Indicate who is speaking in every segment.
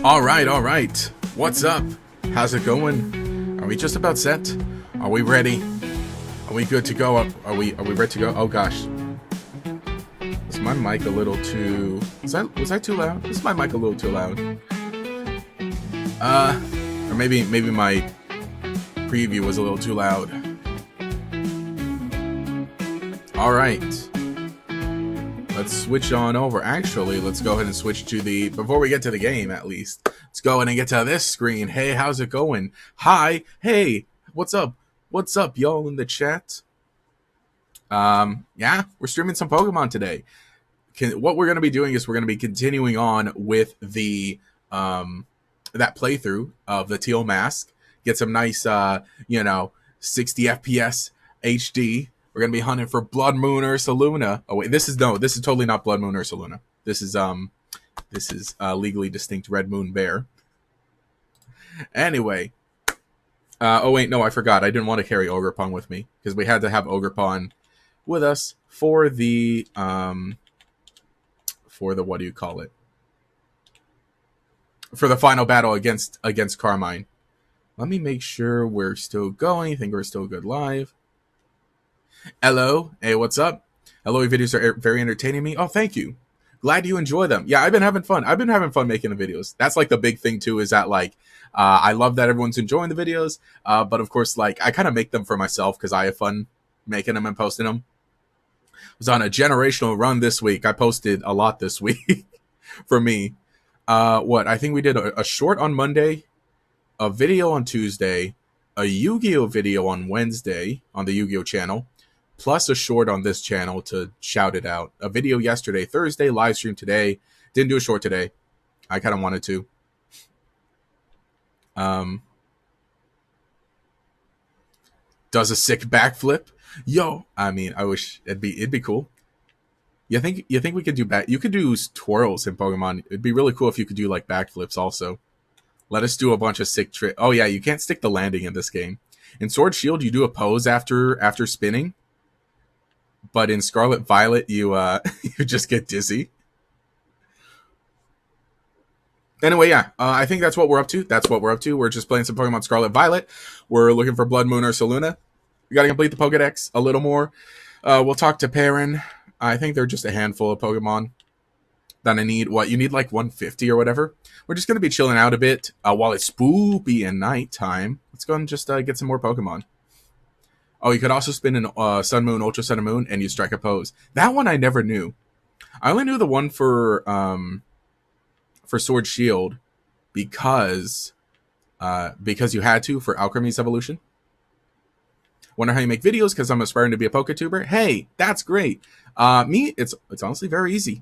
Speaker 1: All right. What's up? How's it going? Are we just about set? Are we ready? Are we good to go? Are we ready to go? Oh gosh. Is my mic a little too... was I too loud? Is my mic a little too loud? Or maybe my preview was a little too loud. All right. Let's switch on over. Actually, let's go ahead and switch to the... before we get to the game, at least. Let's go ahead and get to this screen. Hey, how's it going? Hi. Hey, what's up? What's up, y'all in the chat? Yeah, we're streaming some Pokemon today. What we're going to be doing is we're going to be continuing on with the... that playthrough of the Teal Mask. Get some nice, 60 FPS HD. We're gonna be hunting for Bloodmoon or Ursaluna. Oh wait, this is totally not Bloodmoon or Ursaluna. This is legally distinct Red Moon Bear. Anyway, oh wait, no, I forgot. I didn't want to carry Ogerpon with me because we had to have Ogerpon with us for the what do you call it? For the final battle against Carmine. Let me make sure we're still going. I think we're still good live. Hello. Hey, what's up? Hello, your videos are very entertaining me. Oh, thank you. Glad you enjoy them. Yeah, I've been having fun. I've been having fun making the videos. That's like the big thing too, is that like, I love that everyone's enjoying the videos. But of course, like I kind of make them for myself because I have fun making them and posting them. I was on a generational run this week. I posted a lot this week for me. I think we did a short on Monday, a video on Tuesday, a Yu-Gi-Oh video on Wednesday on the Yu-Gi-Oh channel, plus a short on this channel to shout it out. A video yesterday, Thursday, live stream today. Didn't do a short today. I kind of wanted to. Does a sick backflip. Yo, I mean, I wish it'd be cool. You think we could do you could do twirls in Pokemon. It'd be really cool if you could do like backflips also. Let us do a bunch of sick tricks. Oh yeah, you can't stick the landing in this game. In Sword Shield, you do a pose after spinning. But in Scarlet Violet, you you just get dizzy. Anyway, yeah, I think that's what we're up to. We're just playing some Pokemon Scarlet Violet. We're looking for Bloodmoon or Ursaluna. We got to complete the Pokedex a little more. We'll talk to Perrin. I think they're just a handful of Pokemon that I need. You need like 150 or whatever. We're just going to be chilling out a bit while it's spoopy and nighttime. Let's go and just get some more Pokemon. Oh, you could also spin in Sun Moon, Ultra Sun and Moon, and you strike a pose. That one I never knew. I only knew the one for Sword Shield because you had to for Alchemy's evolution. Wonder how you make videos because I'm aspiring to be a PokeTuber. Hey, that's great. Me, it's honestly very easy.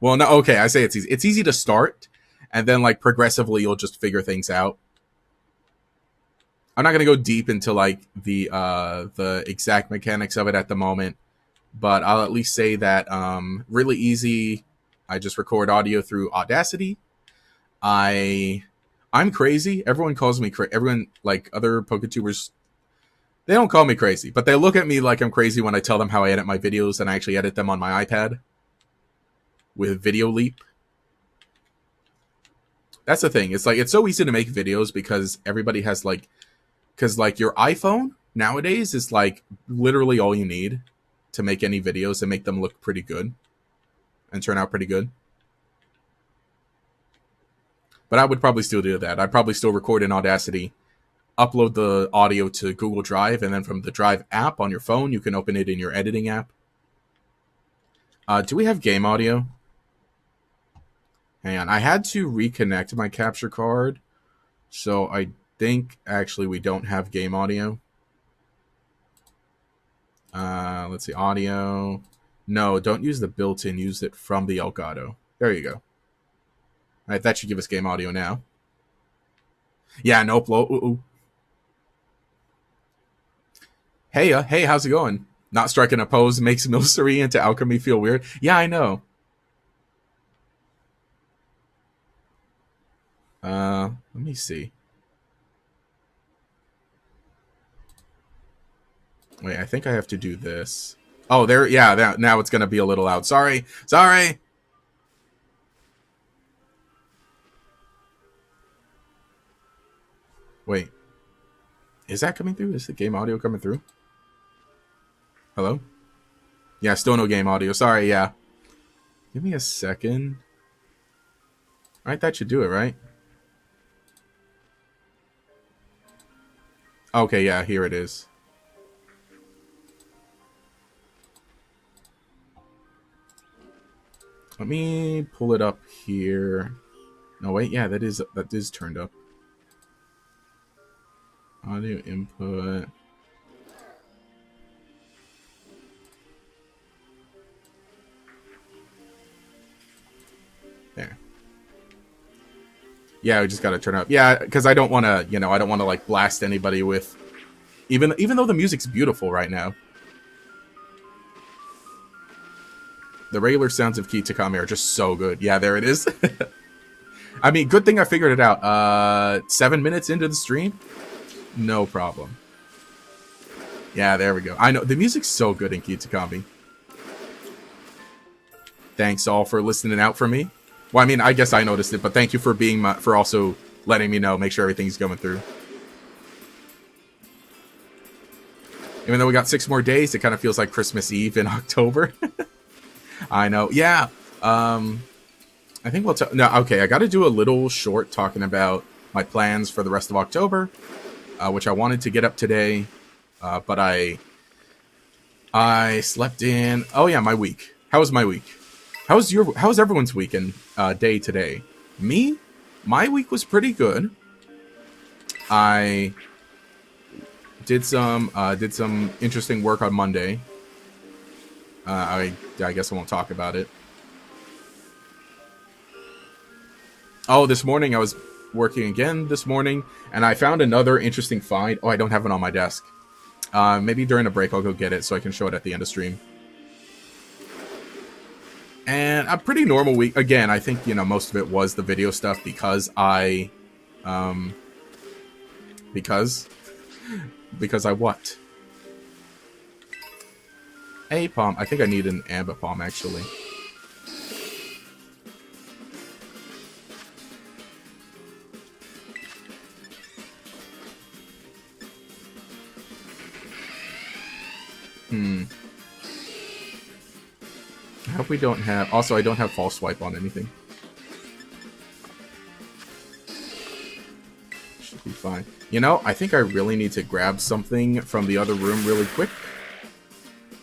Speaker 1: Well, no, okay, I say it's easy. It's easy to start, and then like progressively you'll just figure things out. I'm not gonna go deep into like the exact mechanics of it at the moment, but I'll at least say that really easy. I just record audio through Audacity. I'm crazy. Everyone calls me crazy. Everyone, like other PokeTubers, they don't call me crazy, but they look at me like I'm crazy when I tell them how I edit my videos, and I actually edit them on my iPad with Video Leap. That's the thing. It's like it's so easy to make videos because everybody has like. Because, like, your iPhone nowadays is, like, literally all you need to make any videos and make them look pretty good and turn out pretty good. But I would probably still do that. I'd probably still record in Audacity, upload the audio to Google Drive, and then from the Drive app on your phone, you can open it in your editing app. Do we have game audio? Hang on. I had to reconnect my capture card, so I think actually we don't have game audio. Let's see, audio. No, don't use the built-in. Use it from the Elgato. There you go. All right, that should give us game audio now. Yeah, nope. Hey, how's it going? Not striking a pose makes Milcery into Alchemy feel weird. Yeah, I know. Let me see. Wait, I think I have to do this. Oh, there. Yeah, now it's going to be a little loud. Sorry. Wait. Is that coming through? Is the game audio coming through? Hello? Yeah, still no game audio. Sorry, yeah. Give me a second. Alright, that should do it, right? Okay, yeah, here it is. Let me pull it up here. No, wait, yeah, that is turned up. Audio input. There. Yeah, we just gotta turn up. Yeah, because I don't want to, I don't want to like blast anybody with, even though the music's beautiful right now. The regular sounds of Kitakami are just so good. Yeah, there it is. I mean, good thing I figured it out. 7 minutes into the stream, no problem. Yeah, there we go. I know the music's so good in Kitakami. Thanks all for listening out for me. Well, I mean, I guess I noticed it, but thank you for for also letting me know, make sure everything's going through. Even though we got 6 more days, it kind of feels like Christmas Eve in October. I know. Yeah. I think we'll no, okay, I got to do a little short talking about my plans for the rest of October, which I wanted to get up today, but I slept in. Oh yeah, my week. How was my week? How's everyone's weekend day today? Me? My week was pretty good. I did some interesting work on Monday. I guess I won't talk about it. Oh, this morning I was working again this morning, and I found another interesting find. Oh, I don't have it on my desk. Maybe during a break I'll go get it so I can show it at the end of stream. And a pretty normal week. Again, I think, most of it was the video stuff because I what? A palm. I think I need an amber palm actually. I hope we don't have... Also, I don't have false swipe on anything. Should be fine. I think I really need to grab something from the other room really quick.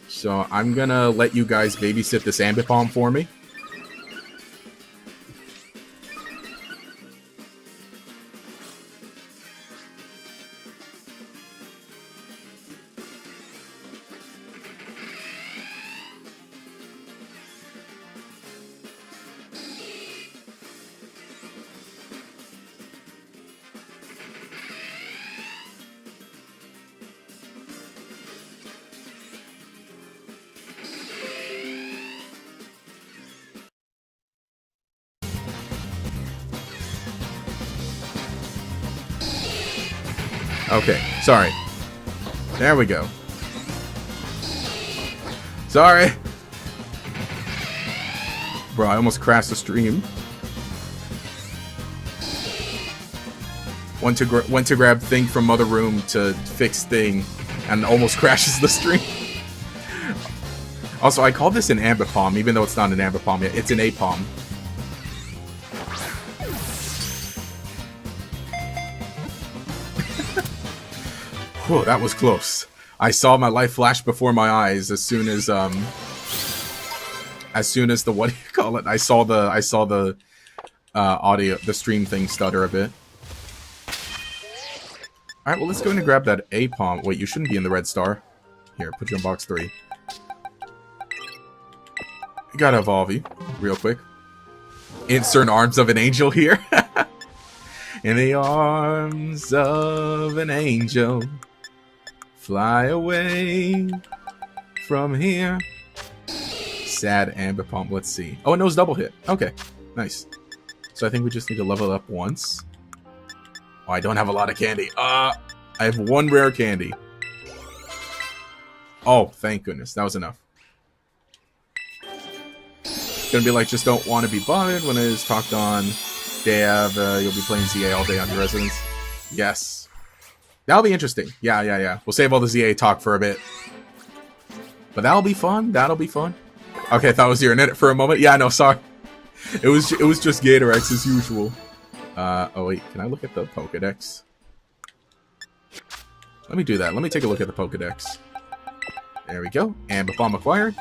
Speaker 1: So I'm gonna let you guys babysit this ambipalm for me. Okay, sorry. There we go. Sorry! Bro, I almost crashed the stream. Went to grab thing from other room to fix thing, and almost crashes the stream. Also, I call this an ambipalm, even though it's not an ambipalm yet. It's an apalm. Whoa, that was close. I saw my life flash before my eyes as soon as the what do you call it? I saw the audio, the stream thing stutter a bit. All right, well let's go and grab that A palm. Wait, you shouldn't be in the red star. Here, put you in box 3. We gotta evolve you real quick. Insert arms of an angel here. In the arms of an angel. Fly away from here. Sad ambipalm. Let's see. Oh, it knows double hit. Okay, nice. So I think we just need to level up once. Oh, I don't have a lot of candy. I have 1 rare candy. Oh, thank goodness. That was enough. It's gonna be like, just don't want to be bothered when it is talked on. Dev, you'll be playing ZA all day on your residence. Yes. That'll be interesting. Yeah. We'll save all the ZA talk for a bit. But that'll be fun. That'll be fun. Okay, I thought it was your internet for a moment. Yeah, no, sorry. It was just Gatorex as usual. Oh wait, can I look at the Pokedex? Let me do that. Let me take a look at the Pokedex. There we go. Ambipom acquired.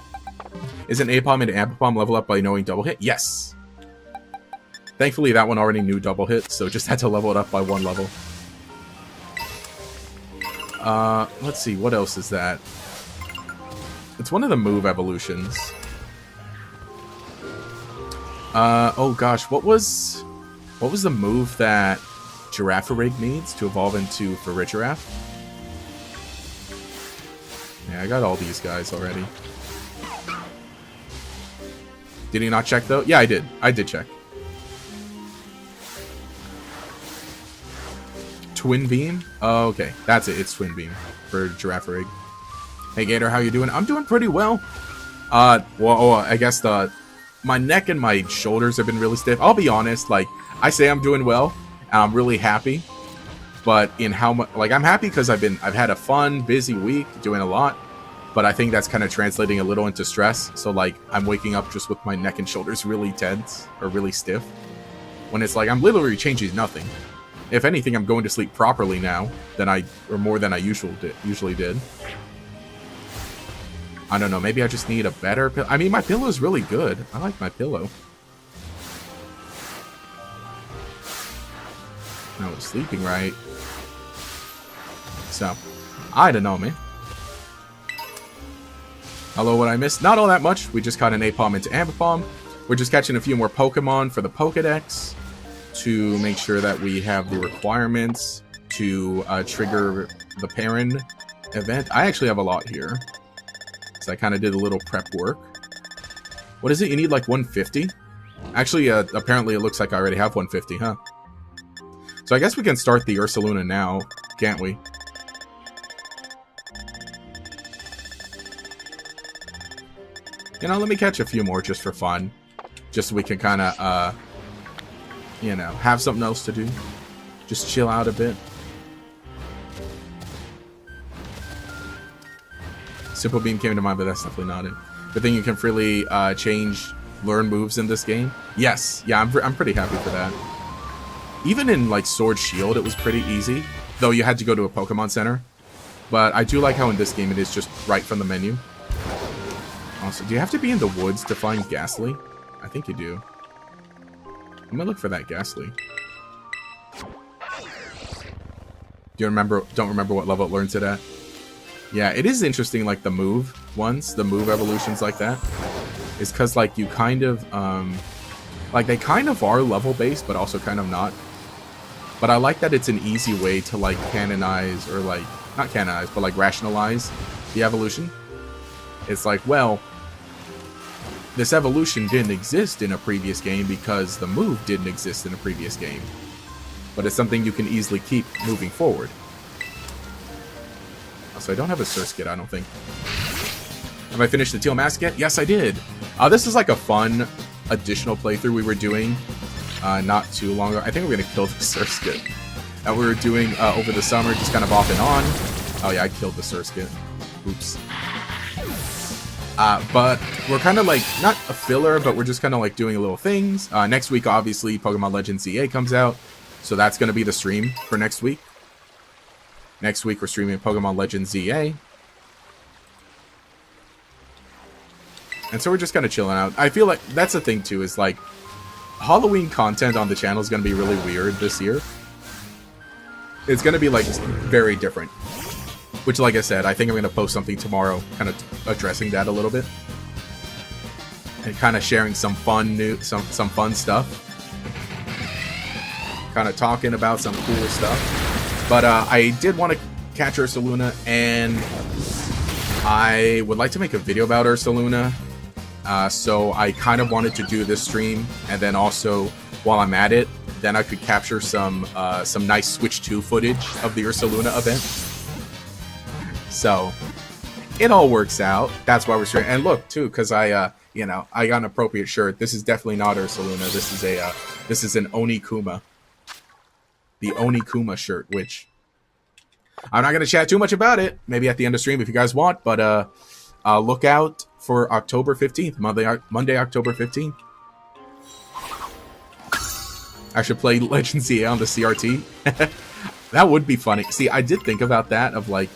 Speaker 1: Is an Apom and Ambipom level up by knowing double hit? Yes. Thankfully, that one already knew double hit, so just had to level it up by 1 level. Let's see, what else is that? It's one of the move evolutions. Oh gosh, what was the move that Girafarig needs to evolve into Farigiraf? Yeah, I got all these guys already. Did he not check though? Yeah, I did. I did check. Twin Beam? Oh, okay. That's it. It's Twin Beam for Girafarig. Hey Gator, how you doing? I'm doing pretty well. I guess my neck and my shoulders have been really stiff. I'll be honest, like, I say I'm doing well, and I'm really happy. But in how much, like, I'm happy because I've had a fun, busy week, doing a lot. But I think that's kind of translating a little into stress. So, like, I'm waking up just with my neck and shoulders really tense, or really stiff. When it's like, I'm literally changing nothing. If anything, I'm going to sleep properly now, more than I usually did. I don't know, maybe I just need a better pillow. I mean, my pillow is really good. I like my pillow. I was sleeping right. So, I don't know, man. Hello, what I missed? Not all that much. We just caught an Apom into Ambipom. We're just catching a few more Pokemon for the Pokedex to make sure that we have the requirements to trigger the Perrin event. I actually have a lot here. So I kind of did a little prep work. What is it? You need like 150? Actually, apparently it looks like I already have 150, huh? So I guess we can start the Ursaluna now, can't we? You know, let me catch a few more just for fun. Just so we can kind of, you know, have something else to do. Just chill out a bit. Simple Beam came to mind, but that's definitely not it. Good thing you can freely learn moves in this game. Yes, yeah, I'm pretty happy for that. Even in like Sword Shield, it was pretty easy, though you had to go to a Pokemon Center. But I do like how in this game it is just right from the menu. Also, do you have to be in the woods to find Ghastly? I think you do. I'm gonna look for that Ghastly. Do you remember? Don't remember what level it learns it at? Yeah, it is interesting, like, the move ones, the move evolutions like that. Is because, like, you kind of, like, they kind of are level-based, but also kind of not. But I like that it's an easy way to, like, canonize, or, like, not canonize, but, like, rationalize the evolution. It's like, well, this evolution didn't exist in a previous game because the move didn't exist in a previous game. But it's something you can easily keep moving forward. So I don't have a Surskit, I don't think. Have I finished the Teal Mask yet? Yes, I did. This is like a fun additional playthrough we were doing not too long ago. I think we're going to kill the Surskit that we were doing over the summer, just kind of off and on. Oh yeah, I killed the Surskit. Oops. But we're kind of like, not a filler, but we're just kind of like doing little things. Next week, obviously, Pokemon Legends ZA comes out. So that's going to be the stream for next week. Next week, we're streaming Pokemon Legends ZA. And so we're just kind of chilling out. I feel like that's the thing, too, is like, Halloween content on the channel is going to be really weird this year. It's going to be, like, very different. Which, like I said, I think I'm going to post something tomorrow, kind of addressing that a little bit. And kind of sharing some fun some fun stuff. Kind of talking about some cool stuff. But I did want to catch Ursaluna, and I would like to make a video about Ursaluna. So I kind of wanted to do this stream, and then also, while I'm at it, then I could capture some nice Switch 2 footage of the Ursaluna event. So it all works out. That's why we're streaming. And look, too, because I got an appropriate shirt. This is definitely not Ursaluna. This is an Onikuma. The Onikuma shirt, which I'm not going to chat too much about it. Maybe at the end of stream if you guys want. But look out for October 15th. Monday, October 15th. I should play Legends EA on the CRT. That would be funny. See, I did think about that, of like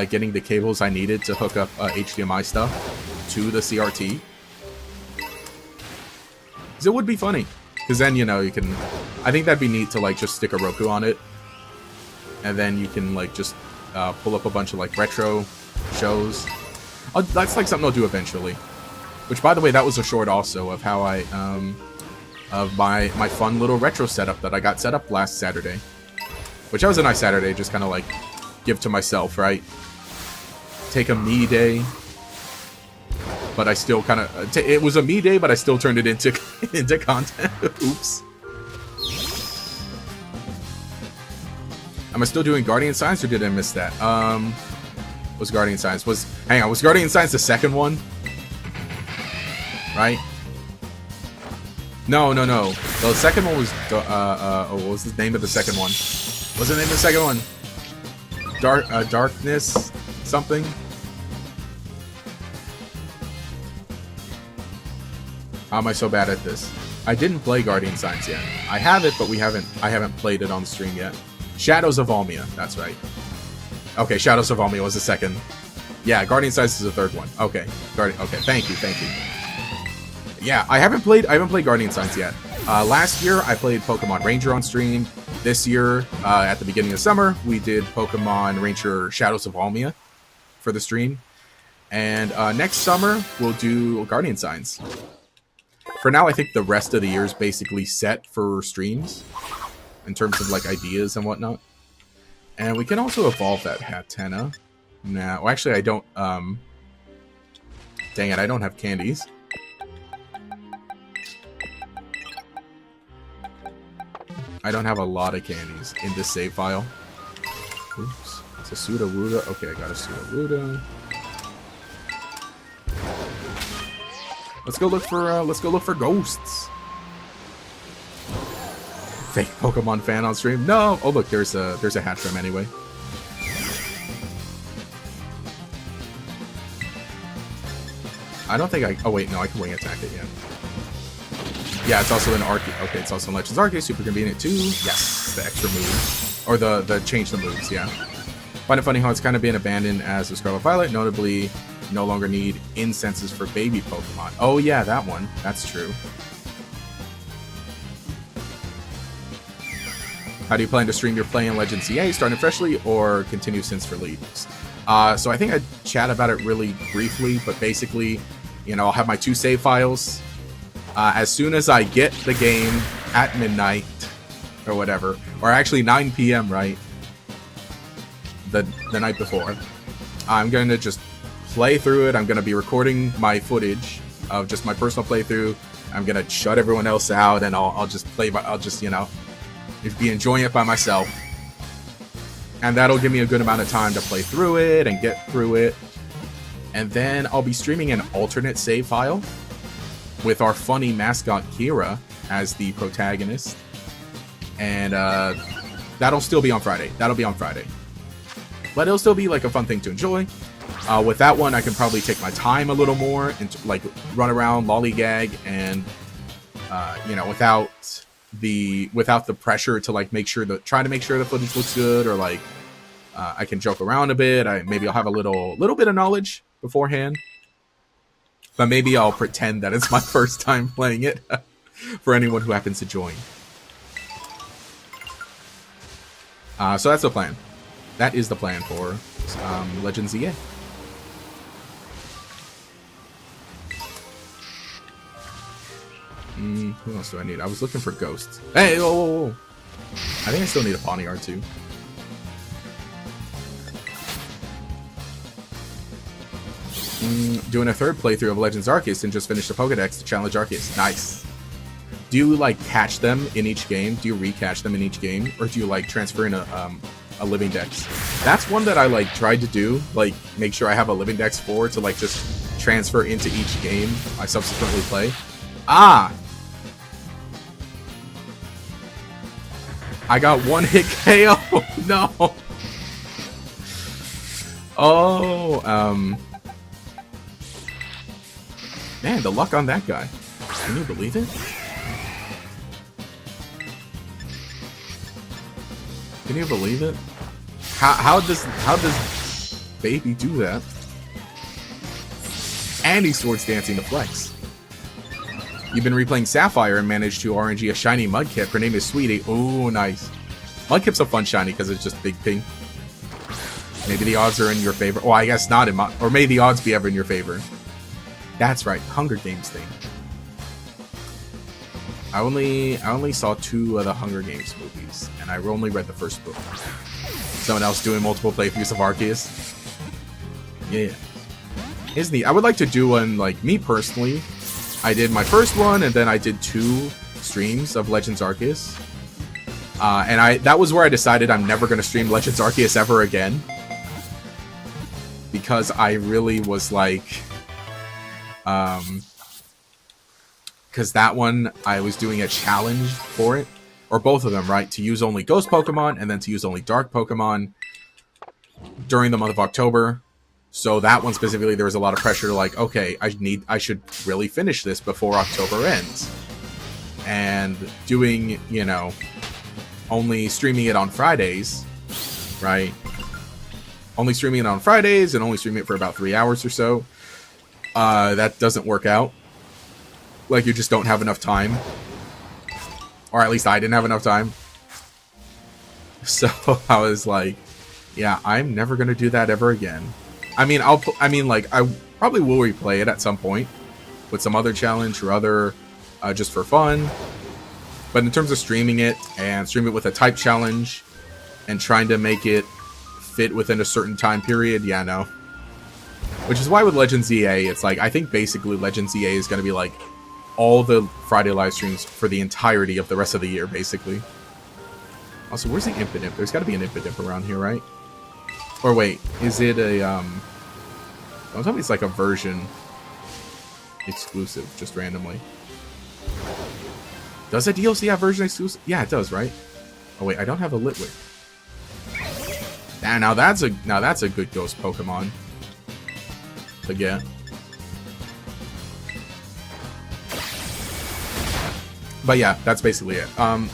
Speaker 1: getting the cables I needed to hook up HDMI stuff to the CRT. Because it would be funny. Because then, you know, you can... I think that'd be neat to, like, just stick a Roku on it. And then you can, like, just pull up a bunch of, like, retro shows. That's, like, something I'll do eventually. Which, by the way, that was a short also of how I... of my fun little retro setup that I got set up last Saturday. Which that was a nice Saturday, just kind of, like, give to myself, right? Take a me day. But I still kind of... it was a me day, but I still turned it into into content. Oops. Am I still doing Guardian Science, or did I miss that? Was Guardian Science... hang on, was Guardian Science the second one? Right? No. The second one was... what was the name of the second one? What's the name of the second one? Darkness... something? How am I so bad at this? I didn't play Guardian Science yet. I have it, but I haven't played it on the stream yet. Shadows of Almia, that's right. Okay, Shadows of Almia was the second. Yeah, Guardian Science is the third one. Okay. Okay, thank you. Yeah, I haven't played Guardian Science yet. Last year I played Pokemon Ranger on stream. This year, at the beginning of summer, we did Pokemon Ranger Shadows of Almia for the stream. And next summer we'll do Guardian Science. For now, I think the rest of the year is basically set for streams in terms of like ideas and whatnot. And we can also evolve that Hatenna. Nah, well, actually, I don't. Dang it, I don't have candies. I don't have a lot of candies in this save file. Oops, it's a Sudowoodo. Okay, I got a Sudowoodo. Let's go look for ghosts. Fake Pokemon fan on stream? No. Oh look, there's a Hatchram anyway. I don't think I. Oh wait, no, I can wing attack it. Yeah, it's also an Arceus. Okay, it's also in Legends Arceus. Super convenient too. Yes, the extra move or the change the moves. Yeah. Find it funny how it's kind of been abandoned as a Scarlet Violet, notably. No longer need incenses for baby Pokemon. Oh yeah, that one. That's true. How do you plan to stream your play in Legends EA? Starting freshly or continue since release? So I think I chat about it really briefly, but basically, you know, I'll have my 2 save files. As soon as I get the game at midnight or whatever, or actually 9 p.m. right, the night before, I'm going to just play through it. I'm going to be recording my footage of just my personal playthrough. I'm going to shut everyone else out, and I'll just play by, I'll just, you know, be enjoying it by myself. And that'll give me a good amount of time to play through it and get through it. And then I'll be streaming an alternate save file with our funny mascot Kira as the protagonist. And that'll still be on Friday. But it'll still be like a fun thing to enjoy. With that one, I can probably take my time a little more and like run around, lollygag, and you know, without the pressure to like try to make sure the footage looks good, or like I can joke around a bit. Maybe I'll have a little bit of knowledge beforehand, but maybe I'll pretend that it's my first time playing it for anyone who happens to join. So that's the plan. That is the plan for Legends EA. Who else do I need? I was looking for ghosts. Hey, whoa. I think I still need a Pawniard too. Doing a third playthrough of Legends Arceus and just finished the Pokedex to challenge Arceus. Nice. Do you like catch them in each game? Do you recatch them in each game, or do you like transfer in a living dex? That's one that I like tried to do, like make sure I have a living dex for to like just transfer into each game I subsequently play. I got one hit KO. No. Oh, man, the luck on that guy. Can you believe it? Can you believe it? How does baby do that? And he's swords dancing to flex. You've been replaying Sapphire and managed to RNG a shiny Mudkip. Her name is Sweetie. Oh, nice. Mudkip's a fun shiny because it's just big pink. Maybe the odds are in your favor. Oh, I guess not in my... Or may the odds be ever in your favor. That's right. Hunger Games thing. I only saw 2 of the Hunger Games movies, and I only read the first book. Someone else doing multiple playthroughs of Arceus. Yeah. It's neat. I would like to do one, like, me personally. I did my first one, and then I did 2 streams of Legends Arceus. And that was where I decided I'm never going to stream Legends Arceus ever again. Because I really was like... because that one, I was doing a challenge for it. Or both of them, right? To use only Ghost Pokemon, and then to use only Dark Pokemon during the month of October. So that one specifically, there was a lot of pressure to like, okay, I should really finish this before October ends. And doing, you know, only streaming it on Fridays, right? Only streaming it on Fridays and only streaming it for about 3 hours or so. That doesn't work out. Like, you just don't have enough time. Or at least I didn't have enough time. So I was like, yeah, I'm never going to do that ever again. I mean, like, I probably will replay it at some point with some other challenge or other, just for fun. But in terms of streaming it and stream it with a type challenge and trying to make it fit within a certain time period, yeah, no. Which is why with Legends EA, it's like, I think basically Legends EA is going to be like all the Friday live streams for the entirety of the rest of the year, basically. Also, where's the Impidimp? There's got to be an Impidimp around here, right? Or wait, is it a, I'm telling it's like a version exclusive, just randomly. Does a DLC have version exclusive? Yeah, it does, right? Oh wait, I don't have a Litwick. Now that's a good ghost Pokemon to get. But yeah, that's basically it.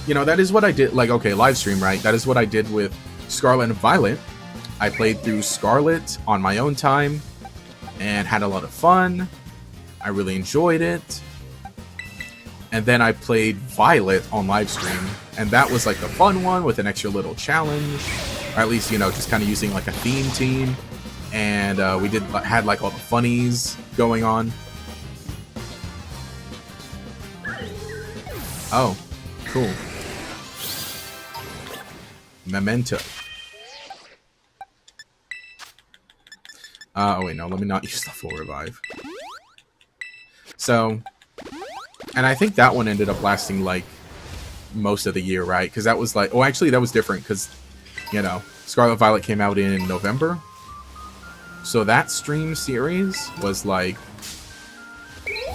Speaker 1: You know, that is what I did. Like, okay, live stream, right? That is what I did with Scarlet and Violet. I played through Scarlet on my own time and had a lot of fun. I really enjoyed it. And then I played Violet on live stream, and that was like the fun one with an extra little challenge, or at least, you know, just kind of using like a theme team. And we had like all the funnies going on. Oh, cool. Memento. Oh wait, no, let me not use the full revive. So, and I think that one ended up lasting like most of the year, right? Because that was like, oh, actually that was different because, you know, Scarlet Violet came out in November. So that stream series was like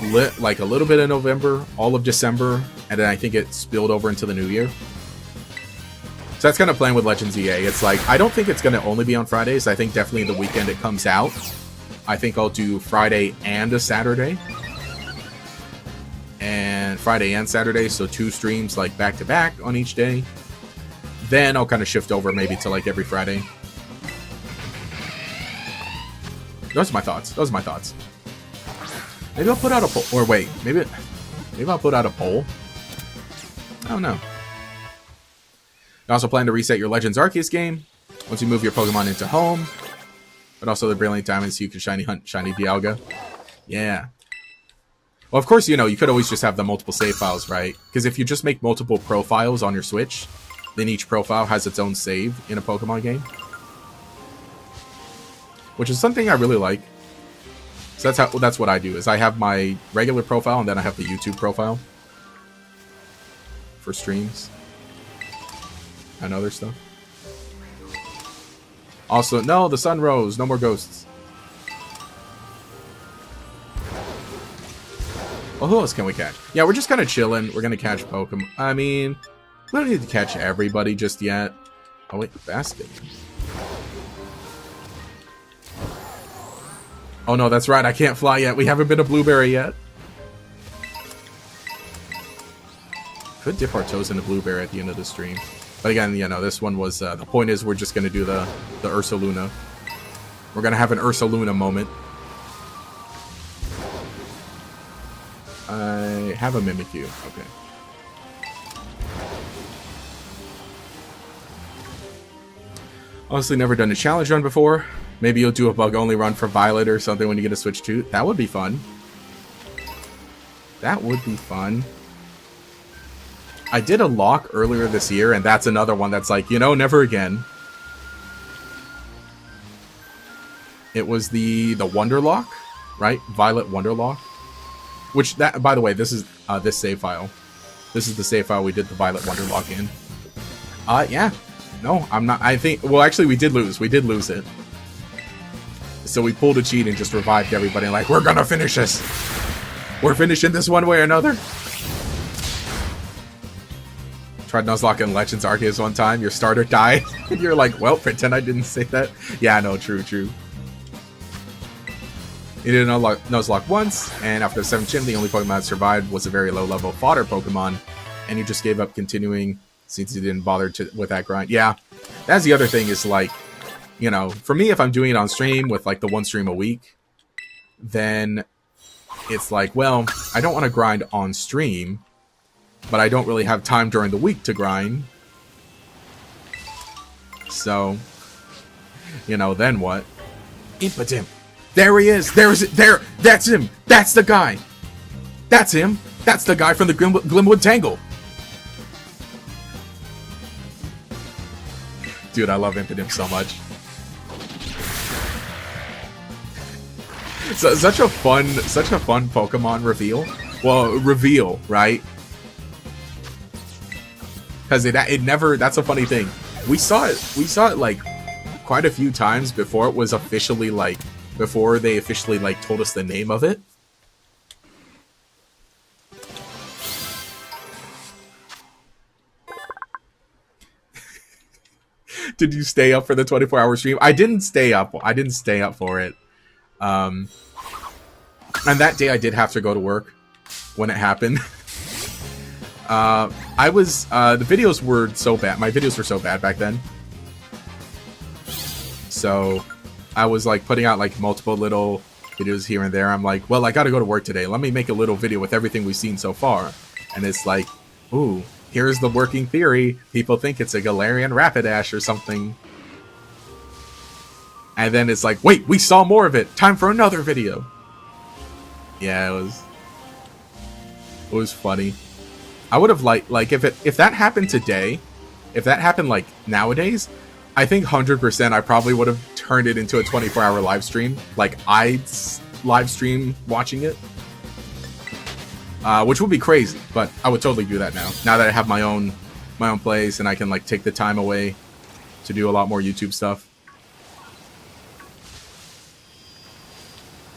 Speaker 1: a little bit of November, all of December, and then I think it spilled over into the new year. So that's kind of playing with Legends EA. It's like, I don't think it's going to only be on Fridays. I think definitely the weekend it comes out. I think I'll do Friday and a Saturday. And Friday and Saturday, so 2 streams like back to back on each day. Then I'll kind of shift over maybe to like every Friday. Those are my thoughts. Maybe I'll put out a poll. Or wait, maybe I'll put out a poll. I don't know. I also plan to reset your Legends Arceus game once you move your Pokemon into home. But also the Brilliant Diamonds so you can shiny hunt shiny Dialga. Yeah. Well, of course, you know, you could always just have the multiple save files, right? Because if you just make multiple profiles on your Switch, then each profile has its own save in a Pokemon game. Which is something I really like. So that's what I do, is I have my regular profile and then I have the YouTube profile for streams and other stuff. Also, no, the sun rose, no more ghosts. Well, who else can we catch? Yeah, we're just kind of chilling. We're gonna catch Pokemon. I mean, we don't need to catch everybody just yet. Oh wait, basket. Oh no, that's right. I can't fly yet. We haven't been a blueberry yet. Could dip our toes in a blueberry at the end of the stream. But again, you know, this one was... the point is we're just going to do the Ursaluna. We're going to have an Ursaluna moment. I have a Mimikyu. Okay. Honestly, never done a challenge run before. Maybe you'll do a bug-only run for Violet or something when you get a Switch 2. That would be fun. That would be fun. I did a lock earlier this year, and that's another one that's like, you know, never again. It was the Wonder Lock, right? Violet Wonder Lock. Which, that, by the way, this is this save file. This is the save file we did the Violet Wonder Lock in. Yeah. No, I'm not. I think, well, actually, we did lose. We did lose it. So we pulled a cheat and just revived everybody. Like, we're gonna finish this. We're finishing this one way or another. Tried Nuzlocke in Legends Arceus one time. Your starter died. And you're like, well, pretend I didn't say that. Yeah, no, true. You did Nuzlocke once, and after the 7th gym, the only Pokemon that survived was a very low-level fodder Pokemon, and you just gave up continuing since you didn't bother with that grind. Yeah, that's the other thing is, like, you know, for me, if I'm doing it on stream with, like, the one stream a week, then it's like, well, I don't want to grind on stream, but I don't really have time during the week to grind. So, you know, then what? Impotent. There he is. There. That's him. That's the guy. That's him. That's the guy from the Glimwood Tangle. Dude, I love Impidimp so much. So, such a fun Pokemon reveal. Well, reveal, right? Because it never. That's a funny thing. We saw it like quite a few times before it was officially like. Before they officially, like, told us the name of it. Did you stay up for the 24-hour stream? I didn't stay up. I didn't stay up for it. And that day I did have to go to work when it happened. The videos were so bad. My videos were so bad back then. So... I was like putting out like multiple little videos here and there. I'm like, well, I gotta go to work today. Let me make a little video with everything we've seen so far. And it's like, ooh, here's the working theory. People think it's a Galarian Rapidash or something. And then it's like, wait, we saw more of it. Time for another video. Yeah, it was funny. I would have like if that happened today, if that happened like nowadays, I think 100% I probably would have turned it into a 24-hour live stream. Like, I'd live stream watching it. Which would be crazy, but I would totally do that now. Now that I have my own place and I can, like, take the time away to do a lot more YouTube stuff.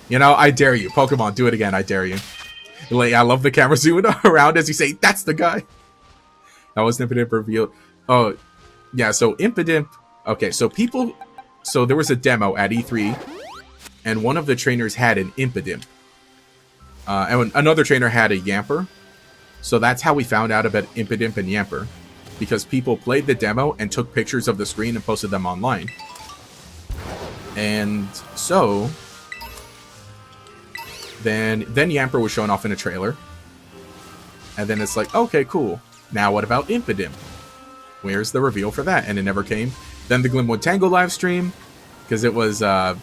Speaker 1: You know, I dare you. Pokemon, do it again. I dare you. Like, I love the camera zooming around as you say, that's the guy. That was Impidimp revealed. Oh, yeah, so Impidimp... Okay, so there was a demo at E3, and one of the trainers had an Impidimp. And another trainer had a Yamper. So that's how we found out about Impidimp and Yamper. Because people played the demo and took pictures of the screen and posted them online. And so... Then Yamper was shown off in a trailer. And then it's like, okay, cool. Now what about Impidimp? Where's the reveal for that? And it never came. Then the Glimwood Tangle live stream, because it was, I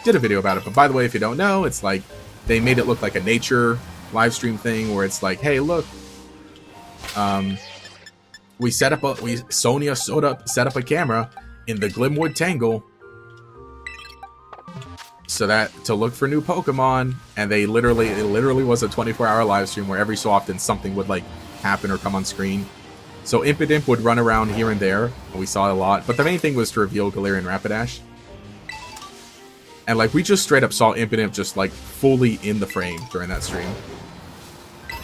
Speaker 1: did a video about it, but by the way, if you don't know, it's like, they made it look like a nature live stream thing, where it's like, hey, look, Sonia set up a camera in the Glimwood Tangle, so that, to look for new Pokemon, and it literally was a 24-hour live stream, where every so often something would, like, happen or come on screen. So Impidimp would run around here and there, and we saw it a lot. But the main thing was to reveal Galarian Rapidash. And like we just straight up saw Impidimp just like fully in the frame during that stream.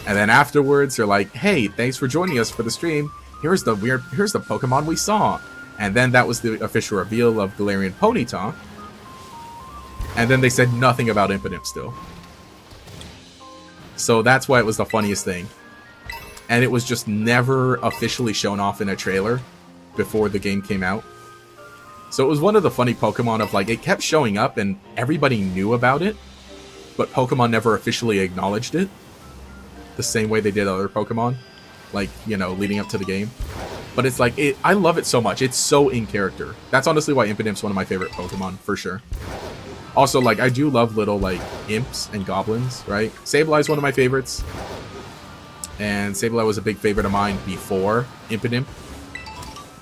Speaker 1: And then afterwards they're like, hey, thanks for joining us for the stream. Here's the Pokemon we saw. And then that was the official reveal of Galarian Ponyta. And then they said nothing about Impidimp still. So that's why it was the funniest thing. And it was just never officially shown off in a trailer before the game came out. So it was one of the funny Pokemon of, like, it kept showing up and everybody knew about it, but Pokemon never officially acknowledged it the same way they did other Pokemon, like, you know, leading up to the game. But it's like, I love it so much. It's so in character. That's honestly why Impidimp's one of my favorite Pokemon, for sure. Also, like, I do love little, like, imps and goblins, right? Sableye's one of my favorites. And Sableye was a big favorite of mine before Impidimp.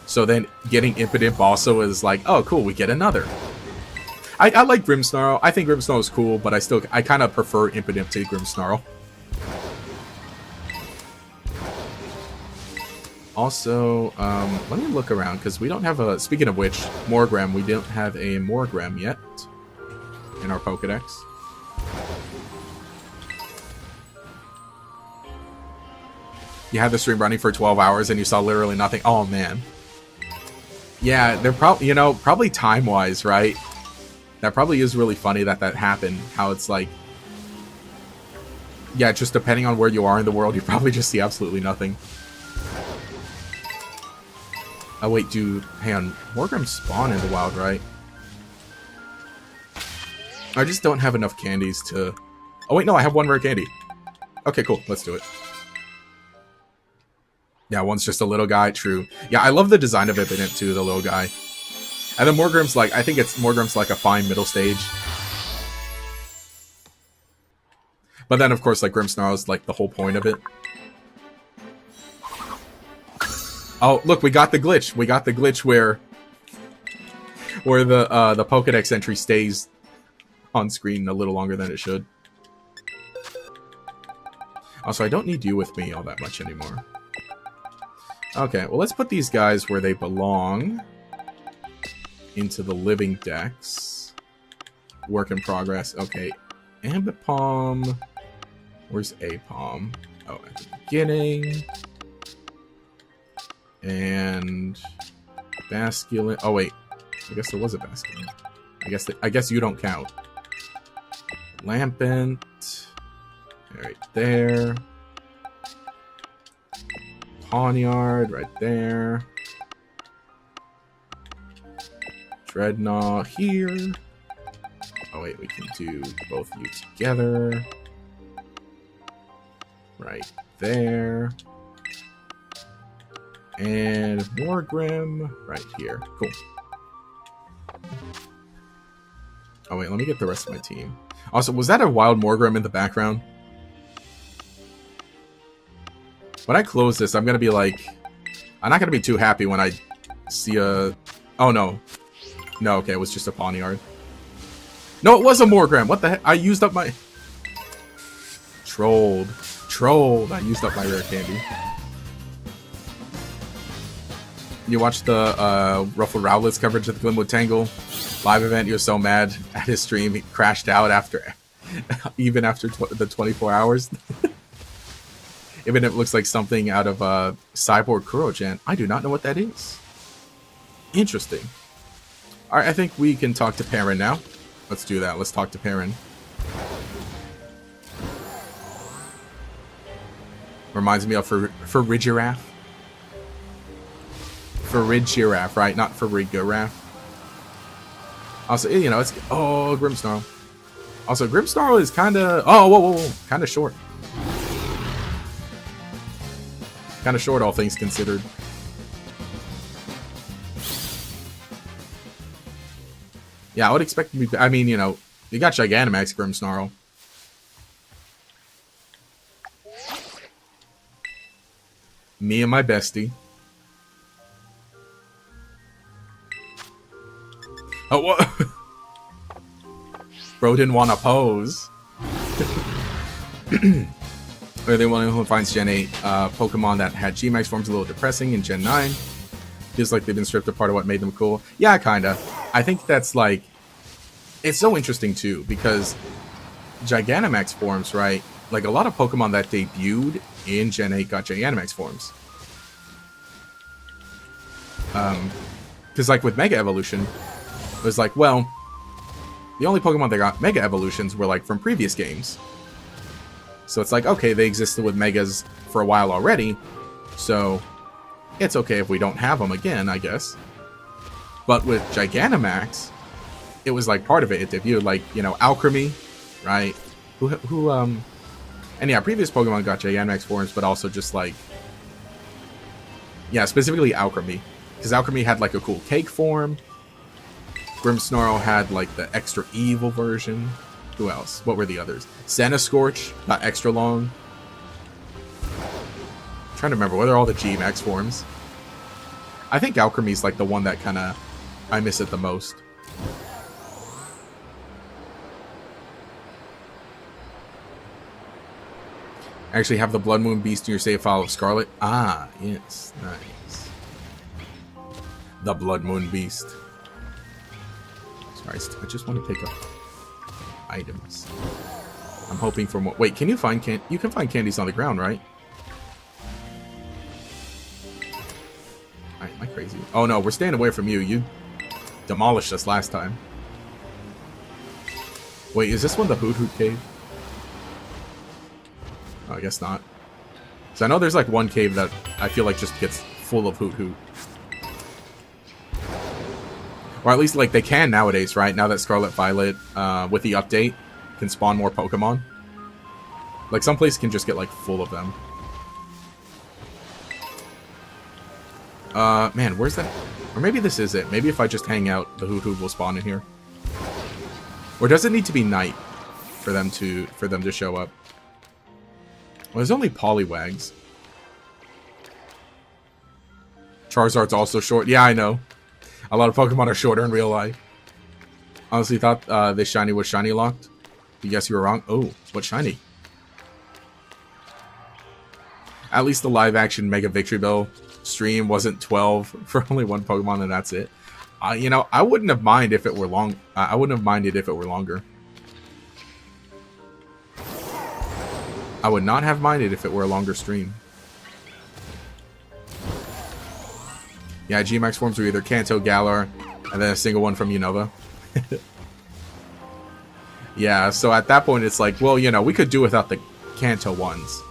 Speaker 1: So then getting Impidimp also is like, oh, cool, we get another. I like Grimmsnarl. I think Grimmsnarl is cool, but I kind of prefer Impidimp to Grimmsnarl. Also, let me look around, because we don't have a... Speaking of which, Morgrem, we don't have a Morgrem yet in our Pokedex. You had the stream running for 12 hours and you saw literally nothing. Oh, man. Yeah, they're probably, you know, probably time-wise, right? That probably is really funny that happened. How it's like... Yeah, just depending on where you are in the world, you probably just see absolutely nothing. Oh, wait, dude. Hang on. Morgrem spawn in the wild, right? I just don't have enough candies to... Oh, wait, no, I have one rare candy. Okay, cool. Let's do it. Yeah, one's just a little guy. True. Yeah, I love the design of Impidimp, too, the little guy. And then Morgrem's like... I think Morgrem's like a fine middle stage. But then, of course, like, Grimmsnarl is like the whole point of it. Oh, look, we got the glitch. We got the glitch where the Pokedex entry stays on screen a little longer than it should. Also, I don't need you with me all that much anymore. Okay, well, let's put these guys where they belong. Into the living dex. Work in progress. Okay, Ambipom. Where's Apom? Oh, at the beginning. And Basculin. Oh wait, I guess there was a Basculin. I guess you don't count. Lampent, right there. Pawniard, right there. Dreadnought here. Oh wait, we can do both of you together. Right there. And Morgrem right here. Cool. Oh wait, let me get the rest of my team. Also, was that a wild Morgrem in the background? When I close this, I'm gonna be like... I'm not gonna be too happy when I see a... Oh no. No, okay, it was just a Pawniard. No, it was a Morgrem! What the heck? I used up my... Trolled. I used up my rare candy. You watched the Ruffled Rowlet's coverage of the Glimwood Tangle live event. You were so mad at his stream. He crashed out after, even after the 24 hours. Even if it looks like something out of Cyborg Kurogen. I do not know what that is. Interesting. All right, I think we can talk to Perrin now. Let's do that. Let's talk to Perrin. Reminds me of Farigiraf. Farigiraf, right? Not Farigiraf. Also, you know, it's... Oh, Grimmsnarl. Also, Grimmsnarl is kind of... Oh, whoa. Kind of short. Kind of short, all things considered. Yeah, I would expect to be... I mean, you know, you got Gigantamax Grimmsnarl. Me and my bestie. Oh, what? Bro didn't want to pose. Are they one who finds Gen 8 Pokemon that had G-Max forms a little depressing in Gen 9? Feels like they've been stripped apart of what made them cool. Yeah, kinda. I think that's like... It's so interesting, too, because Gigantamax forms, right? Like, a lot of Pokemon that debuted in Gen 8 got Gigantamax forms. Because, like, with Mega Evolution, it was like, well, The only Pokemon that got Mega Evolutions were, like, from previous games. So it's like, okay, they existed with Megas for a while already, so it's okay if we don't have them again, I guess. But with Gigantamax, it was, like, part of it. It debuted, like, you know, Alchemy, right? And yeah, previous Pokemon got Gigantamax forms, but also just, like, yeah, specifically Alchemy. Because Alchemy had, like, a cool cake form. Grimmsnarl had, like, the extra evil version. Who else? What were the others? Scorch got extra long. I'm trying to remember. What are all the G-Max forms? I think Alchemy's, like, the one that kind of I miss it the most. I actually have the Bloodmoon Beast in your save file of Scarlet. Ah, yes. Nice. The Bloodmoon Beast. Sorry, I just want to pick up items. I'm hoping for more. Wait, can you find you can find candies on the ground, right? Am I crazy? Oh no, we're staying away from you. You demolished us last time. Wait, is this one the Hoot Hoot Cave? Oh, I guess not. So I know there's like one cave that I feel like just gets full of Hoot Hoot. Or at least like they can nowadays, right? Now that Scarlet Violet, with the update, can spawn more Pokemon. Like some place can just get like full of them. Man, where's that? Or maybe this is it. Maybe if I just hang out, the Hoot Hoot will spawn in here. Or does it need to be night for them to show up? Well, there's only Poliwags. Charizard's also short. Yeah, I know. A lot of Pokemon are shorter in real life. Honestly thought this shiny was shiny locked. You guess you were wrong. Oh, what shiny? At least the live action Mega Victory Bell stream wasn't 12 for only one Pokemon and that's it. You know, I wouldn't have minded if it were long. I wouldn't have minded if it were longer. I would not have minded if it were a longer stream. Yeah, G-Max forms are either Kanto, Galar, and then a single one from Unova. Yeah, so at that point it's like, well, you know, we could do without the Kanto ones.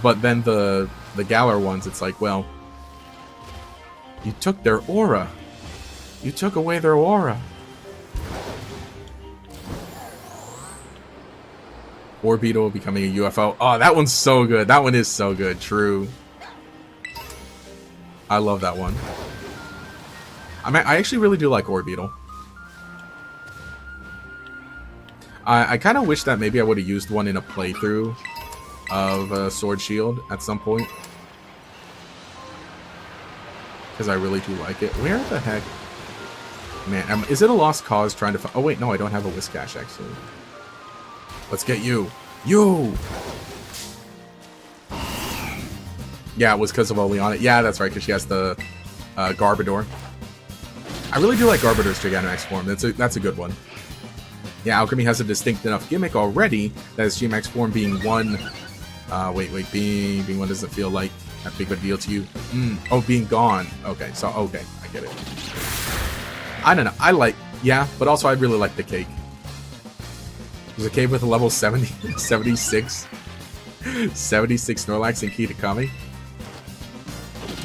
Speaker 1: But then the Galar ones, it's like, well, you took their aura. You took away their aura. Orbeetle becoming a UFO. Oh, that one's so good. That one is so good. True. I love that one. I mean, I actually really do like Orbeetle. I kind of wish that maybe I would have used one in a playthrough of Sword Shield at some point. Because I really do like it. Where the heck? Man, is it a lost cause trying to... Oh, wait, no, I don't have a Whiscash, actually. Let's get you. You! Yeah, it was because of Oleana. Yeah, that's right, because she has the Garbodor. I really do like Garbodor's Gigantamax form. That's a good one. Yeah, Alchemy has a distinct enough gimmick already that its G-Max form being one... being one doesn't feel like that big of a deal to you. Oh, being gone. Okay, so, okay, I get it. I don't know. I like... Yeah, but also I really like the cake. There's a cave with a level 76 Snorlax and Kitakami.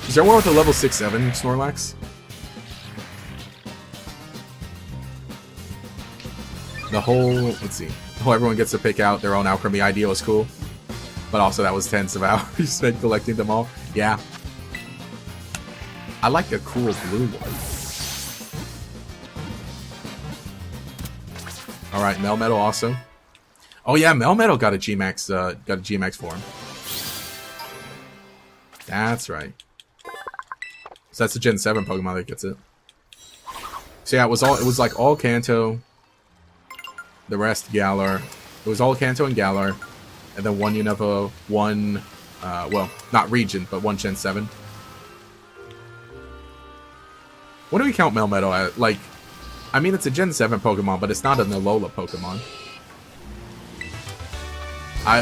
Speaker 1: Is there one with a level 6-7 Snorlax? The whole, let's see, the whole everyone gets to pick out their own Alchemy idea was cool. But also that was tens of hours spent collecting them all. Yeah. I like a cool blue one. Alright, Melmetal also. Oh yeah, Melmetal got a G-Max form. That's right. So that's a Gen 7 Pokemon that gets it. So yeah, it was like all Kanto, the rest Galar. It was all Kanto and Galar, and then one Unova, one well, not region, but one Gen 7. What do we count Melmetal as? Like, I mean, it's a Gen 7 Pokemon, but it's not an Alola Pokemon.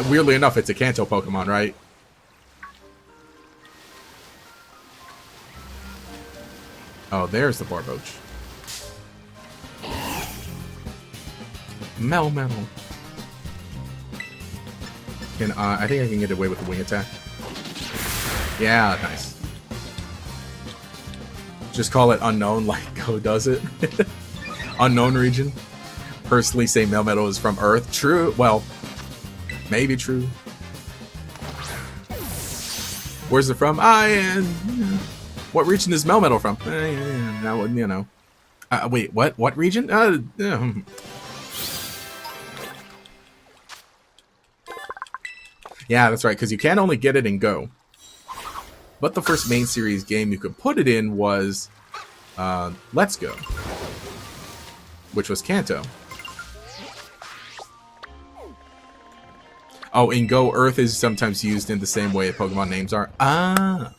Speaker 1: Weirdly enough, it's a Kanto Pokemon, right? Oh, there's the Barboach. Melmetal. I think I can get away with the wing attack. Yeah, nice. Just call it unknown like Go does it. Unknown region. Personally say Melmetal is from Earth. True. Well, maybe true. Where's it from? What region is Melmetal from? You know. Wait, what? What region? Yeah, that's right, because you can only get it in Go. But the first main series game you could put it in was Let's Go, which was Kanto. Oh, in Go, Earth is sometimes used in the same way Pokemon names are. Ah!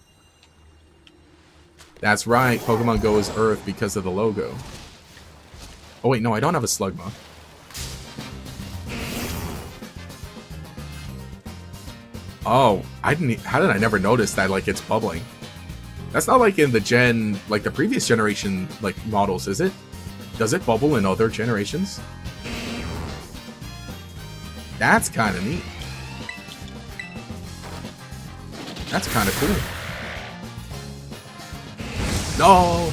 Speaker 1: That's right, Pokemon Go is Earth because of the logo. Oh wait, no, I don't have a Slugma. Oh, how did I never notice that, like, it's bubbling? That's not like in the previous generation, like, models, is it? Does it bubble in other generations? That's kind of neat. That's kind of cool. No!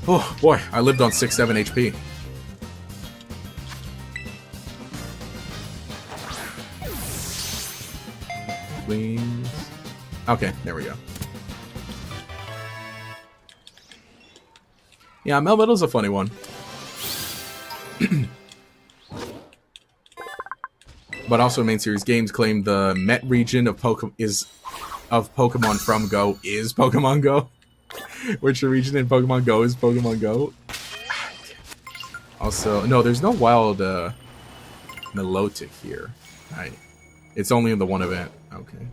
Speaker 1: Oh, boy, I lived on 6-7 HP. Please. Okay, there we go. Yeah, Melmetal's a funny one. But also main series games claim the Met region of Pokemon from Go is Pokemon Go. Which the region in Pokemon Go is Pokemon Go. Also, no, there's no wild Milotic here. Right. It's only in the one event. Okay.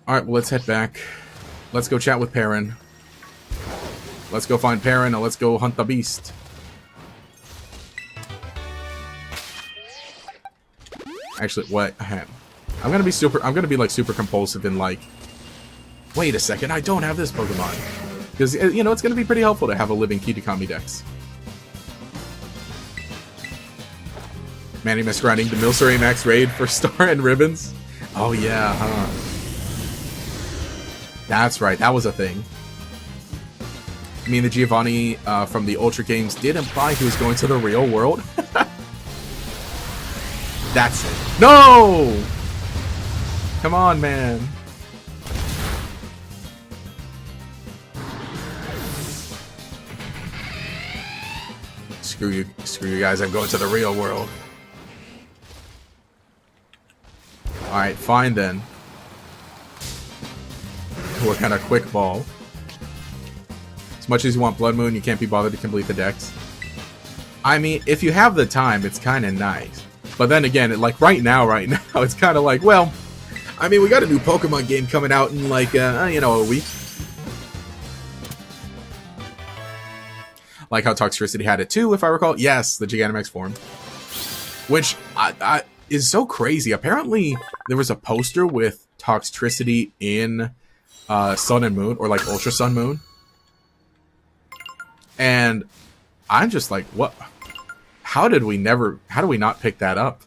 Speaker 1: Alright, well, let's head back. Let's go chat with Perrin. Let's go find Perrin and let's go hunt the beast. Actually, what? I'm gonna be like super compulsive and like, wait a second, I don't have this Pokemon. Because, you know, it's gonna be pretty helpful to have a living Kitakami dex. Manny Miss grinding the Milceray Max raid for Star and Ribbons. Oh yeah, huh? That's right, that was a thing. I mean, the Giovanni from the Ultra games did imply he was going to the real world. That's it. No! Come on, man. Screw you guys, I'm going to the real world. Alright, fine then. What kind of quick ball? As much as you want Bloodmoon, you can't be bothered to complete the dex. I mean, if you have the time, it's kind of nice. But then again, like right now, it's kind of like, well, I mean, we got a new Pokemon game coming out in like, you know, a week. Like how Toxtricity had it too, if I recall. Yes, the Gigantamax form. Which is so crazy. Apparently, there was a poster with Toxtricity in Sun and Moon, or like Ultra Sun Moon. And I'm just like, what? How do we not pick that up?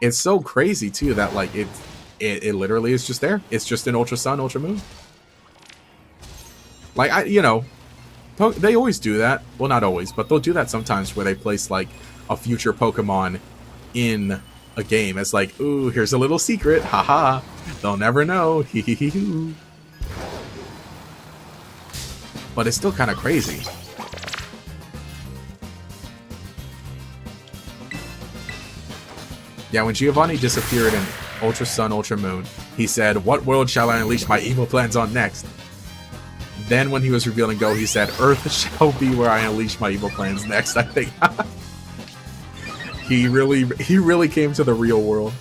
Speaker 1: It's so crazy too that like it literally is just there. It's just in Ultra Sun, Ultra Moon. Like you know, they always do that. Well, not always, but they'll do that sometimes where they place like a future Pokemon in a game as like, ooh, here's a little secret. Haha. They'll never know. Hee. But it's still kind of crazy. Yeah, when Giovanni disappeared in Ultra Sun, Ultra Moon, he said, "What world shall I unleash my evil plans on next?" Then when he was revealing Go, he said, "Earth shall be where I unleash my evil plans next," I think. He really came to the real world.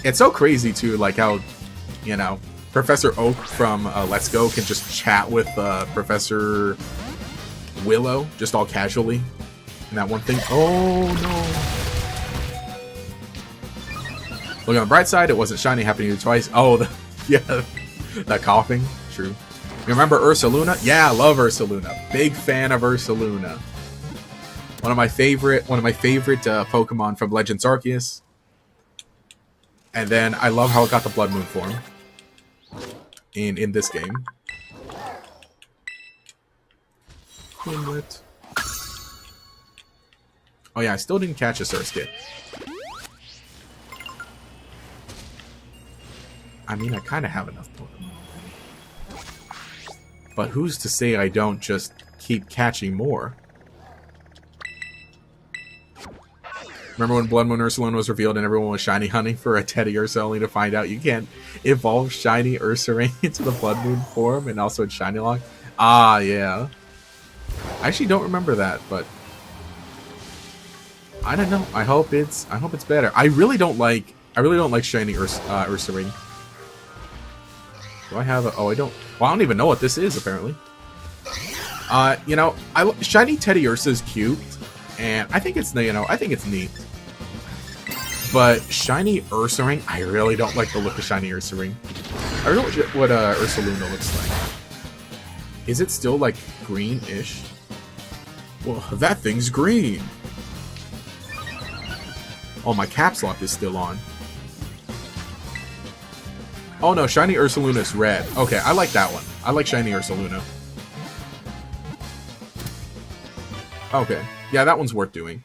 Speaker 1: It's so crazy, too, like how, you know, Professor Oak from Let's Go can just chat with Professor Willow, just all casually. And that one thing. Oh, no. Look on the bright side, it wasn't shiny, happening to you twice. Oh, yeah, that coughing. True. You remember Ursaluna? Yeah, I love Ursaluna. Big fan of Ursaluna. One of my favorite Pokemon from Legends Arceus. And then I love how it got the Bloodmoon form in this game. Quinlet. Oh yeah, I still didn't catch a Surskit. I mean, I kind of have enough Pokemon already. But who's to say I don't just keep catching more? Remember when Bloodmoon Ursaluna was revealed and everyone was shiny hunting for a Teddy Ursa only to find out you can't evolve shiny Ursaring into the Bloodmoon form and also in Shiny Lock? Ah, yeah. I actually don't remember that, but I don't know. I hope it's better. I really don't like shiny Ursaring. Do I have a... Oh, I don't... Well, I don't even know what this is, apparently. You know, shiny Teddy Ursa is cute, and I think it's, you know, I think it's neat. But shiny Ursaring, I really don't like the look of shiny Ursaring. I don't know what Ursaluna looks like. Is it still, like, green-ish? Well, that thing's green. Oh, my caps lock is still on. Oh no, shiny Ursaluna is red. Okay, I like that one. I like shiny Ursaluna. Okay. Yeah, that one's worth doing.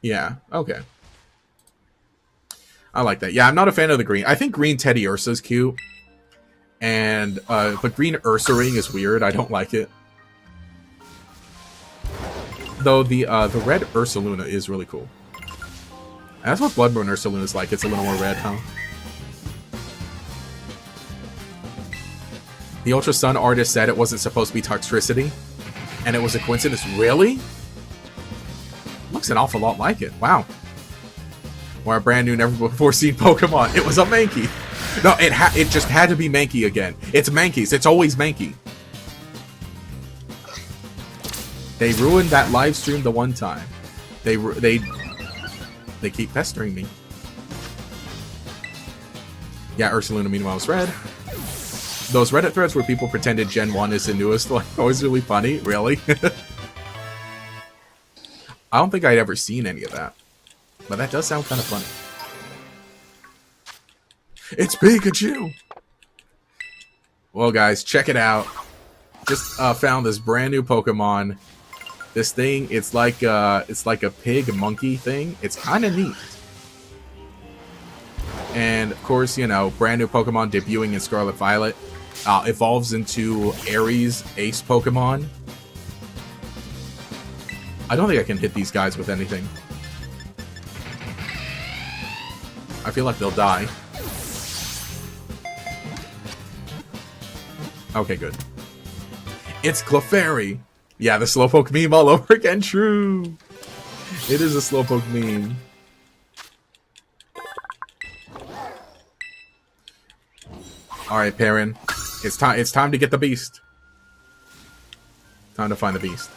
Speaker 1: Yeah, okay. I like that. Yeah, I'm not a fan of the green. I think green Teddy Ursa is cute. And, but green Ursaring is weird. I don't like it. Though the red Ursaluna is really cool. And that's what Bloodmoon Ursaluna is like. It's a little more red, huh? The Ultra Sun artist said it wasn't supposed to be Toxtricity. And it was a coincidence. Really? Looks an awful lot like it. Wow. Or a brand new, never before seen Pokemon. It was a Mankey. No, it just had to be Mankey again. It's Mankeys. It's always Mankey. They ruined that live stream the one time. They keep pestering me. Yeah, Ursaluna meanwhile is red. Those Reddit threads where people pretended Gen 1 is the newest one always really funny. Really? I don't think I'd ever seen any of that. But that does sound kind of funny. It's Pikachu! Well, guys, check it out. Just found this brand new Pokemon. This thing, it's like a pig monkey thing. It's kind of neat. And of course, you know, brand new Pokemon debuting in Scarlet Violet. Evolves into Aries Ace Pokemon. I don't think I can hit these guys with anything. I feel like they'll die. Okay, good. It's Clefairy! Yeah, the Slowpoke meme all over again, true! It is a Slowpoke meme. Alright, Perrin. It's time to get the beast. Time to find the beast.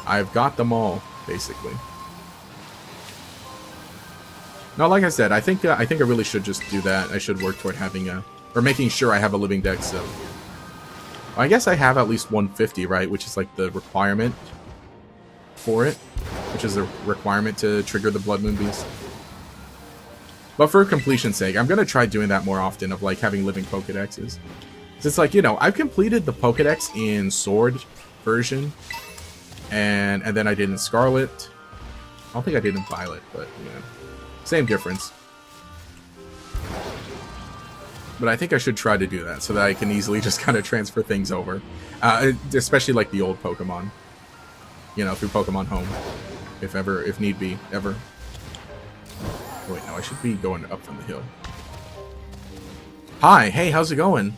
Speaker 1: I've got them all, basically. No, like I said, I think I really should just do that. I should work toward having a... Or making sure I have a living dex, so... I guess I have at least 150, right? Which is like the requirement for it. Which is a requirement to trigger the Bloodmoon Beast. But for completion's sake, I'm going to try doing that more often, of like having living Pokedexes. It's like, you know, I've completed the Pokedex in Sword version. And then I did in Scarlet. I don't think I did in Violet, but, you know. Same difference. But I think I should try to do that so that I can easily just kind of transfer things over. Especially like the old Pokemon. You know, through Pokemon Home. If need be, ever. Oh, wait, no, I should be going up from the hill. Hi, hey, how's it going?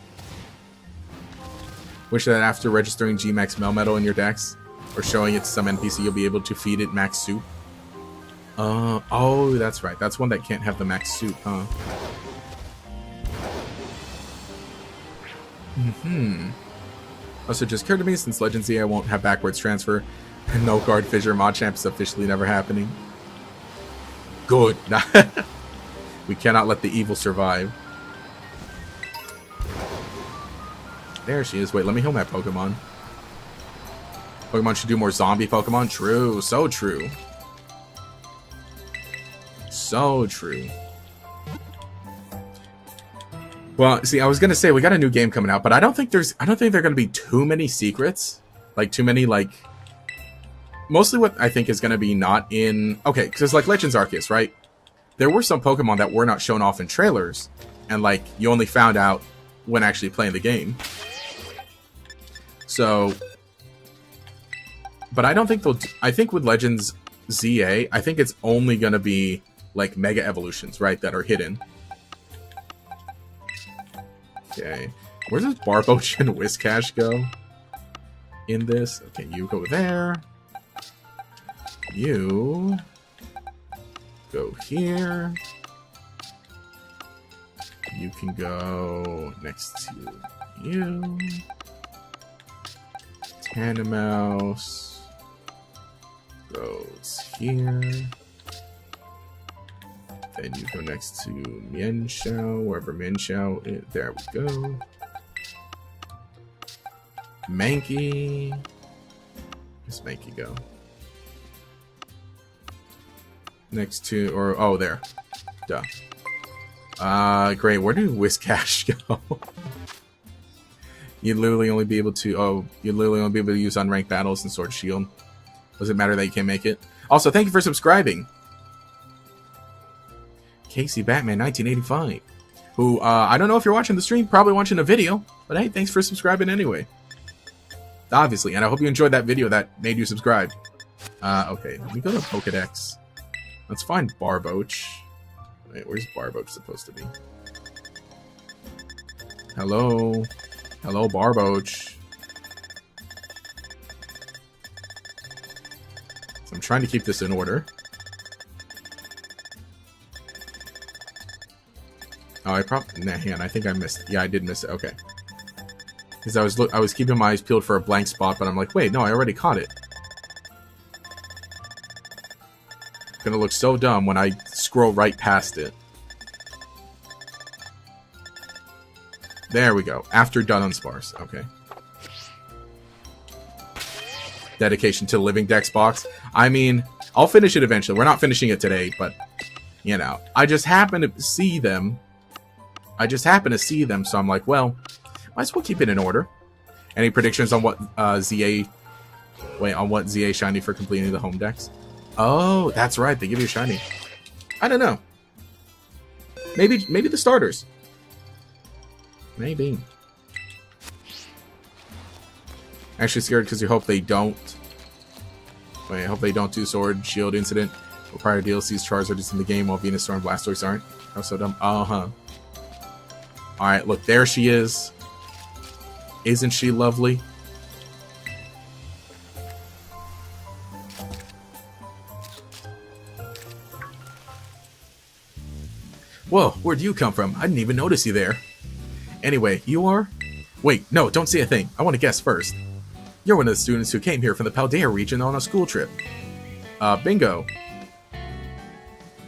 Speaker 1: Wish that after registering G-Max Melmetal in your dex, or showing it to some NPC, you'll be able to feed it Max Soup. Oh, that's right. That's one that can't have the Max Soup, huh? Also, just occurred to me, since Legends Z I won't have backwards transfer, and no card fissure mod champ is officially never happening. Good. We cannot let the evil survive. There she is. Wait, let me heal my Pokemon. Pokemon should do more zombie Pokemon. True. So true. So true. Well, see, I was gonna say we got a new game coming out, but I don't think there are gonna be too many secrets. Like too many like. Mostly what I think is gonna be not in. Okay, because like Legends Arceus, right? There were some Pokemon that were not shown off in trailers, and like you only found out when actually playing the game. So, but I don't think they'll. I think with Legends ZA, I think it's only gonna be like Mega Evolutions, right, that are hidden. Okay, where does Barboach and Whiscash go in this? Okay, you go there. You go here. You can go next to you. Tandemaus goes here. Then you go next to Mienshao, wherever Mienshao is. There we go. Mankey. Where's Mankey go? Next to, or, oh, there. Duh. Great. Where did Whiscash go? You'd literally only be able to, you'd literally only be able to use unranked battles and Sword Shield. Does it matter that you can't make it? Also, thank you for subscribing. Casey Batman 1985, who I don't know if you're watching the stream, probably watching a video, but hey, thanks for subscribing anyway. Obviously, and I hope you enjoyed that video that made you subscribe. Okay, let me go to Pokedex. Let's find Barboach. Wait, where's Barboach supposed to be? Hello, hello, Barboach. So I'm trying to keep this in order. Oh, I probably... Nah, hang on. I think I missed... Yeah, I did miss it. Okay. Because I was keeping my eyes peeled for a blank spot, but I'm like, wait, no, I already caught it. Gonna look so dumb when I scroll right past it. There we go. After Dunsparce. Okay. Dedication to Living Dex box. I mean, I'll finish it eventually. We're not finishing it today, but... You know. I just happen to see them... so I'm like, well, might as well keep it in order. Any predictions on what ZA... Wait, on what ZA shiny for completing the home decks? Oh, that's right. They give you a shiny. I don't know. Maybe the starters. Maybe. Actually scared because you hope they don't. Wait, I hope they don't do Sword Shield Incident. Prior DLC's Charizard is in the game while Venusaur and Blastoise aren't. That was so dumb. Uh-huh. Alright, look, there she is. Isn't she lovely? Whoa, where'd you come from? I didn't even notice you there. Anyway, you are? Wait, no, don't say a thing. I want to guess first. You're one of the students who came here from the Paldea region on a school trip. Bingo.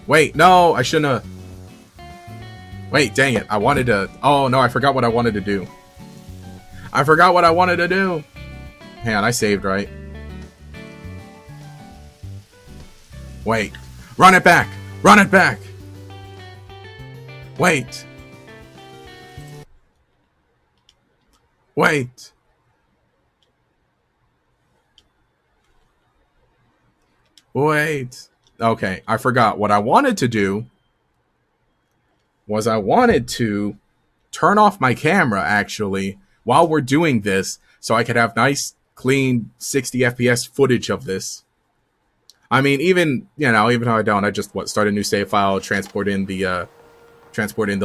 Speaker 1: Wait, no, I shouldn't have... Wait, dang it. I wanted to... Oh, no, I forgot what I wanted to do. I forgot what I wanted to do. Hang on, I saved, right? Wait. Run it back! Run it back! Wait. Wait. Wait. Okay, I forgot. What I wanted to do was I wanted to turn off my camera, actually, while we're doing this, so I could have nice, clean 60 FPS footage of this. I mean, even, you know, even though I don't, I just, start a new save file, transport in the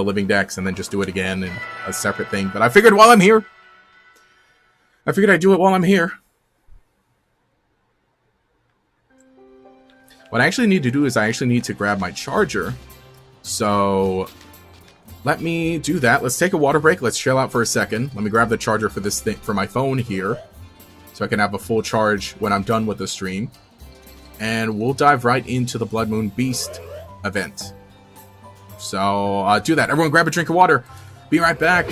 Speaker 1: living decks, and then just do it again in a separate thing. But I figured while I'm here, I'd do it while I'm here. What I actually need to do is I actually need to grab my charger. So let me do that. Let's take a water break. Let's chill out for a second. Let me grab the charger for this thing, for my phone here, so I can have a full charge when I'm done with the stream. And we'll dive right into the Bloodmoon Beast event. So do that. Everyone grab a drink of water. Be right back.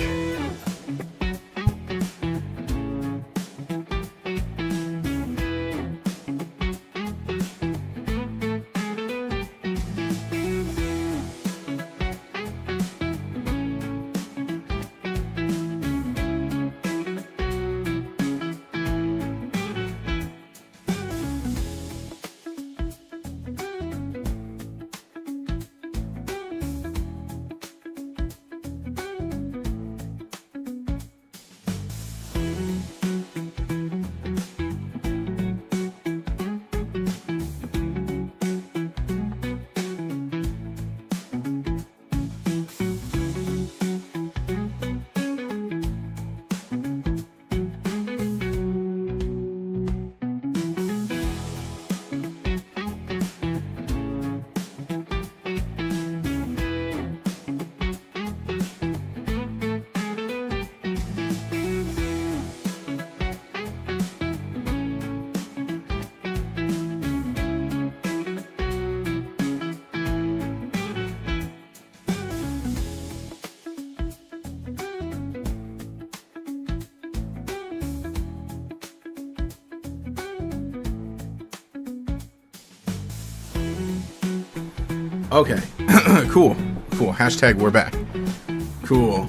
Speaker 1: Okay. Cool. Cool. Hashtag we're back. Cool.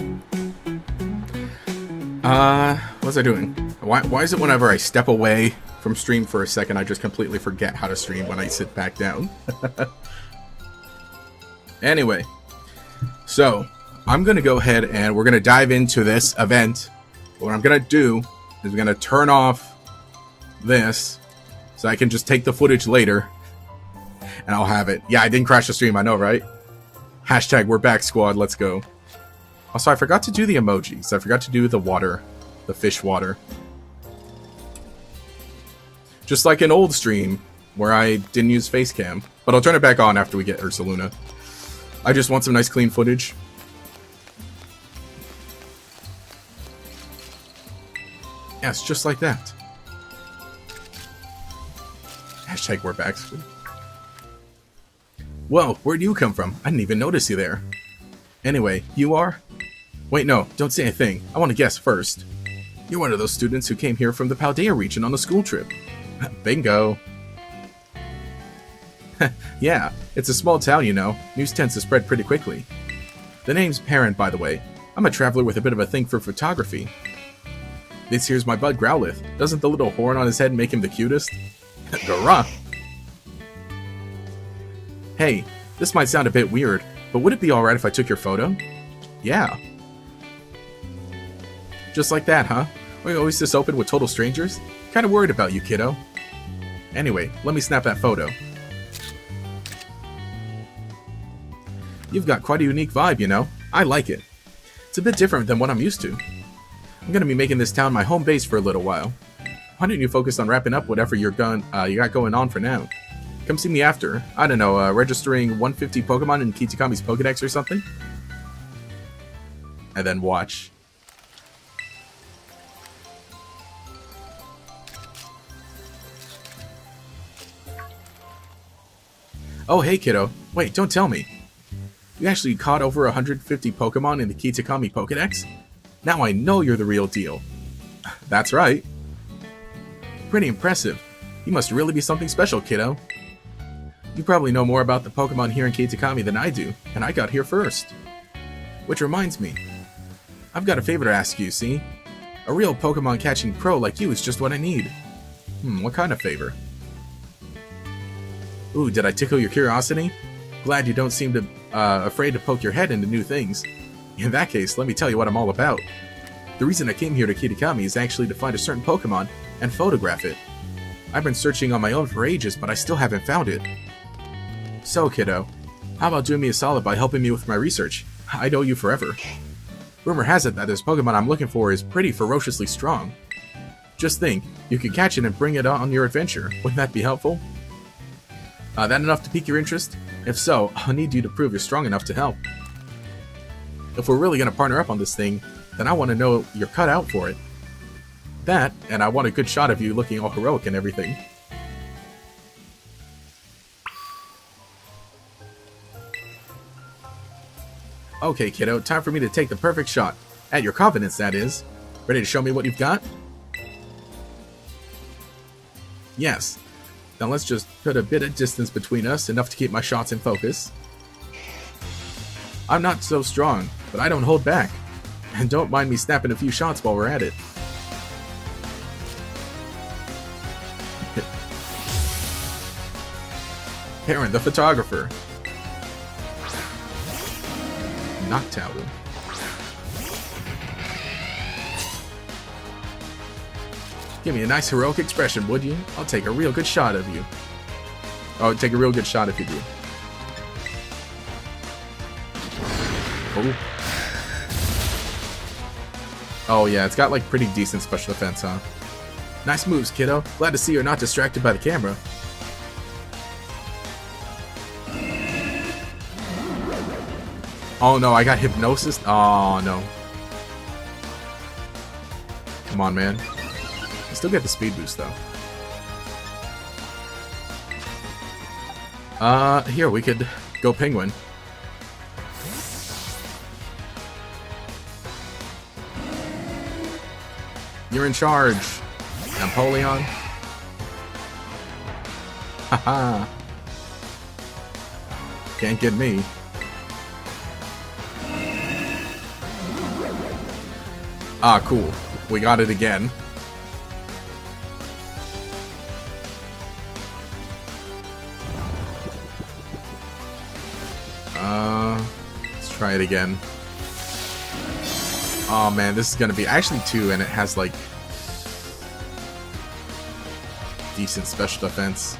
Speaker 1: What was I doing? Why is it whenever I step away from stream for a second, I just completely forget how to stream when I sit back down? Anyway. So, I'm going to go ahead and we're going to dive into this event. What I'm going to do is I'm going to turn off this so I can just take the footage later. And I'll have it. Yeah, I didn't crash the stream, I know, right? Hashtag we're back, squad. Let's go. Also, I forgot to do the emojis. I forgot to do the water. The fish water. Just like an old stream where I didn't use face cam. But I'll turn it back on after we get Ursaluna. I just want some nice clean footage. Yes, just like that. Hashtag we're back. Whoa, where'd you come from? I didn't even notice you there. Anyway, you are? Wait, no, don't say a thing. I want to guess first. You're one of those students who came here from the Paldea region on a school trip. Bingo. Yeah, it's a small town, you know. News tends to spread pretty quickly. The name's Parent, by the way. I'm a traveler with a bit of a thing for photography. This here's my bud Growlithe. Doesn't the little horn on his head make him the cutest? Garah! Hey, this might sound a bit weird, but would it be alright if I took your photo? Yeah. Just like that, huh? Are you always this open with total strangers? Kinda worried about you, kiddo. Anyway, let me snap that photo. You've got quite a unique vibe, you know? I like it. It's a bit different than what I'm used to. I'm gonna be making this town my home base for a little while. Why don't you focus on wrapping up whatever you got going on for now? Come see me after. I don't know, registering 150 Pokemon in Kitakami's Pokedex or something? And then watch. Oh, hey, kiddo. Wait, don't tell me. You actually caught over 150 Pokemon in the Kitakami Pokedex? Now I know you're the real deal. That's right. Pretty impressive. You must really be something special, kiddo. You probably know more about the Pokemon here in Kitakami than I do, and I got here first. Which reminds me, I've got a favor to ask you, see? A real Pokemon catching pro like you is just what I need. What kind of favor? Ooh, did I tickle your curiosity? Glad you don't seem to afraid to poke your head into new things. In that case, let me tell you what I'm all about. The reason I came here to Kitakami is actually to find a certain Pokemon and photograph it. I've been searching on my own for ages, but I still haven't found it. So, kiddo, how about doing me a solid by helping me with my research? I'd owe you forever. Rumor has it that this Pokemon I'm looking for is pretty ferociously strong. Just think, you could catch it and bring it on your adventure. Wouldn't that be helpful? That enough to pique your interest? If so, I'll need you to prove you're strong enough to help. If we're really going to partner up on this thing, then I want to know you're cut out for it. That, and I want a good shot of you looking all heroic and everything. Okay, kiddo, time for me to take the perfect shot. At your confidence, that is. Ready to show me what you've got? Yes. Now let's just put a bit of distance between us, enough to keep my shots in focus. I'm not so strong, but I don't hold back. And don't mind me snapping a few shots while we're at it. Perrin, the photographer. Noctowl. Give me a nice heroic expression, would you? I'll take a real good shot of you. Oh, take a real good shot if you do. Oh. Oh yeah, it's got like pretty decent special defense, huh? Nice moves, kiddo. Glad to see you're not distracted by the camera. Oh no, I got hypnosis. Oh no. Come on, man. I still get the speed boost though. Here we could go penguin. You're in charge, Napoleon. Haha. Can't get me. Ah, cool. We got it again. Let's try it again. Oh man, this is gonna be actually 2, and it has like decent special defense.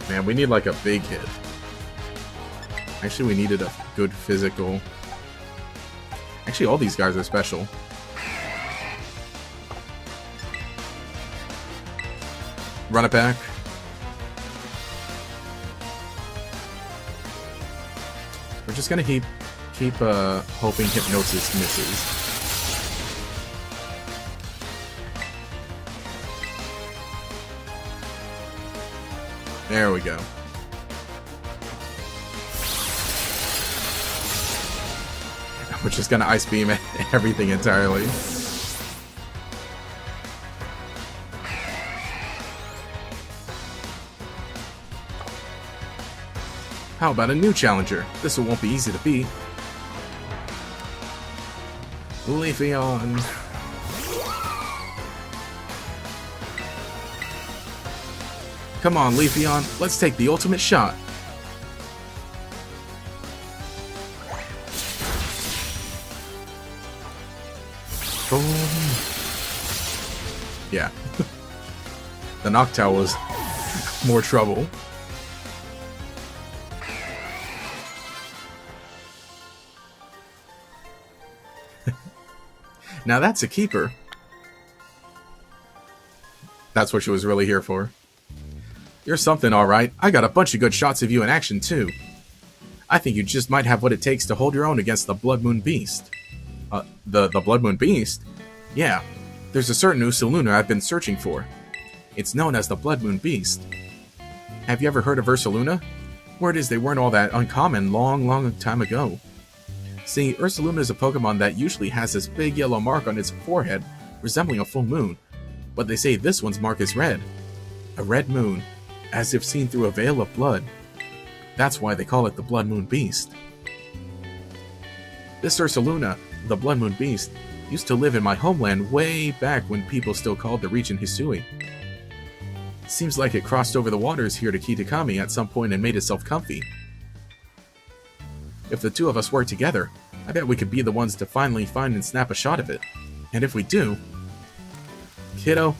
Speaker 1: Man, we need like a big hit. Actually, we needed a good physical. Actually, all these guys are special. Run it back. We're just gonna keep hoping hypnosis misses. There we go. We're just gonna ice beam everything entirely. How about a new challenger? This one won't be easy to beat. Leafeon. Come on, Leafeon, let's take the ultimate shot. Boom. Yeah. The Noctowl was more trouble. Now that's a keeper. That's what she was really here for. You're something, alright. I got a bunch of good shots of you in action, too. I think you just might have what it takes to hold your own against the Bloodmoon Beast. The Bloodmoon Beast? Yeah. There's a certain Ursaluna I've been searching for. It's known as the Bloodmoon Beast. Have you ever heard of Ursaluna? Word is they weren't all that uncommon long time ago. See, Ursaluna is a Pokemon that usually has this big yellow mark on its forehead, resembling a full moon. But they say this one's mark is red. A red moon, as if seen through a veil of blood. That's why they call it the Bloodmoon Beast. This Ursaluna, the Bloodmoon Beast, used to live in my homeland way back when people still called the region Hisui. Seems like it crossed over the waters here to Kitakami at some point and made itself comfy. If the two of us work together, I bet we could be the ones to finally find and snap a shot of it. And if we do... Kiddo?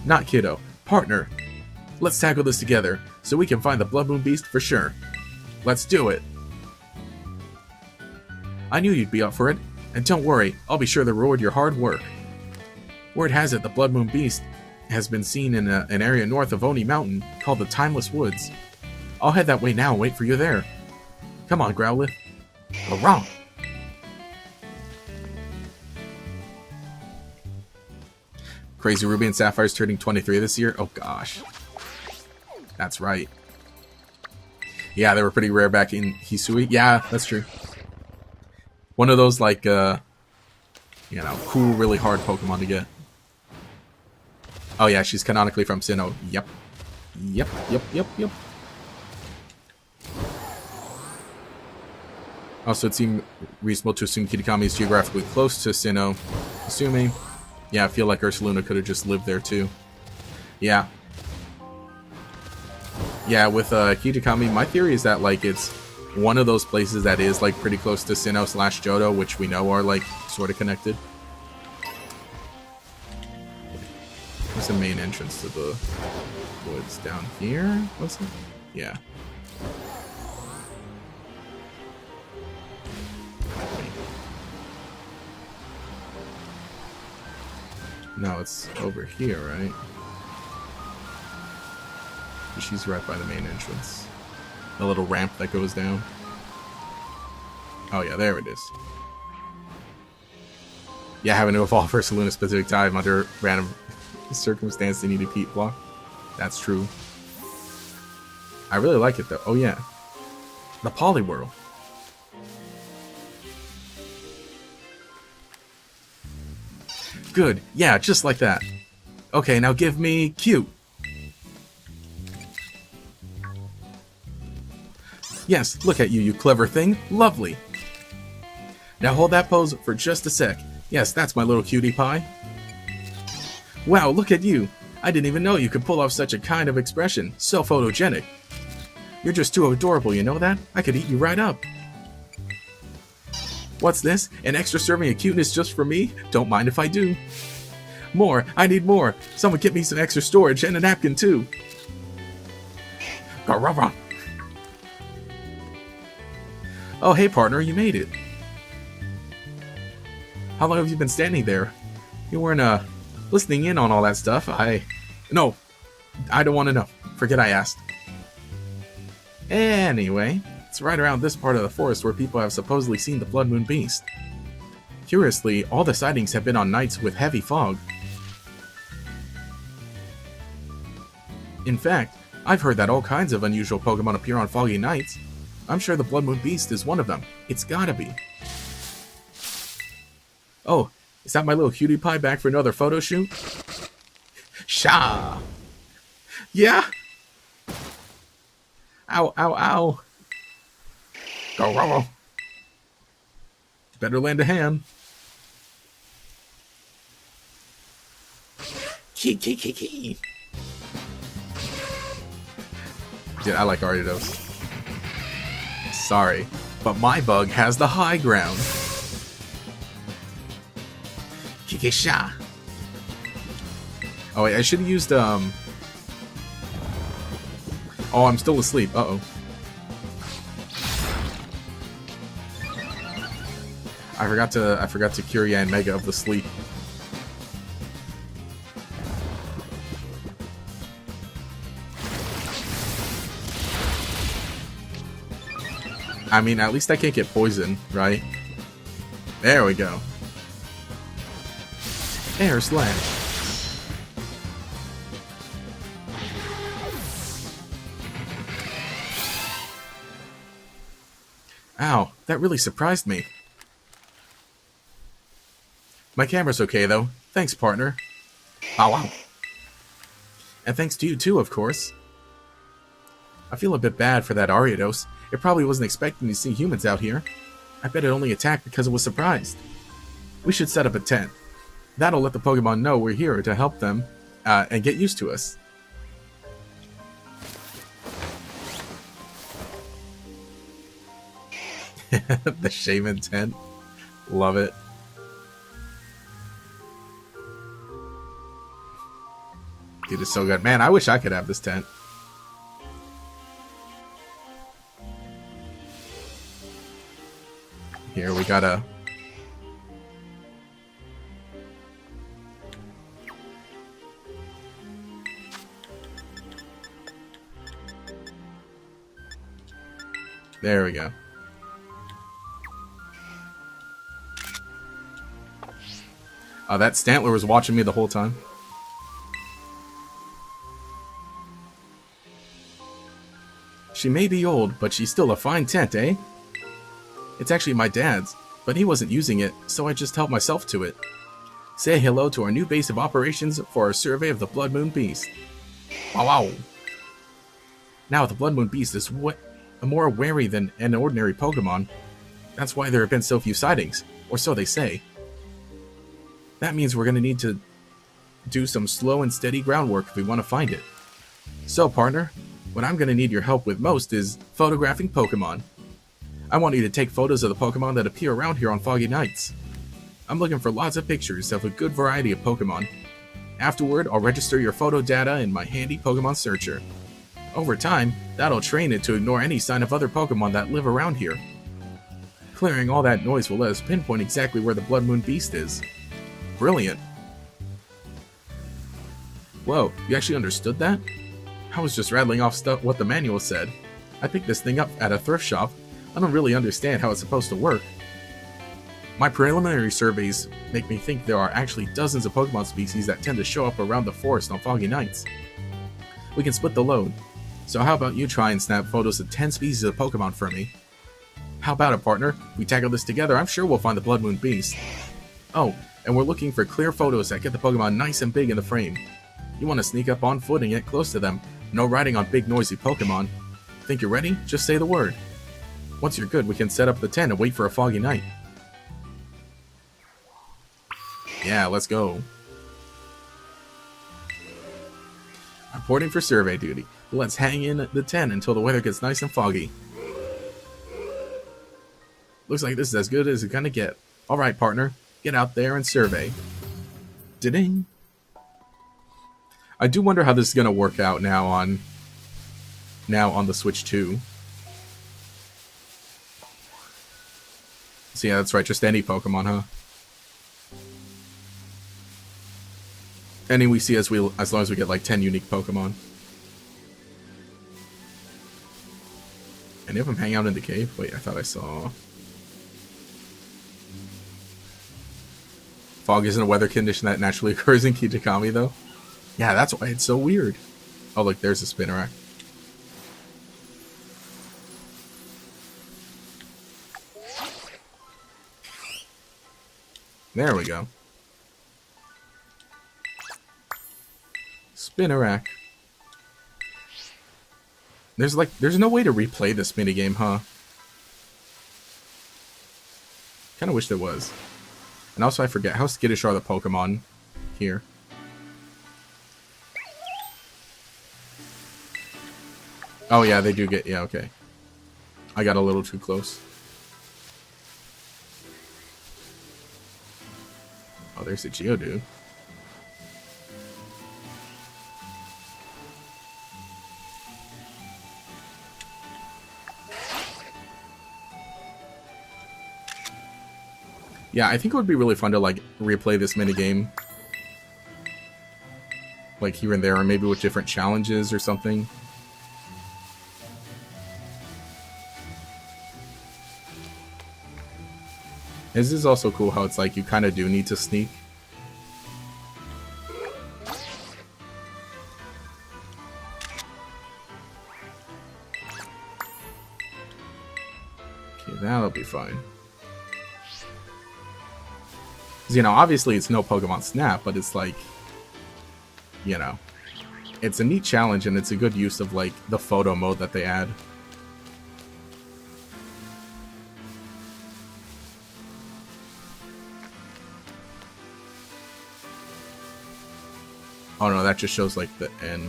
Speaker 1: Not kiddo. Partner. Let's tackle this together, so we can find the Bloodmoon Beast for sure. Let's do it. I knew you'd be up for it, and don't worry, I'll be sure to reward your hard work. Word has it the Bloodmoon Beast has been seen in an area north of Oni Mountain called the Timeless Woods. I'll head that way now and wait for you there. Come on, Growlithe. Hurrah! Crazy Ruby and Sapphire's turning 23 this year? Oh gosh. That's right. Yeah, they were pretty rare back in Hisui. Yeah, that's true. One of those, like, cool, really hard Pokemon to get. Oh, yeah, she's canonically from Sinnoh. Yep. Yep. Also, it seemed reasonable to assume Kitakami is geographically close to Sinnoh. Assuming. Yeah, I feel like Ursaluna could have just lived there, too. Yeah. Yeah, with Kitakami, my theory is that, like, it's one of those places that is, like, pretty close to Sinnoh / Johto, which we know are, like, sort of connected. Where's the main entrance to the woods? Down here? Was it? Yeah. No, it's over here, right? She's right by the main entrance. The little ramp that goes down. Oh yeah, there it is. Yeah, having to evolve for Ursaluna specific time under random circumstance they need a Pete block. That's true. I really like it though. Oh yeah. The Poliwhirl. Good. Yeah, just like that. Okay, now give me cute. Yes, look at you, you clever thing. Lovely. Now hold that pose for just a sec. Yes, that's my little cutie pie. Wow, look at you. I didn't even know you could pull off such a kind of expression. So photogenic. You're just too adorable, you know that? I could eat you right up. What's this? An extra serving of cuteness just for me? Don't mind if I do. More. I need more. Someone get me some extra storage and a napkin too. Garara. Oh, hey partner, you made it. How long have you been standing there? You weren't, listening in on all that stuff. No, I don't want to know. Forget I asked. Anyway, it's right around this part of the forest where people have supposedly seen the Bloodmoon beast. Curiously, all the sightings have been on nights with heavy fog. In fact, I've heard that all kinds of unusual Pokemon appear on foggy nights. I'm sure the Bloodmoon beast is one of them. It's gotta be. Oh, is that my little cutie pie back for another photo shoot? Sha! Yeah? Ow, ow, ow. Go. Better lend a hand. Key. Dude, I like Ariados. Sorry, but my bug has the high ground. Kikisha. Oh wait, I should have used Oh, I'm still asleep. Uh-oh. I forgot to cure Yan Mega of the sleep. I mean, at least I can't get poisoned, right? There we go. Air Slash. Ow, that really surprised me. My camera's okay, though. Thanks, partner. Oh, wow. And thanks to you, too, of course. I feel a bit bad for that Ariados. It probably wasn't expecting to see humans out here. I bet it only attacked because it was surprised. We should set up a tent. That'll let the Pokemon know we're here to help them and get used to us. The Shaman tent. Love it. Dude, it's so good. Man, I wish I could have this tent. Here, we gotta... There we go. That Stantler was watching me the whole time. She may be old, but she's still a fine tent, eh? It's actually my dad's, but he wasn't using it, so I just helped myself to it. Say hello to our new base of operations for our survey of the Bloodmoon Beast. Wow, wow. Now, the Bloodmoon Beast is more wary than an ordinary Pokemon. That's why there have been so few sightings, or so they say. That means we're going to need to do some slow and steady groundwork if we want to find it. So, partner, what I'm going to need your help with most is photographing Pokemon. I want you to take photos of the Pokemon that appear around here on foggy nights. I'm looking for lots of pictures of a good variety of Pokemon. Afterward, I'll register your photo data in my handy Pokemon searcher. Over time, that'll train it to ignore any sign of other Pokemon that live around here. Clearing all that noise will let us pinpoint exactly where the Bloodmoon Beast is. Brilliant. Whoa, you actually understood that? I was just rattling off stuff what the manual said. I picked this thing up at a thrift shop. I don't really understand how it's supposed to work. My preliminary surveys make me think there are actually dozens of Pokemon species that tend to show up around the forest on foggy nights. We can split the load. So how about you try and snap photos of 10 species of Pokemon for me? How about it, partner? If we tackle this together, I'm sure we'll find the Bloodmoon Beast. Oh, and we're looking for clear photos that get the Pokemon nice and big in the frame. You want to sneak up on foot and get close to them. No riding on big noisy Pokemon. Think you're ready? Just say the word. Once you're good, we can set up the tent and wait for a foggy night. Yeah, let's go. Reporting for survey duty. Let's hang in the tent until the weather gets nice and foggy. Looks like this is as good as it's gonna get. Alright, partner. Get out there and survey. Ding. I do wonder how this is gonna work out now on the Switch 2. So yeah, that's right, just any Pokemon, huh? Any we see as long as we get like 10 unique Pokemon. Any of them hang out in the cave? Wait, I thought I saw... Fog isn't a weather condition that naturally occurs in Kitakami, though. Yeah, that's why it's so weird. Oh, look, there's a Spinnerack. There we go. Spinnerack. There's no way to replay this minigame, huh? Kinda wish there was. And also I forget, how skittish are the Pokemon here? Oh yeah, they do get, yeah, okay. I got a little too close. Oh, there's a Geodude. Yeah, I think it would be really fun to, like, replay this minigame. Like, here and there, or maybe with different challenges or something. This is also cool how it's like you kind of do need to sneak. Okay, that'll be fine. You know, obviously it's no Pokemon Snap, but it's like, you know, it's a neat challenge and it's a good use of like the photo mode that they add. Oh no, that just shows like the N.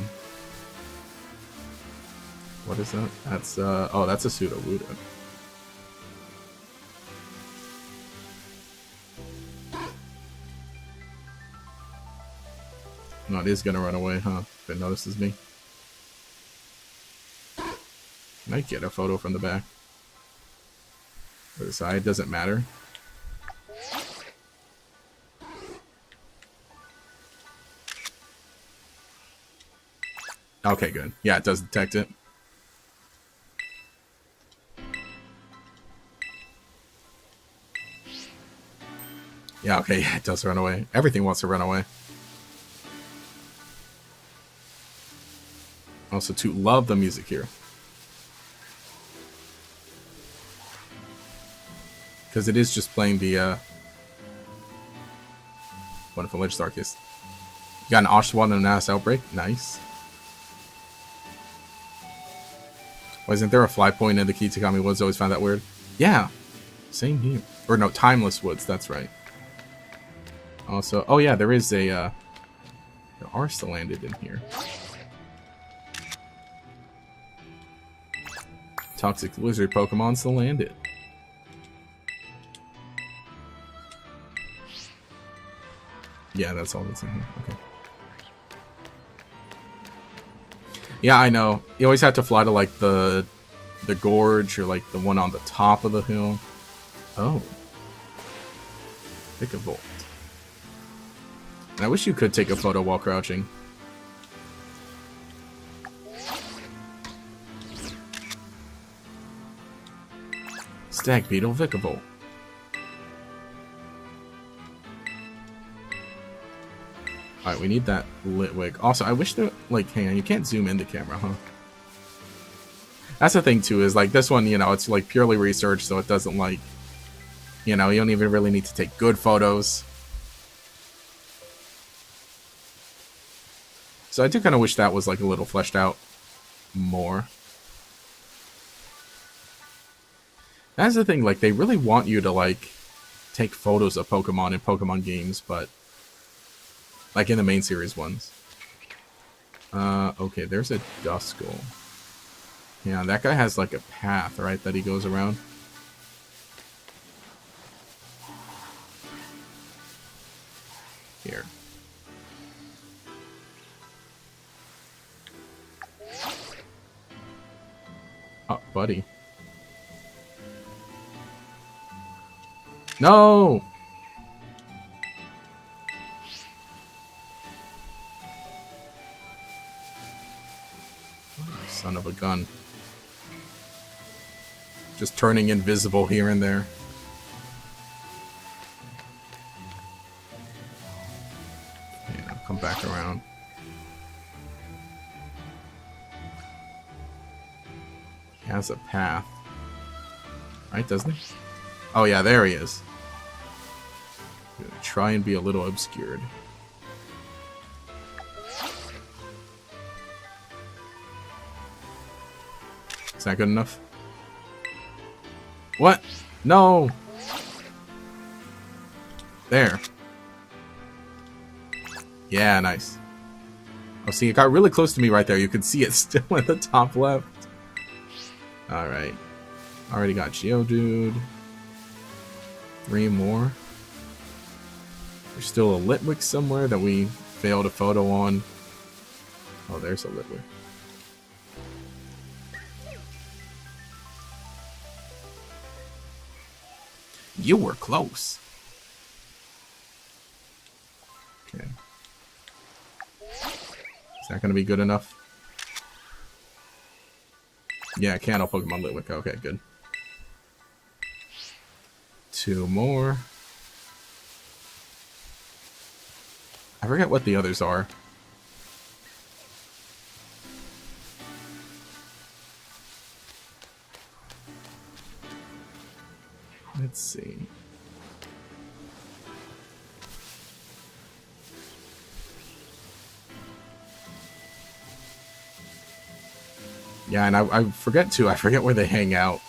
Speaker 1: What is that? That's oh, that's a Sudowoodo. No, it is gonna run away, huh? If it notices me. Can I get a photo from the back? Or the side? Doesn't matter. Okay, good. Yeah, it does detect it. Yeah, okay, yeah, it does run away. Everything wants to run away. Also, to love the music here. Because it is just playing the Wonderful Legends Arceus. You got an Oshawott and an Ass Outbreak. Nice. Why isn't there a fly point in the Kitakami Woods? Always found that weird. Yeah. Same here. Or no, Timeless Woods. That's right. Also, oh yeah, there is a, there are still landed in here. Toxic Lizard Pokemon still landed. Yeah, that's all that's in here. Okay. Yeah, I know. You always have to fly to like the gorge or like the one on the top of the hill. Oh. Pick a Volt. And I wish you could take a photo while crouching. Stag Beetle, Vikavolt. Alright, we need that Litwick. Also, I wish that, like, hang on, you can't zoom in the camera, huh? That's the thing, too, is, like, this one, you know, it's, like, purely research, so it doesn't, like, you know, you don't even really need to take good photos. So I do kind of wish that was, like, a little fleshed out more. That's the thing, like, they really want you to, like, take photos of Pokemon in Pokemon games, but like in the main series ones. Okay, there's a Duskull. Yeah, that guy has like a path, right, that he goes around. Here. Oh, buddy. No! Son of a gun. Just turning invisible here and there. Yeah, come back around. He has a path. Right, doesn't he? Oh yeah, there he is. I'm gonna try and be a little obscured. Is that good enough? What? No! There. Yeah, nice. Oh, see, it got really close to me right there. You can see it still at the top left. Alright. Already got Geodude. 3 more. There's still a Litwick somewhere that we failed a photo on. Oh, there's a Litwick. You were close. Okay. Is that going to be good enough? Yeah, Candle Pokemon Litwick. Okay, good. 2 more. I forget what the others are. Let's see. Yeah, and I forget too. I forget where they hang out.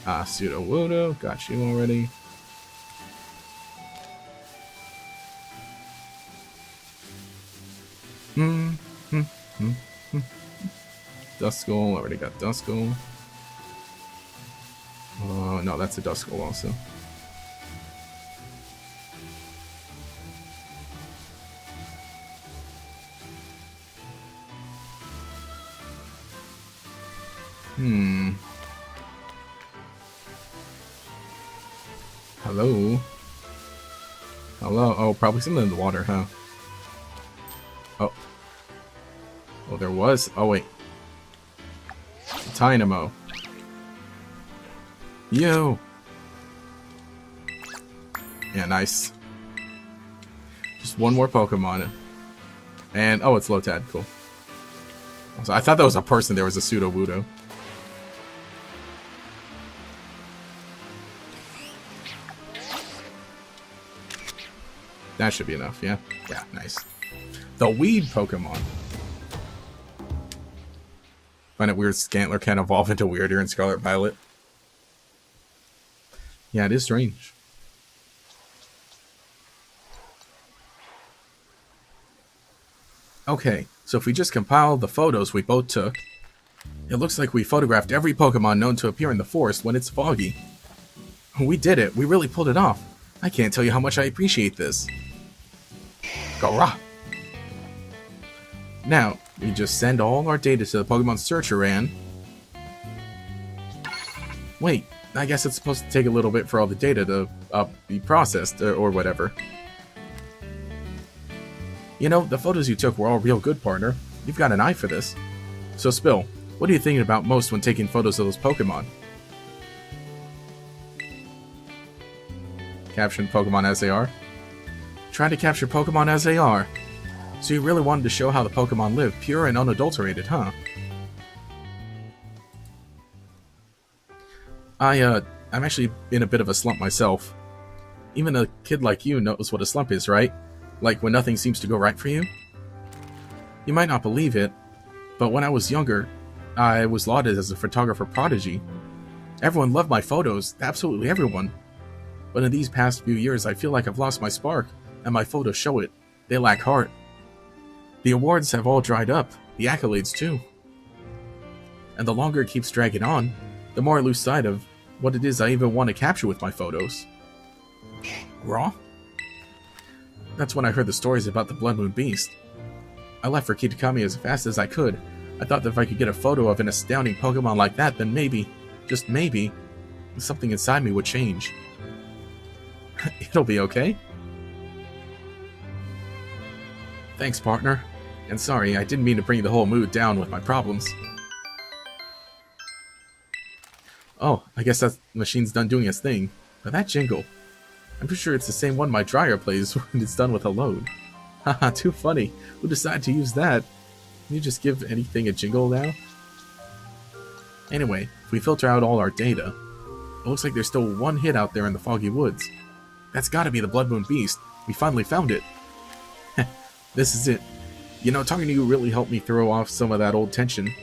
Speaker 1: Sudowoodo, got you already. Duskull, already got Duskull. No, that's a Duskull also. Hello? Hello? Oh, probably something in the water, huh? Oh. Oh, there was. Oh, wait. Tynamo. Yo! Yeah, nice. Just one more Pokemon. And, oh, it's Lotad. Cool. So I thought that was a person. There was a Sudowoodo. That should be enough, yeah? Yeah, nice. The weed Pokemon. Find it weird Scantler can evolve into weirder in Scarlet Violet. Yeah, it is strange. Okay, so if we just compile the photos we both took, it looks like we photographed every Pokemon known to appear in the forest when it's foggy. We did it. We really pulled it off. I can't tell you how much I appreciate this. Gah! Now, we just send all our data to the Pokemon Searcher and... Wait, I guess it's supposed to take a little bit for all the data to be processed, or whatever. You know, the photos you took were all real good, partner. You've got an eye for this. So, Spill, what are you thinking about most when taking photos of those Pokemon? Caption Pokemon as they are. Trying to capture Pokemon as they are. So you really wanted to show how the Pokemon live, pure and unadulterated, huh? I'm actually in a bit of a slump myself. Even a kid like you knows what a slump is, right? Like when nothing seems to go right for you? You might not believe it, but when I was younger, I was lauded as a photographer prodigy. Everyone loved my photos, absolutely everyone. But in these past few years, I feel like I've lost my spark, and my photos show it. They lack heart. The awards have all dried up, the accolades too. And the longer it keeps dragging on, the more I lose sight of what it is I even want to capture with my photos. Raw? That's when I heard the stories about the Bloodmoon beast. I left for Kitakami as fast as I could. I thought that if I could get a photo of an astounding Pokemon like that, then maybe, just maybe, something inside me would change. It'll be okay. Thanks, partner. And sorry, I didn't mean to bring the whole mood down with my problems. Oh, I guess that machine's done doing its thing. But that jingle, I'm pretty sure it's the same one my dryer plays when it's done with a load. Haha, too funny. Who decided to use that? Can you just give anything a jingle now? Anyway, if we filter out all our data, it looks like there's still one hit out there in the foggy woods. That's gotta be the Bloodmoon beast. We finally found it. This is it. You know, talking to you really helped me throw off some of that old tension.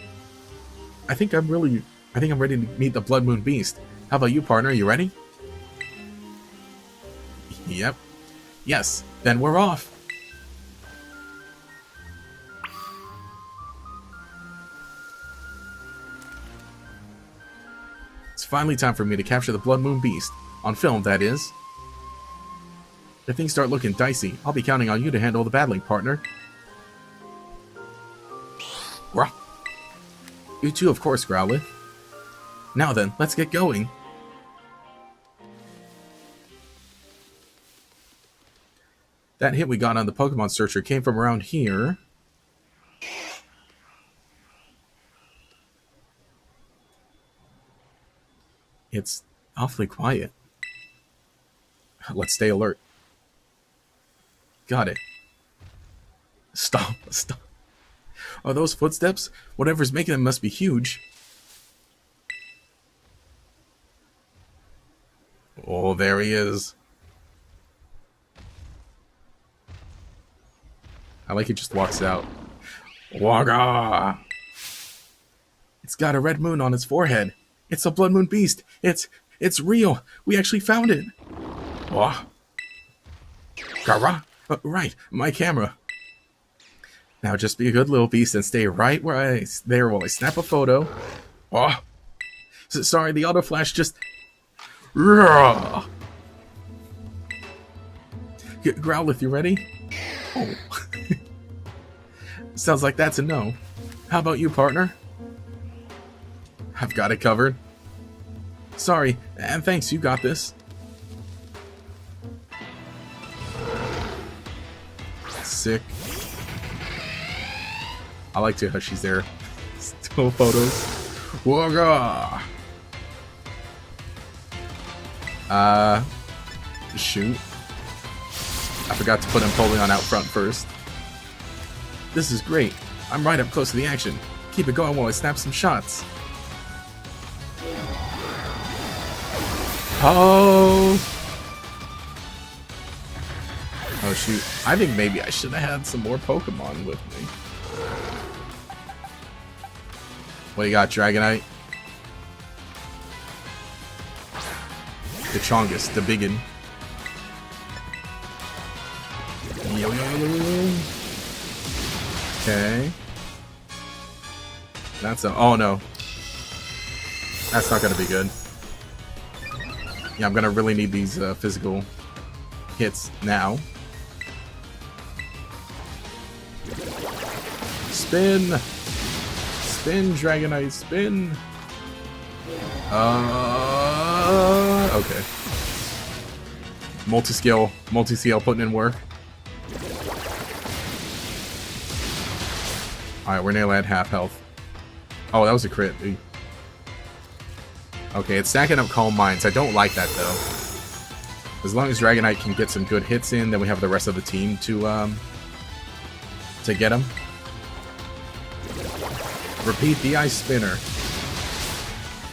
Speaker 1: I think I'm ready to meet the Bloodmoon beast. How about you, partner? You ready? Yep. Yes, then we're off. It's finally time for me to capture the Bloodmoon beast. On film, that is. If things start looking dicey, I'll be counting on you to handle the battling, partner. Rah. You too, of course, Growlithe. Now then, let's get going. That hit we got on the Pokemon Searcher came from around here. It's awfully quiet. Let's stay alert. Got it. Stop. Are those footsteps? Whatever's making them must be huge. Oh, there he is. I like he just walks out. Wagga! It's got a red moon on its forehead. It's a Bloodmoon beast. It's real. We actually found it. Wah. Gara. Right, my camera. Now just be a good little beast and stay right there while I snap a photo. Oh, sorry, the auto flash just. Growlithe, you ready? Oh. Sounds like that's a no. How about you, partner? I've got it covered. Sorry, and thanks, you got this. Sick. I like to how she's there. Still photos. Wagga! Shoot. I forgot to put Empoleon out front first. This is great. I'm right up close to the action. Keep it going while I snap some shots. Oh! Oh shoot. I think maybe I should have had some more Pokemon with me. What do you got, Dragonite? The Chongus, the biggin. Okay. That's a... Oh no. That's not gonna be good. Yeah, I'm gonna really need these physical hits now. Spin! Spin, Dragonite, spin! Okay. Multi-scale putting in work. Alright, we're nearly at half health. Oh, that was a crit. Okay, it's stacking up Calm Minds. I don't like that, though. As long as Dragonite can get some good hits in, then we have the rest of the team to get him. Repeat the Ice Spinner.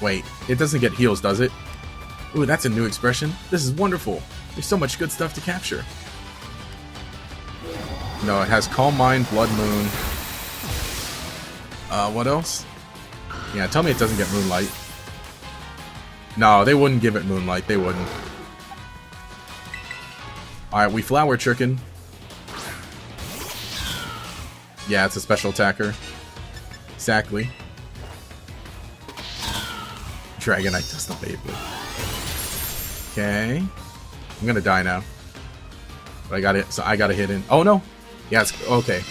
Speaker 1: Wait, it doesn't get heals, does it? Ooh, that's a new expression. This is wonderful. There's so much good stuff to capture. No, it has Calm Mind, Bloodmoon. What else? Yeah, tell me it doesn't get Moonlight. No, they wouldn't give it Moonlight. They wouldn't. Alright, we Flower Chicken. Yeah, it's a special attacker. Exactly. Dragonite does the Beyblade. Okay. I'm gonna die now. But I got it, so I got a hit in. Oh no! Yeah, it's okay.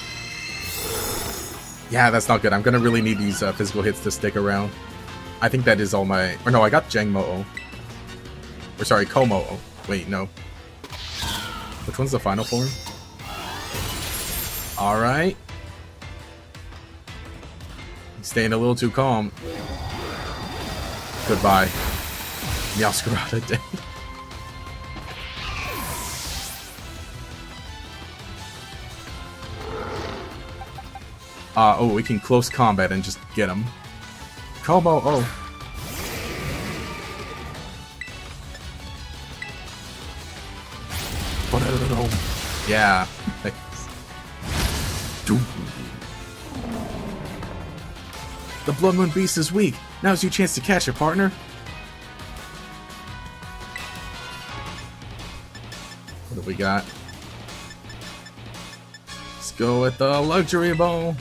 Speaker 1: Yeah, that's not good. I'm gonna really need these physical hits to stick around. I think that is all my... Or no, I got Jangmo-O. Or sorry, Komo-O. Wait, no. Which one's the final form? Alright. Staying a little too calm. Goodbye. Meowscarada Day. Oh, we can close combat and just get him. Komo, oh. Yeah. The Bloodmoon Beast is weak. Now's your chance to catch it, partner. What do we got? Let's go with the Luxury Ball.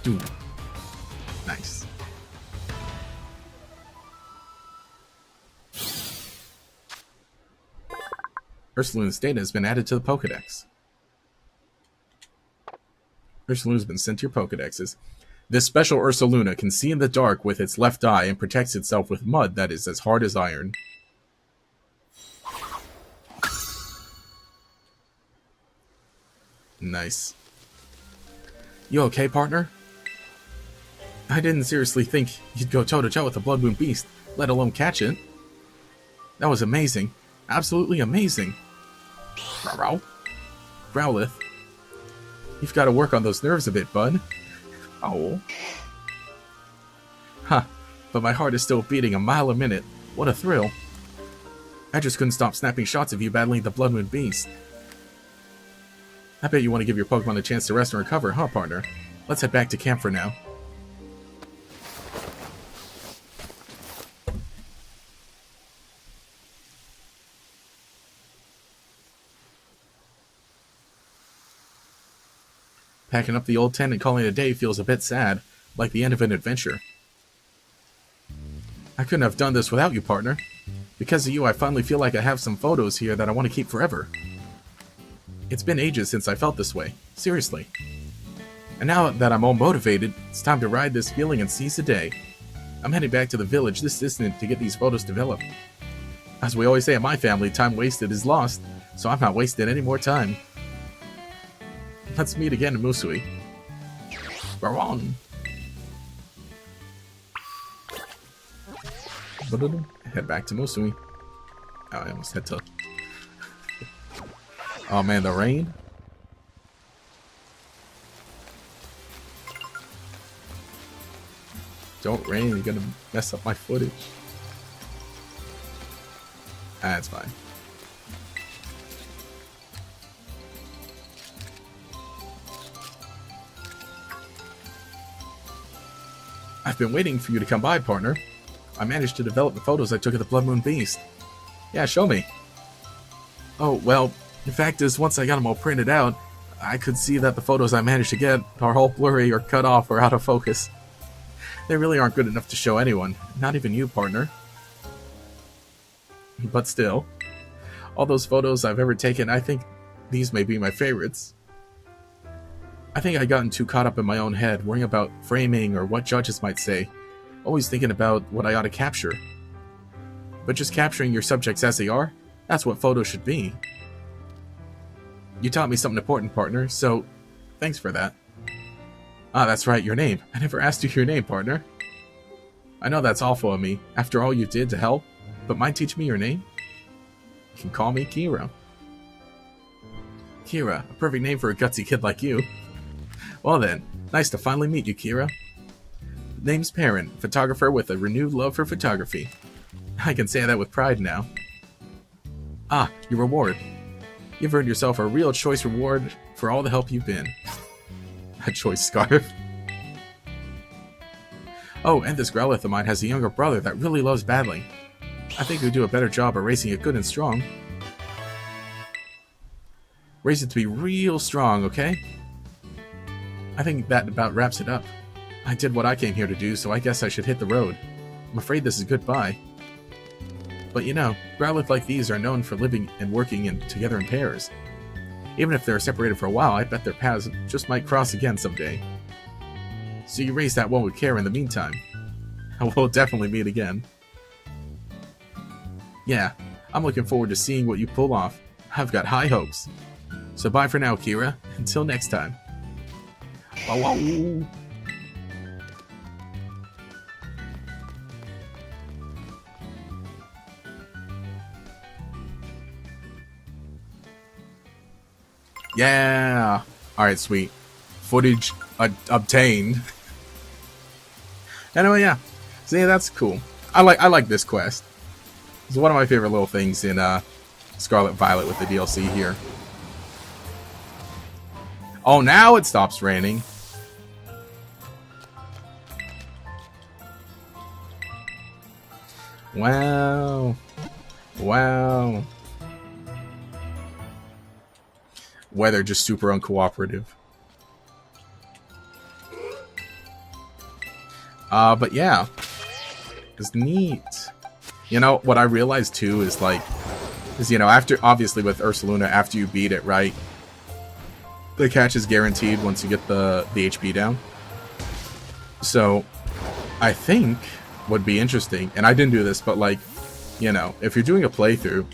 Speaker 1: Dude. Nice. Ursaluna's data has been added to the Pokedex. Ursaluna's been sent to your Pokedexes. This special Ursaluna can see in the dark with its left eye and protects itself with mud that is as hard as iron. Nice. You okay, partner? I didn't seriously think you'd go toe-to-toe with the Bloodmoon Beast, let alone catch it. That was amazing. Absolutely amazing. Growl. Growlithe. You've got to work on those nerves a bit, bud. Oh. Huh. But my heart is still beating a mile a minute. What a thrill. I just couldn't stop snapping shots of you battling the Bloodmoon Beast. I bet you want to give your Pokemon a chance to rest and recover, huh, partner? Let's head back to camp for now. Packing up the old tent and calling it a day feels a bit sad, like the end of an adventure. I couldn't have done this without you, partner. Because of you, I finally feel like I have some photos here that I want to keep forever. It's been ages since I felt this way, seriously. And now that I'm all motivated, it's time to ride this feeling and seize the day. I'm heading back to the village this instant to get these photos developed. As we always say in my family, time wasted is lost, so I'm not wasting any more time. Let's meet again in Musui. Baron! Head back to Musui. Oh, I almost had to... Oh man, the rain? Don't rain, you're gonna mess up my footage. That's fine. I've been waiting for you to come by, partner. I managed to develop the photos I took of the Bloodmoon beast. Yeah, show me. Oh, well, the fact is, once I got them all printed out, I could see that the photos I managed to get are all blurry or cut off or out of focus. They really aren't good enough to show anyone, not even you, partner. But still, all those photos I've ever taken, I think these may be my favorites. I think I'd gotten too caught up in my own head, worrying about framing or what judges might say, always thinking about what I ought to capture. But just capturing your subjects as they are, that's what photos should be. You taught me something important, partner, so thanks for that. Ah, that's right, your name. I never asked you your name, partner. I know that's awful of me, after all you did to help, but mind teaching me your name? You can call me Kira. Kira, a perfect name for a gutsy kid like you. Well then, nice to finally meet you, Kira. Name's Perrin, photographer with a renewed love for photography. I can say that with pride now. Ah, your reward. You've earned yourself a real choice reward for all the help you've been. A choice scarf. Oh, and this Scarlet of mine has a younger brother that really loves battling. I think we do a better job of raising it good and strong. Raise it to be real strong, okay? I think that about wraps it up. I did what I came here to do, so I guess I should hit the road. I'm afraid this is goodbye. But you know, Scarlet like these are known for living and working together in pairs. Even if they're separated for a while, I bet their paths just might cross again someday. So you raise that one with care in the meantime. We'll definitely meet again. Yeah, I'm looking forward to seeing what you pull off. I've got high hopes. So bye for now, Kira. Until next time. Wow, wow. Yeah. Alright, sweet. Footage obtained. Anyway, yeah. So yeah, that's cool. I like this quest. It's one of my favorite little things in Scarlet Violet with the DLC here. Oh, now it stops raining. Wow. Wow. Weather just super uncooperative. But yeah. It's neat. You know, what I realized too is you know, after, obviously with Ursaluna, after you beat it, right? The catch is guaranteed once you get the HP down. So, I think would be interesting, and I didn't do this, but like, you know, if you're doing a playthrough,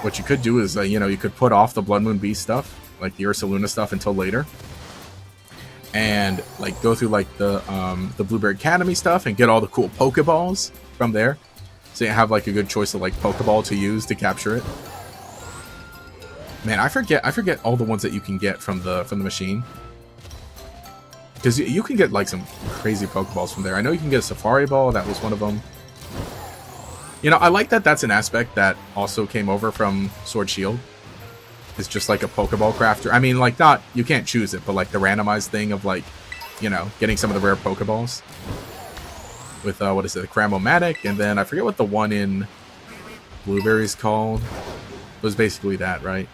Speaker 1: what you could do is, you know, you could put off the Bloodmoon Beast stuff, like the Ursaluna stuff, until later, and like go through like the Blueberry Academy stuff and get all the cool Pokeballs from there, so you have like a good choice of like Pokeball to use to capture it. Man, I forget all the ones that you can get from the machine. Because you can get like some crazy Pokeballs from there. I know you can get a Safari Ball, that was one of them. You know, I like that that's an aspect that also came over from Sword Shield. It's just like a Pokeball crafter. I mean, like, not, you can't choose it, but like the randomized thing of like, you know, getting some of the rare Pokeballs. With, what is it, the Cramomatic, and then I forget what the one in Blueberry's called. It was basically that, right?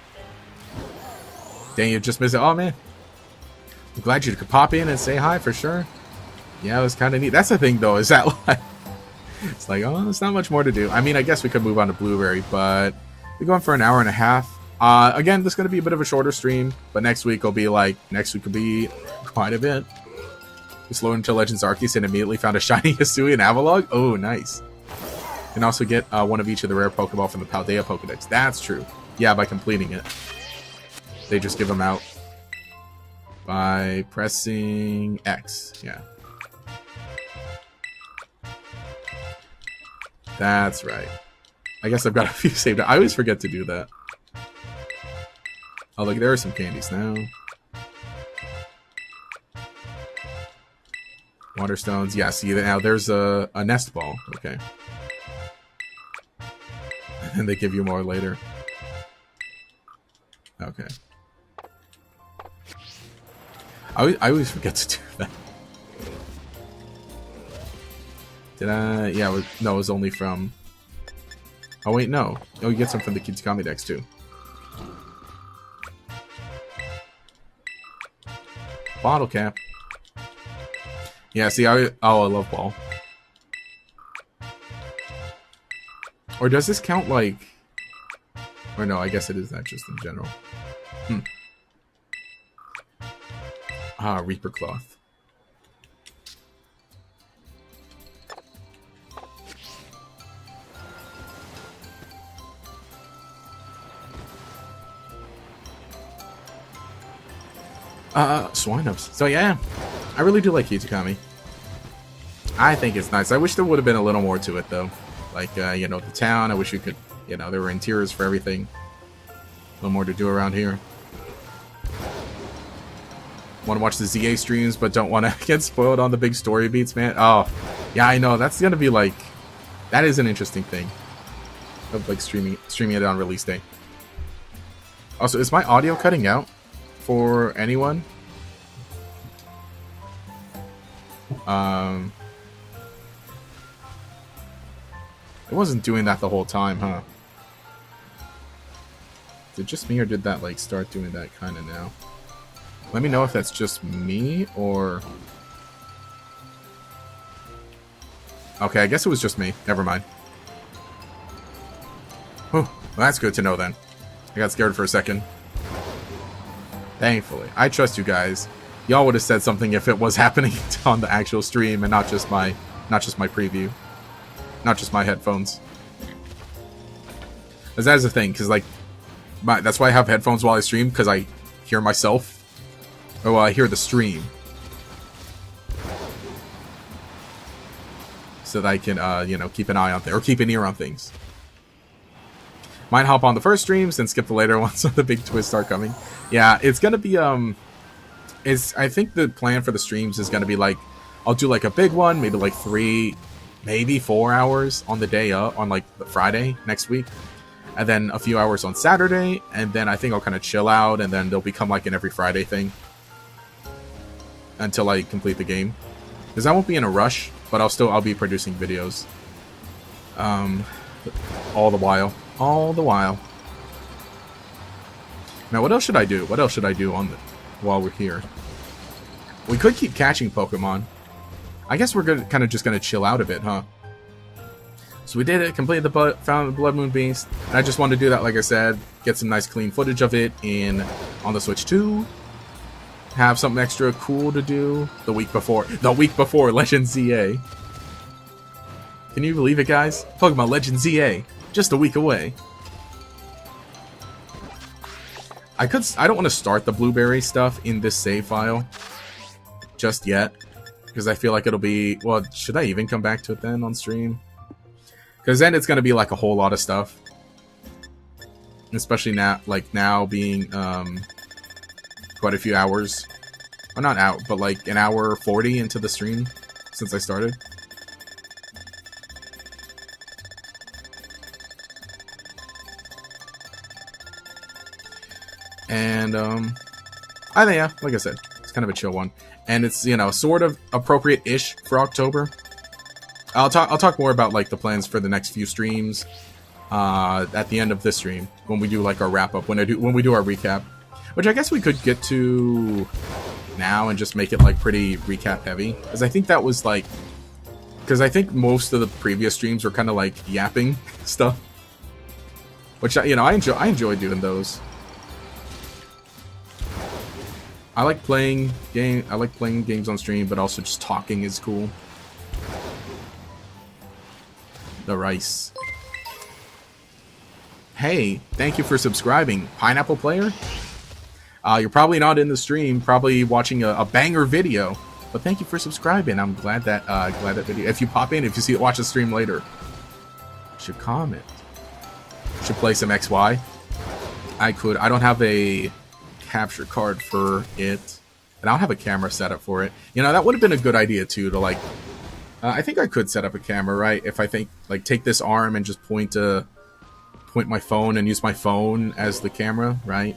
Speaker 1: Dang, you just missed it. Oh, man. I'm glad you could pop in and say hi for sure. Yeah, it was kind of neat. That's the thing, though, is that like... It's like, oh, there's not much more to do. I mean, I guess we could move on to Blueberry, but we're going for an hour and a half. Again, this is going to be a bit of a shorter stream, but next week will be quite a bit. We slowed into Legends Arceus and immediately found a shiny Hisui and Avalugg. Oh, nice. You can also get one of each of the rare Pokeball from the Paldea Pokedex. That's true. Yeah, by completing it. They just give them out by pressing X. Yeah. That's right. I guess I've got a few saved. I always forget to do that. Oh, look, there are some candies now. Water stones. Yeah, see, now there's a nest ball. Okay. And they give you more later. Okay. I always forget to do that. Did I? Yeah, no, it was only from... Oh, wait, no. Oh, you get some from the Kitakami decks, too. Bottle cap. Yeah, see, I love ball. Or does this count, like... Or no, I guess it is that just in general. Ah, Reaper Cloth. Swine ups. So yeah, I really do like Kitakami. I think it's nice. I wish there would have been a little more to it though. Like, you know, the town, I wish you could, you know, there were interiors for everything. A little more to do around here. Want to watch the ZA streams, but don't want to get spoiled on the big story beats, man. Oh, yeah, I know. That's gonna be like, that is an interesting thing. Of like streaming it on release day. Also, is my audio cutting out for anyone? It wasn't doing that the whole time, huh? Did it just me, or did that like start doing that kind of now? Let me know if that's just me, or... Okay, I guess it was just me. Never mind. Whew. Well, that's good to know then. I got scared for a second. Thankfully. I trust you guys. Y'all would have said something if it was happening on the actual stream and not just my preview. Not just my headphones. Because that's the thing, because like... that's why I have headphones while I stream, because I hear myself. Or well, I hear the stream. So that I can, you know, keep an eye on things. Or keep an ear on things. Might hop on the first streams and skip the later ones so the big twists start coming. Yeah, it's gonna be, I think the plan for the streams is gonna be like, I'll do like a big one, maybe like 3, maybe 4 hours on the day up, on like the Friday next week. And then a few hours on Saturday, and then I think I'll kind of chill out, and then they'll become like an every Friday thing. Until I complete the game. Because I won't be in a rush, but I'll be producing videos. All the while. Now, what else should I do? What else should I do while we're here? We could keep catching Pokemon. I guess we're kind of just gonna chill out a bit, huh? So we did it, completed found the Bloodmoon Beast. And I just wanted to do that, like I said, get some nice clean footage of it on the Switch 2. Have something extra cool to do the week before Legend ZA. Can you believe it, guys? Pokemon Legend ZA, just a week away. I don't want to start the blueberry stuff in this save file just yet, because I feel like it'll be, well, should I even come back to it then on stream? Because then it's going to be like a whole lot of stuff. Especially now being quite a few hours. Well, not out, but like an hour 40 into the stream since I started. And I think, yeah, like I said, it's kind of a chill one. And it's, you know, sort of appropriate-ish for October. I'll talk more about like the plans for the next few streams at the end of this stream when we do like our wrap up, when we do our recap, which I guess we could get to now and just make it like pretty recap heavy, because I think that was like, because I think most of the previous streams were kind of like yapping stuff, which, you know, I enjoy doing those. I like playing games on stream, but also just talking is cool. The rice. Hey, thank you for subscribing, Pineapple Player. You're probably not in the stream, probably watching a banger video, but thank you for subscribing. I'm glad that video. If you pop in, if you see it, watch the stream later, should comment. Should play some XY. I don't have a capture card for it, and I don't have a camera set up for it. You know, that would have been a good idea too, to like. I think I could set up a camera, right? If I think, like, take this arm and just point point my phone and use my phone as the camera, right?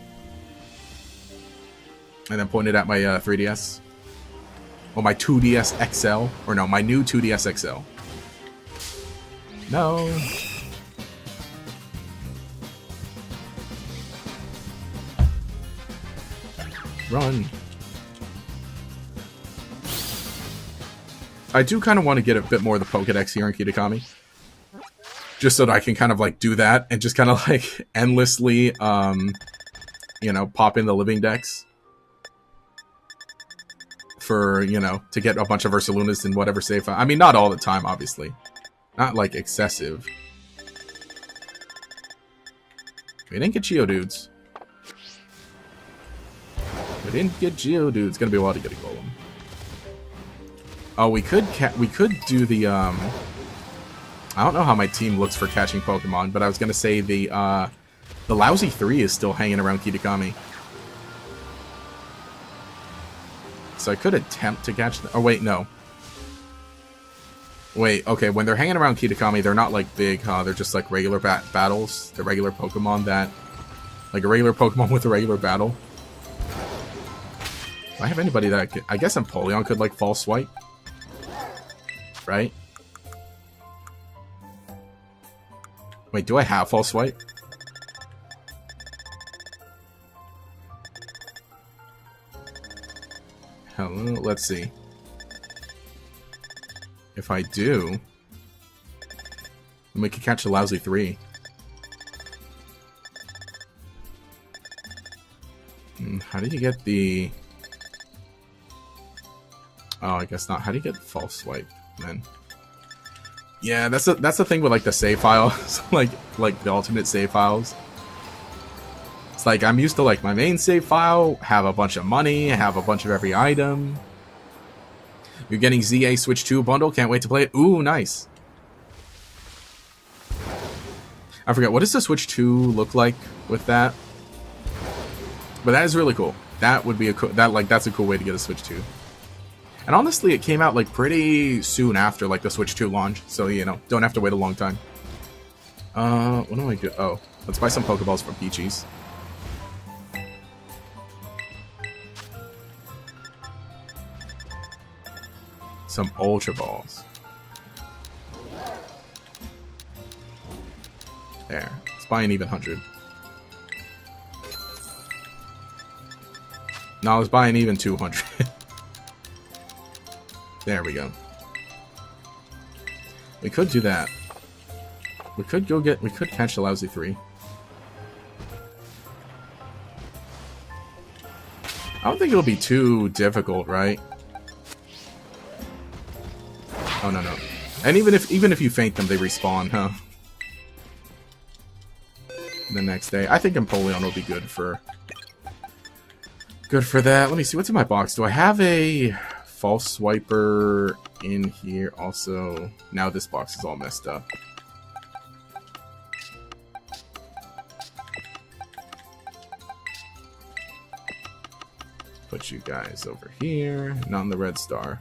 Speaker 1: And then point it at my 3DS. Or my 2DS XL. Or no, my new 2DS XL. No. Run. I do kind of want to get a bit more of the Pokedex here in Kitakami. Just so that I can kind of like do that and just kind of like endlessly, you know, pop in the living decks. For, you know, to get a bunch of Ursalunas in whatever save file. I mean, not all the time, obviously. Not like excessive. We didn't get Geodudes. We didn't get Geodude. It's gonna be a while to get a Golem. Oh, we could do the I don't know how my team looks for catching Pokemon, but I was gonna say the lousy 3 is still hanging around Kitakami. So I could attempt to catch them. Oh wait, no. Wait, okay, when they're hanging around Kitakami, they're not like big, huh? They're just like regular battles. The regular Pokemon that like a regular Pokemon with a regular battle. Do I have anybody that I guess Empoleon could like false swipe, right? Wait, do I have false swipe? Hello, let's see. If I do, then we could catch a lousy 3. How did you get the... Oh, I guess not. How do you get false swipe, man? Yeah, that's the thing with like the save files, like the alternate save files. It's like I'm used to like my main save file, have a bunch of money, have a bunch of every item. You're getting ZA Switch 2 bundle. Can't wait to play it. Ooh, nice. I forget, what does the Switch 2 look like with that? But that is really cool. That would be a cool, that's a cool way to get a Switch 2. And honestly, it came out like pretty soon after like the Switch 2 launch, so you know, don't have to wait a long time. What do I do? Oh, let's buy some Pokeballs from Peaches. Some Ultra Balls. There. Let's buy an even 100. No, let's buy an even 200. There we go. We could do that. We could catch the lousy 3. I don't think it'll be too difficult, right? Oh no. And even if you faint them, they respawn, huh? The next day. I think Empoleon will be good for that. Let me see, what's in my box? Do I have a false swiper in here also? Now this box is all messed up. Put you guys over here. Not in the red star.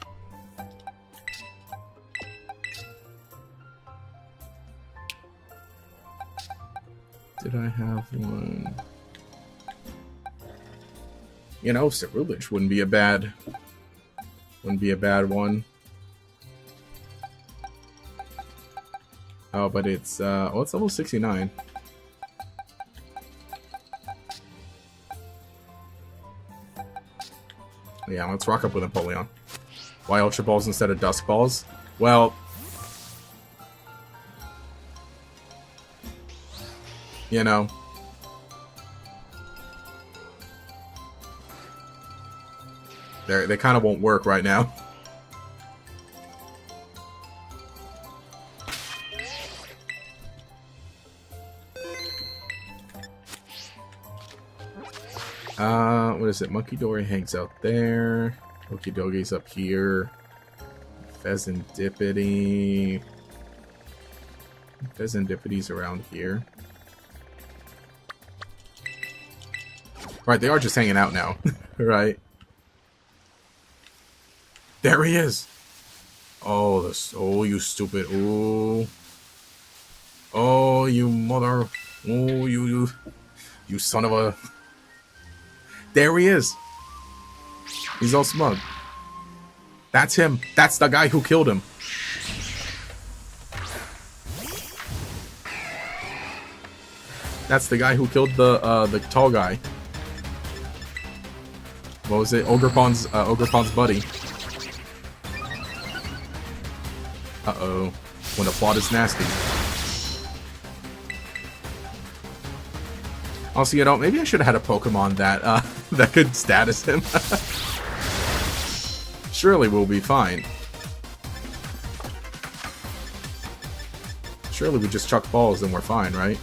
Speaker 1: Did I have one? You know, Ceruledge wouldn't be a bad one. Oh, but it's oh, it's level 69. Yeah, let's rock up with Empoleon. Why Ultra Balls instead of Dusk Balls? Well, you know, they kind of won't work right now. What is it? Monkey Dory hangs out there. Okidogi's up here. Pheasantipity. Pheasantipity's around here. Right, they are just hanging out now. Right. There he is. Oh, you stupid. Oh, you mother. Oh, you son of a... There he is. He's all smug. That's him. That's the guy who killed him. That's the guy who killed the tall guy. What was it? Ogerpon's buddy. Uh-oh. When the plot is nasty. Also, you know, maybe I should have had a Pokemon that that could status him. Surely we'll be fine. Surely we just chuck balls and we're fine, right?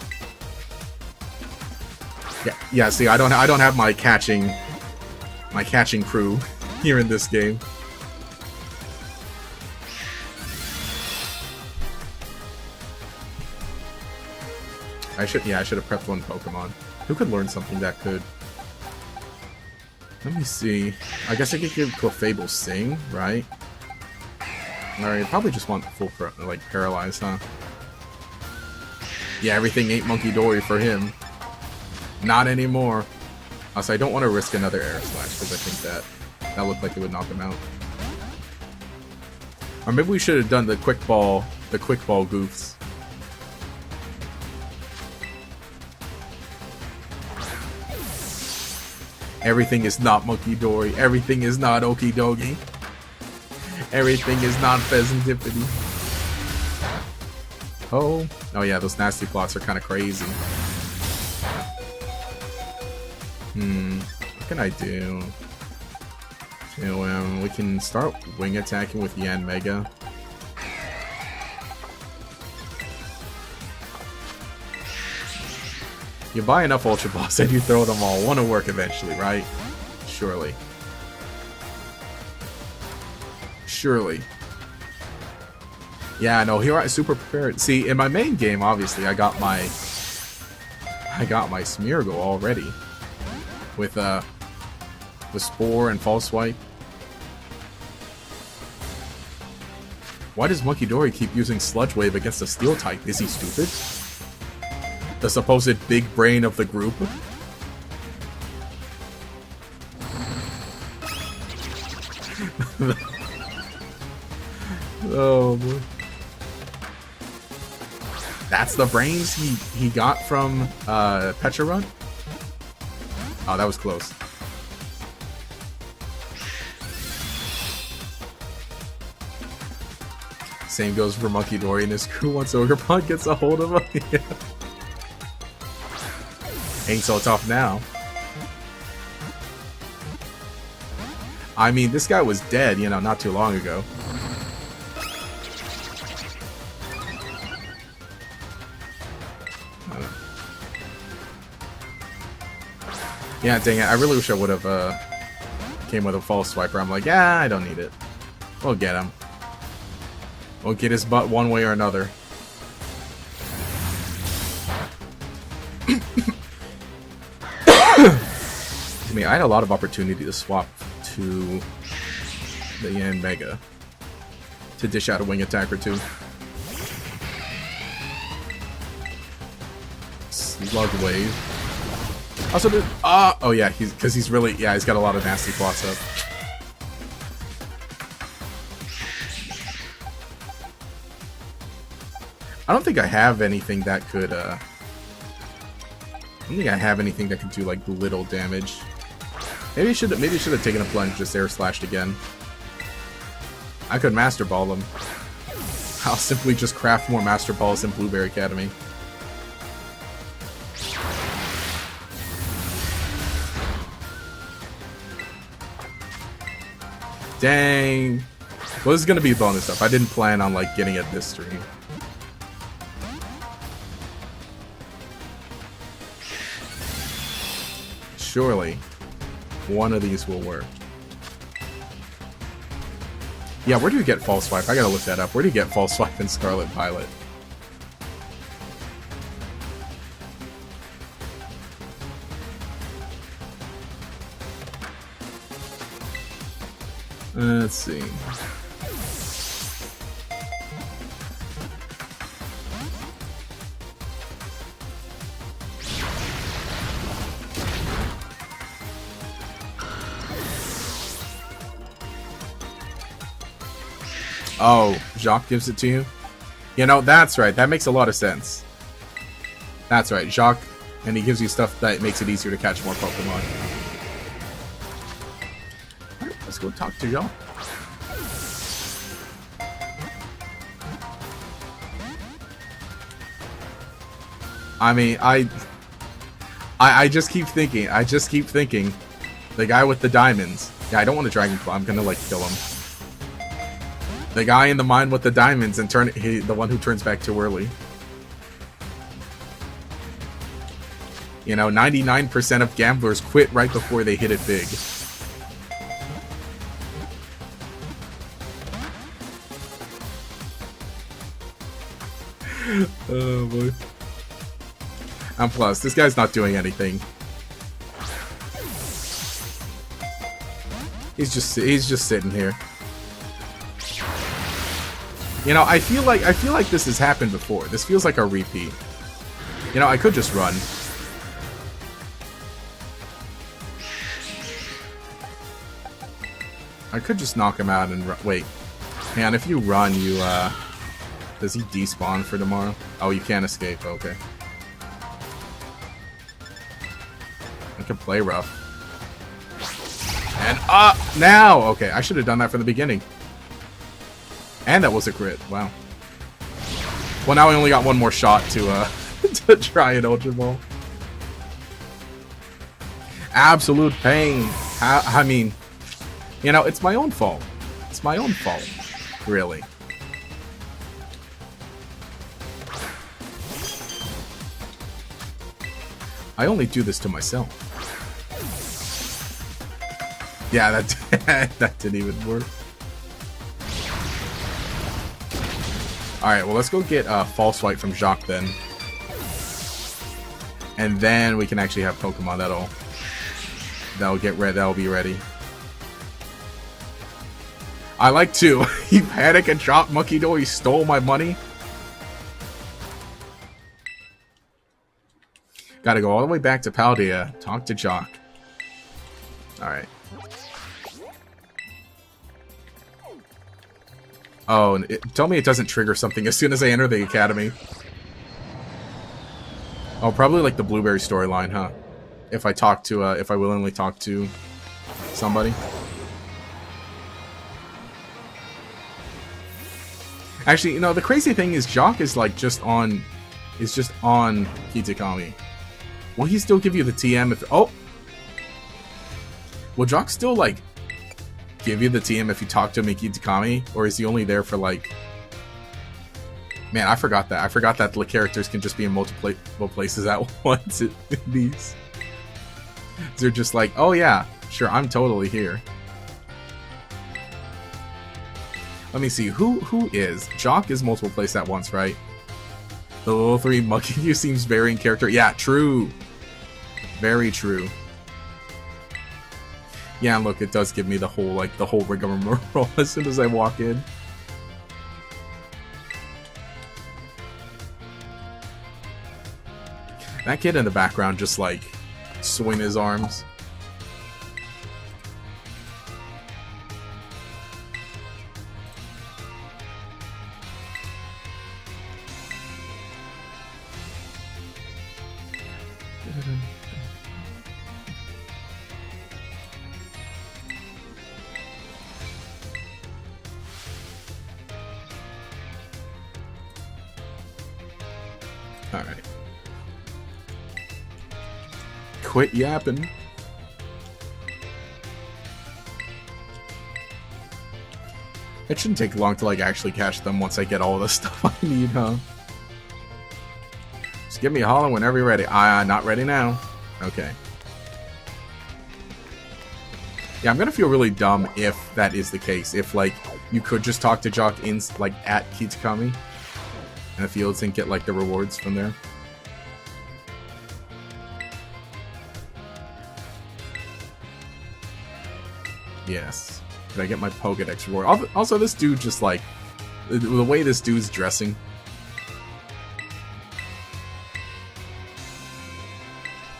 Speaker 1: Yeah. See, I don't have my catching crew here in this game. I should have prepped one Pokemon. Who could learn something that could? Let me see. I guess I could give Clefable Sing, right? Alright, probably just want full like paralyze, huh? Yeah, everything ain't Monkey Dory for him. Not anymore. Also, I don't want to risk another Air Slash because I think that looked like it would knock him out. Or maybe we should have done the quick ball goofs. Everything is not Monkey Dory. Everything is not Okie Dokie. Everything is not Pheasantipity. Oh yeah, those nasty plots are kind of crazy. What can I do? We can start wing attacking with Yanmega. You buy enough Ultra Balls and you throw them all. Want to work eventually, right? Surely. Yeah, no, here I super prepared. See, in my main game, obviously, I got my Smeargle already with Spore and False Swipe. Why does Monkey Dory keep using Sludge Wave against a Steel type? Is he stupid? The supposed big brain of the group. Oh boy. That's the brains he got from Petra Run? Oh, that was close. Same goes for Monkey Dory and his crew once Ogerpon gets a hold of him. Yeah. Ain't so tough now. I mean, this guy was dead, you know, not too long ago. Yeah, dang it. I really wish I would have came with a False Swiper. I'm like, yeah, I don't need it. We'll get him. We'll get his butt one way or another. I mean, I had a lot of opportunity to swap to the Yanmega to dish out a wing attack or two. Slug Wave. Also, oh yeah, he's he's got a lot of nasty plots up. I don't think I have anything that could I don't think I have anything that can do like little damage. Maybe I should have taken a plunge, just Air Slashed again. I could Master Ball them. I'll simply just craft more Master Balls in Blueberry Academy. Dang. Well, this is gonna be bonus stuff. I didn't plan on like getting it this stream. Surely, one of these will work. Yeah, where do you get False Swipe? I gotta look that up. Where do you get False Swipe in Scarlet Violet? Let's see. Oh, Jacques gives it to you? You know, that's right. That makes a lot of sense. That's right. Jacques, and he gives you stuff that makes it easier to catch more Pokemon. Alright, let's go talk to Jacques. I mean, I just keep thinking. The guy with the diamonds. Yeah, I don't want to Dragon Claw. I'm gonna, like, kill him. The guy in the mine with the diamonds and the one who turns back too early. You know, 99% of gamblers quit right before they hit it big. Oh boy. And plus, this guy's not doing anything. He's just sitting here. You know, I feel like this has happened before. This feels like a repeat. You know, I could just run. I could just knock him out and wait. Man, if you run, you does he despawn for tomorrow? Oh, you can't escape. Okay. I can play rough. And now! Okay, I should have done that from the beginning. And that was a crit. Wow. Well, now I only got one more shot to to try an Ultra Ball. Absolute pain. I mean, you know, it's my own fault. It's my own fault. Really. I only do this to myself. Yeah, that didn't even work. Alright, well, let's go get False Swipe from Jacques then. And then we can actually have Pokemon that'll be ready. I like to. He panic and drop Monkey Door, he stole my money. Gotta go all the way back to Paldea, talk to Jacques. Alright. Oh, tell me it doesn't trigger something as soon as I enter the academy. Oh, probably like the Blueberry storyline, huh? If I willingly talk to somebody. Actually, you know, the crazy thing is Jacques is like just on Kitakami. Will he still give you the TM if... Oh! Will Jacques still, like, give you the TM if you talk to him in Kitakami? Or is he only there for, like... Man, I forgot that. I forgot that the characters can just be in multiple places at once in these. They're just like, oh yeah, sure, I'm totally here. Let me see, who is? Jacques is multiple places at once, right? The level 3 Monkey You seems very in character. Yeah, true. Very true. Yeah, look, it does give me the whole rigmarole as soon as I walk in. That kid in the background just, like, swing his arms. Alright. Quit yapping. It shouldn't take long to, like, actually catch them once I get all the stuff I need, huh? Just give me a holler whenever you're ready. Not ready now. Okay. Yeah, I'm gonna feel really dumb if that is the case. If, like, you could just talk to Jacques in, like, at Kitakami in the fields and get, like, the rewards from there. Yes. Did I get my Pokédex reward? Also, this dude just, like, the way this dude's dressing.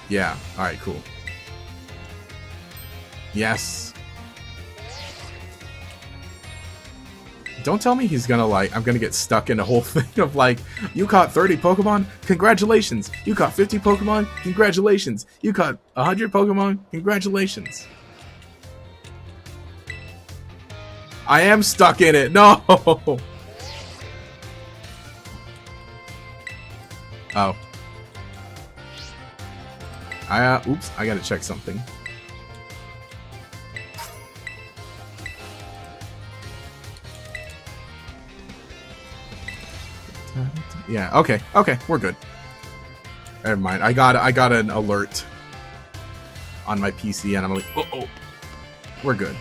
Speaker 1: Yeah. Alright, cool. Yes. Don't tell me he's gonna, like, I'm gonna get stuck in a whole thing of, like, you caught 30 Pokemon? Congratulations! You caught 50 Pokemon? Congratulations! You caught 100 Pokemon? Congratulations! I am stuck in it! No! Oh. Oops, I gotta check something. Yeah, okay, we're good. Never mind. I got an alert on my PC and I'm like, oh, we're good.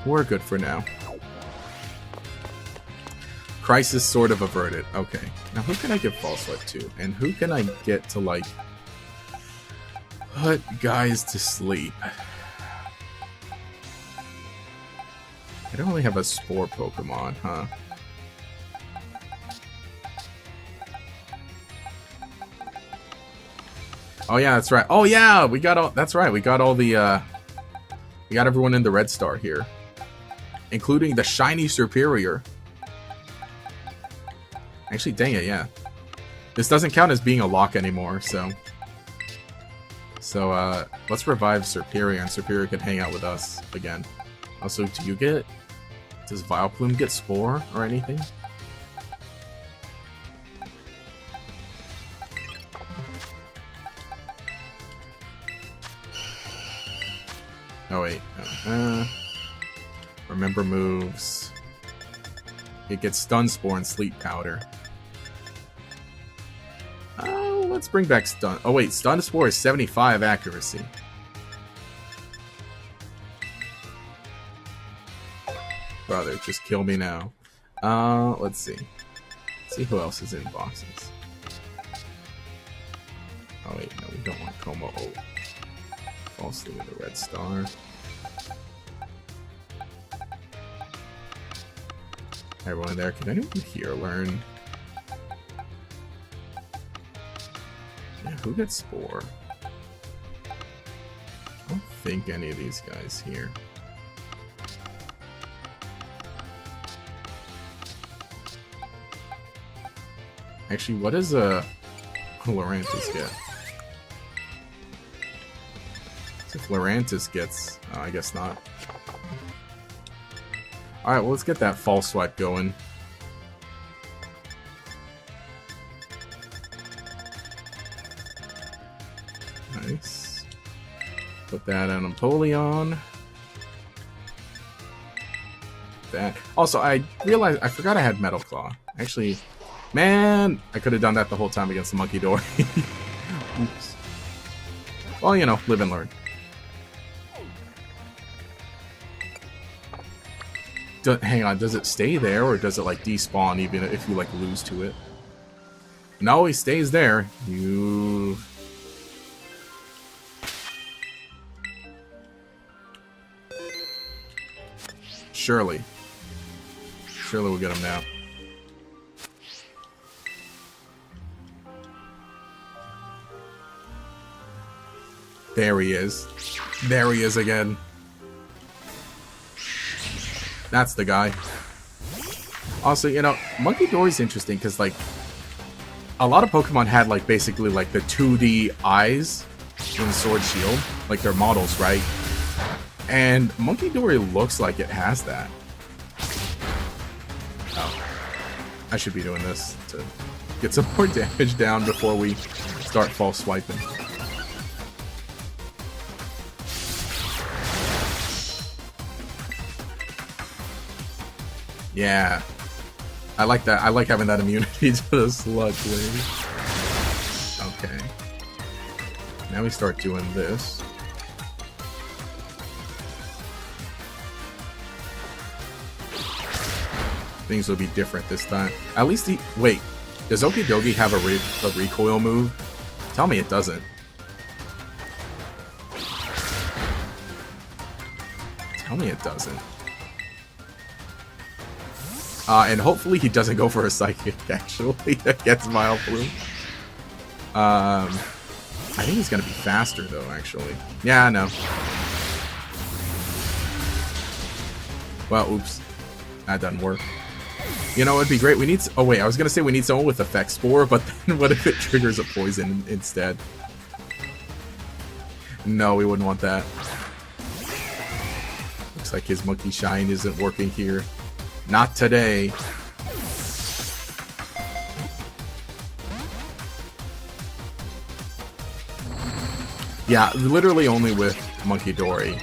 Speaker 1: We're good for now. Crisis sort of averted. Okay. Now who can I give False Swipe to? And who can I get to, like, put guys to sleep? I don't really have a Spore Pokemon, huh? Oh yeah, that's right. Oh yeah, we got all. That's right. We got all the. We got everyone in the Red Star here, including the shiny Superior. Actually, dang it, yeah. This doesn't count as being a lock anymore, so. So let's revive Superior, and Superior can hang out with us again. Also, do you get? Does Vileplume get Spore or anything? Oh wait, remember moves. It gets Stun Spore and Sleep Powder. Oh, let's bring back Stun. Oh wait, Stun Spore is 75 accuracy. Brother, just kill me now. Let's see. Let's see who else is in boxes. Oh wait, no, we don't want Como. Oh. Falsely with the Red Star. Everyone there, can anyone here learn? Yeah, who gets Spore? I don't think any of these guys here. Actually, what does Lurantis get? If Lurantis gets... Oh, I guess not. Alright, well, let's get that False Swipe going. Nice. Put that on Empoleon. That. Also, I realized... I forgot I had Metal Claw. Actually, man, I could have done that the whole time against the Monkey Dory. Oops. Well, you know, live and learn. Hang on, does it stay there, or does it, like, despawn even if you, like, lose to it? No, he stays there. You... Surely. Surely we'll get him now. There he is. There he is again. That's the guy. Also, you know, Monkey Dory's interesting because, like, a lot of Pokemon had, like, basically, like, the 2D eyes in Sword Shield. Like, their models, right? And Monkey Dory looks like it has that. Oh. I should be doing this to get some more damage down before we start false swiping. Yeah, I like that. I like having that immunity to the Sludge Wave. Okay. Now we start doing this. Things will be different this time. At least he... Wait, does Okidogi have a recoil move? Tell me it doesn't. Tell me it doesn't. And hopefully he doesn't go for a Psychic, actually, against Vileplume. I think he's going to be faster, though, actually. Yeah, I know. Well, oops. That doesn't work. You know, it'd be great. We need... Oh, wait. I was going to say we need someone with Effect Spore, but then what if it triggers a poison instead? No, we wouldn't want that. Looks like his Monkey Shine isn't working here. Not today. Yeah, literally only with Monkey Dory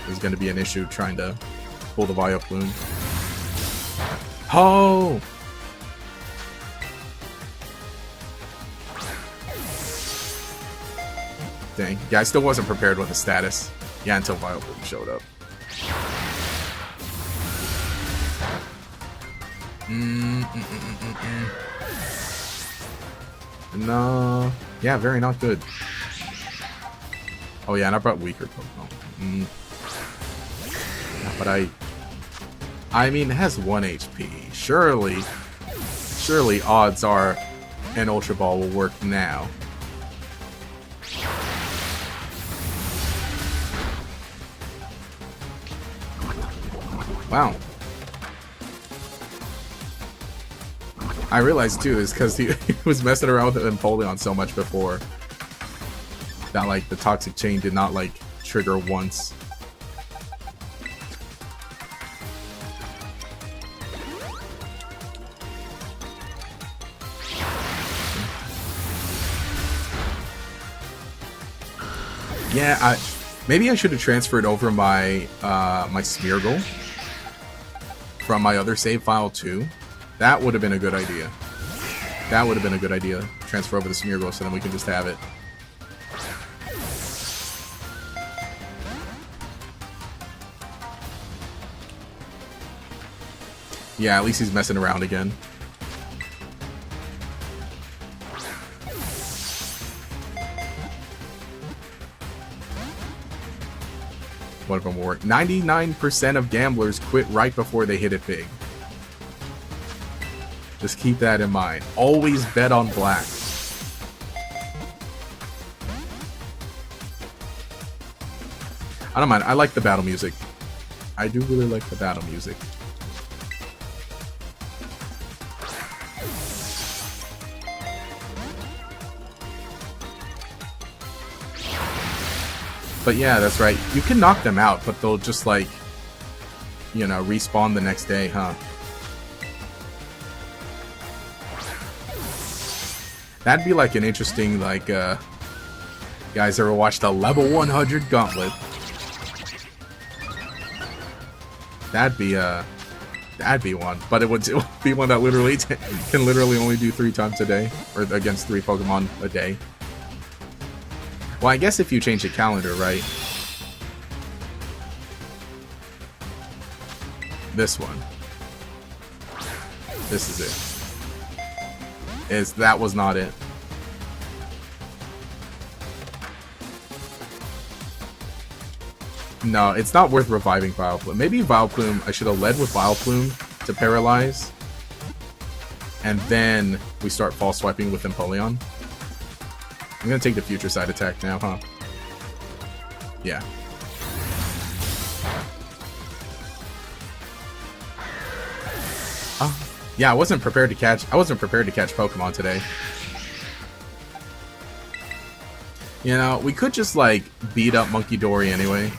Speaker 1: is going to be an issue trying to pull the Vileplume. Oh! Dang. Yeah, I still wasn't prepared with the status. Yeah, until Vileplume showed up. No. Yeah, very not good. Oh yeah, and I brought weaker Pokemon. Yeah, but I mean, it has 1 HP. Surely odds are an Ultra Ball will work now. Wow. I realized too is because he was messing around with Empoleon so much before that like the Toxic Chain did not like trigger once. Yeah, maybe I should have transferred over my my Smeargle from my other save file too. That would have been a good idea. That would have been a good idea. Transfer over the Smeargle so then we can just have it. Yeah, at least he's messing around again. One of them will work. 99% of gamblers quit right before they hit it big. Just keep that in mind. Always bet on black. I don't mind. I like the battle music. I do really like the battle music. But yeah, that's right. You can knock them out, but they'll just like, you know, respawn the next day, huh? That'd be like an interesting, like, guys ever watched a level 100 gauntlet? That'd be one. But it would be one that literally can literally only do 3 times a day, or against 3 Pokemon a day. Well, I guess if you change the calendar, right? This one. This is it. That was not it. No, it's not worth reviving Vileplume. Maybe Vileplume, I should have led with Vileplume to paralyze. And then we start false swiping with Empoleon. I'm gonna take the future side attack now, huh? Yeah. Yeah, I wasn't prepared to catch Pokemon today. You know, we could just like beat up Monkey Dory anyway.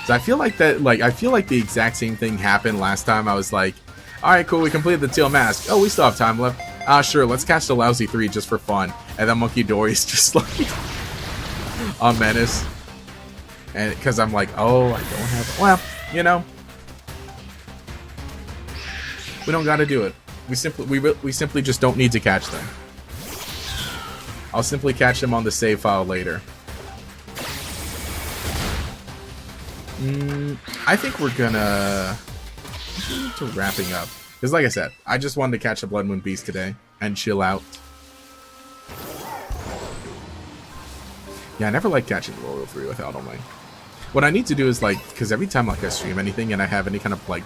Speaker 1: So I feel like the exact same thing happened last time. I was like, alright, cool, we completed the Teal Mask. Oh, we still have time left. Sure, let's catch the Lousy 3 just for fun. And then Monkey Dory's just like a menace. And because I'm like, oh, I don't have... Well, you know, we don't gotta do it. We simply just don't need to catch them. I'll simply catch them on the save file later. I think we're gonna to wrapping up. Because like I said, I just wanted to catch the Bloodmoon Beast today and chill out. Yeah, I never like catching the Royal 3 without only. What I need to do is like, because every time like I stream anything and I have any kind of like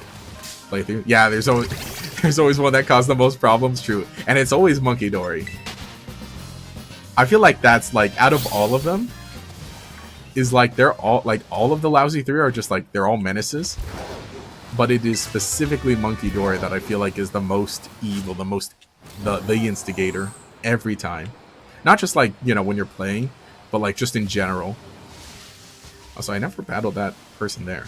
Speaker 1: playthrough, yeah, there's always one that caused the most problems, true, and it's always Monkey Dory. I feel like that's like out of all of them, is like they're all like all of the Lousy 3 are just like they're all menaces. but it is specifically Monkey Dory that I feel like is the most evil, the instigator every time. Not just like, you know, when you're playing, but like just in general. Also, I never battled that person there.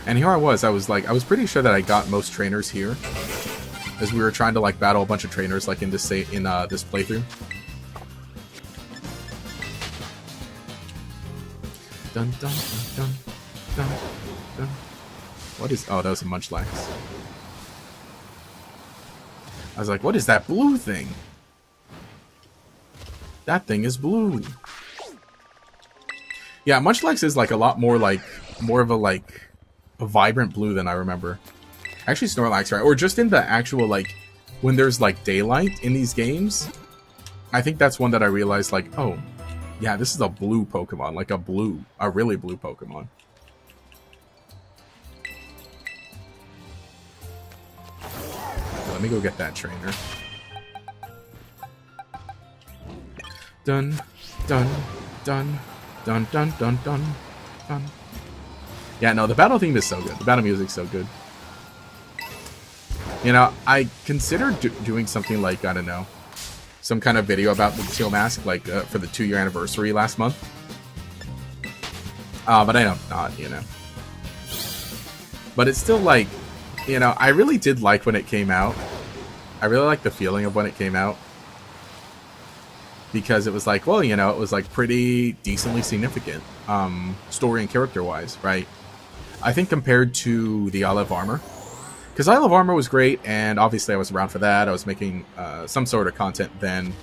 Speaker 1: And here I was pretty sure that I got most trainers here, as we were trying to like battle a bunch of trainers like in this playthrough. Dun dun dun dun dun. What is? Oh, that was a Munchlax. I was like, what is that blue thing? That thing is blue. Yeah, Munchlax is like a lot more like more of a vibrant blue than I remember. Actually, Snorlax, right? Or just in the actual like when there's like daylight in these games. I think that's one that I realized like, oh, yeah, this is a blue Pokemon, like a really blue Pokemon. Let me go get that trainer. Dun, dun, dun, dun, dun, dun, dun, dun. Yeah, no, the battle theme is so good. The battle music's so good. You know, I considered doing something like, I don't know, some kind of video about the Teal Mask, like for the 2-year anniversary last month. But I know not, you know. But it's still like, you know, I really did like when it came out. I really liked the feeling of when it came out. Because it was like, well, you know, it was like pretty decently significant, story and character-wise, right? I think compared to the Isle of Armor. Because Isle of Armor was great, and obviously I was around for that. I was making some sort of content then.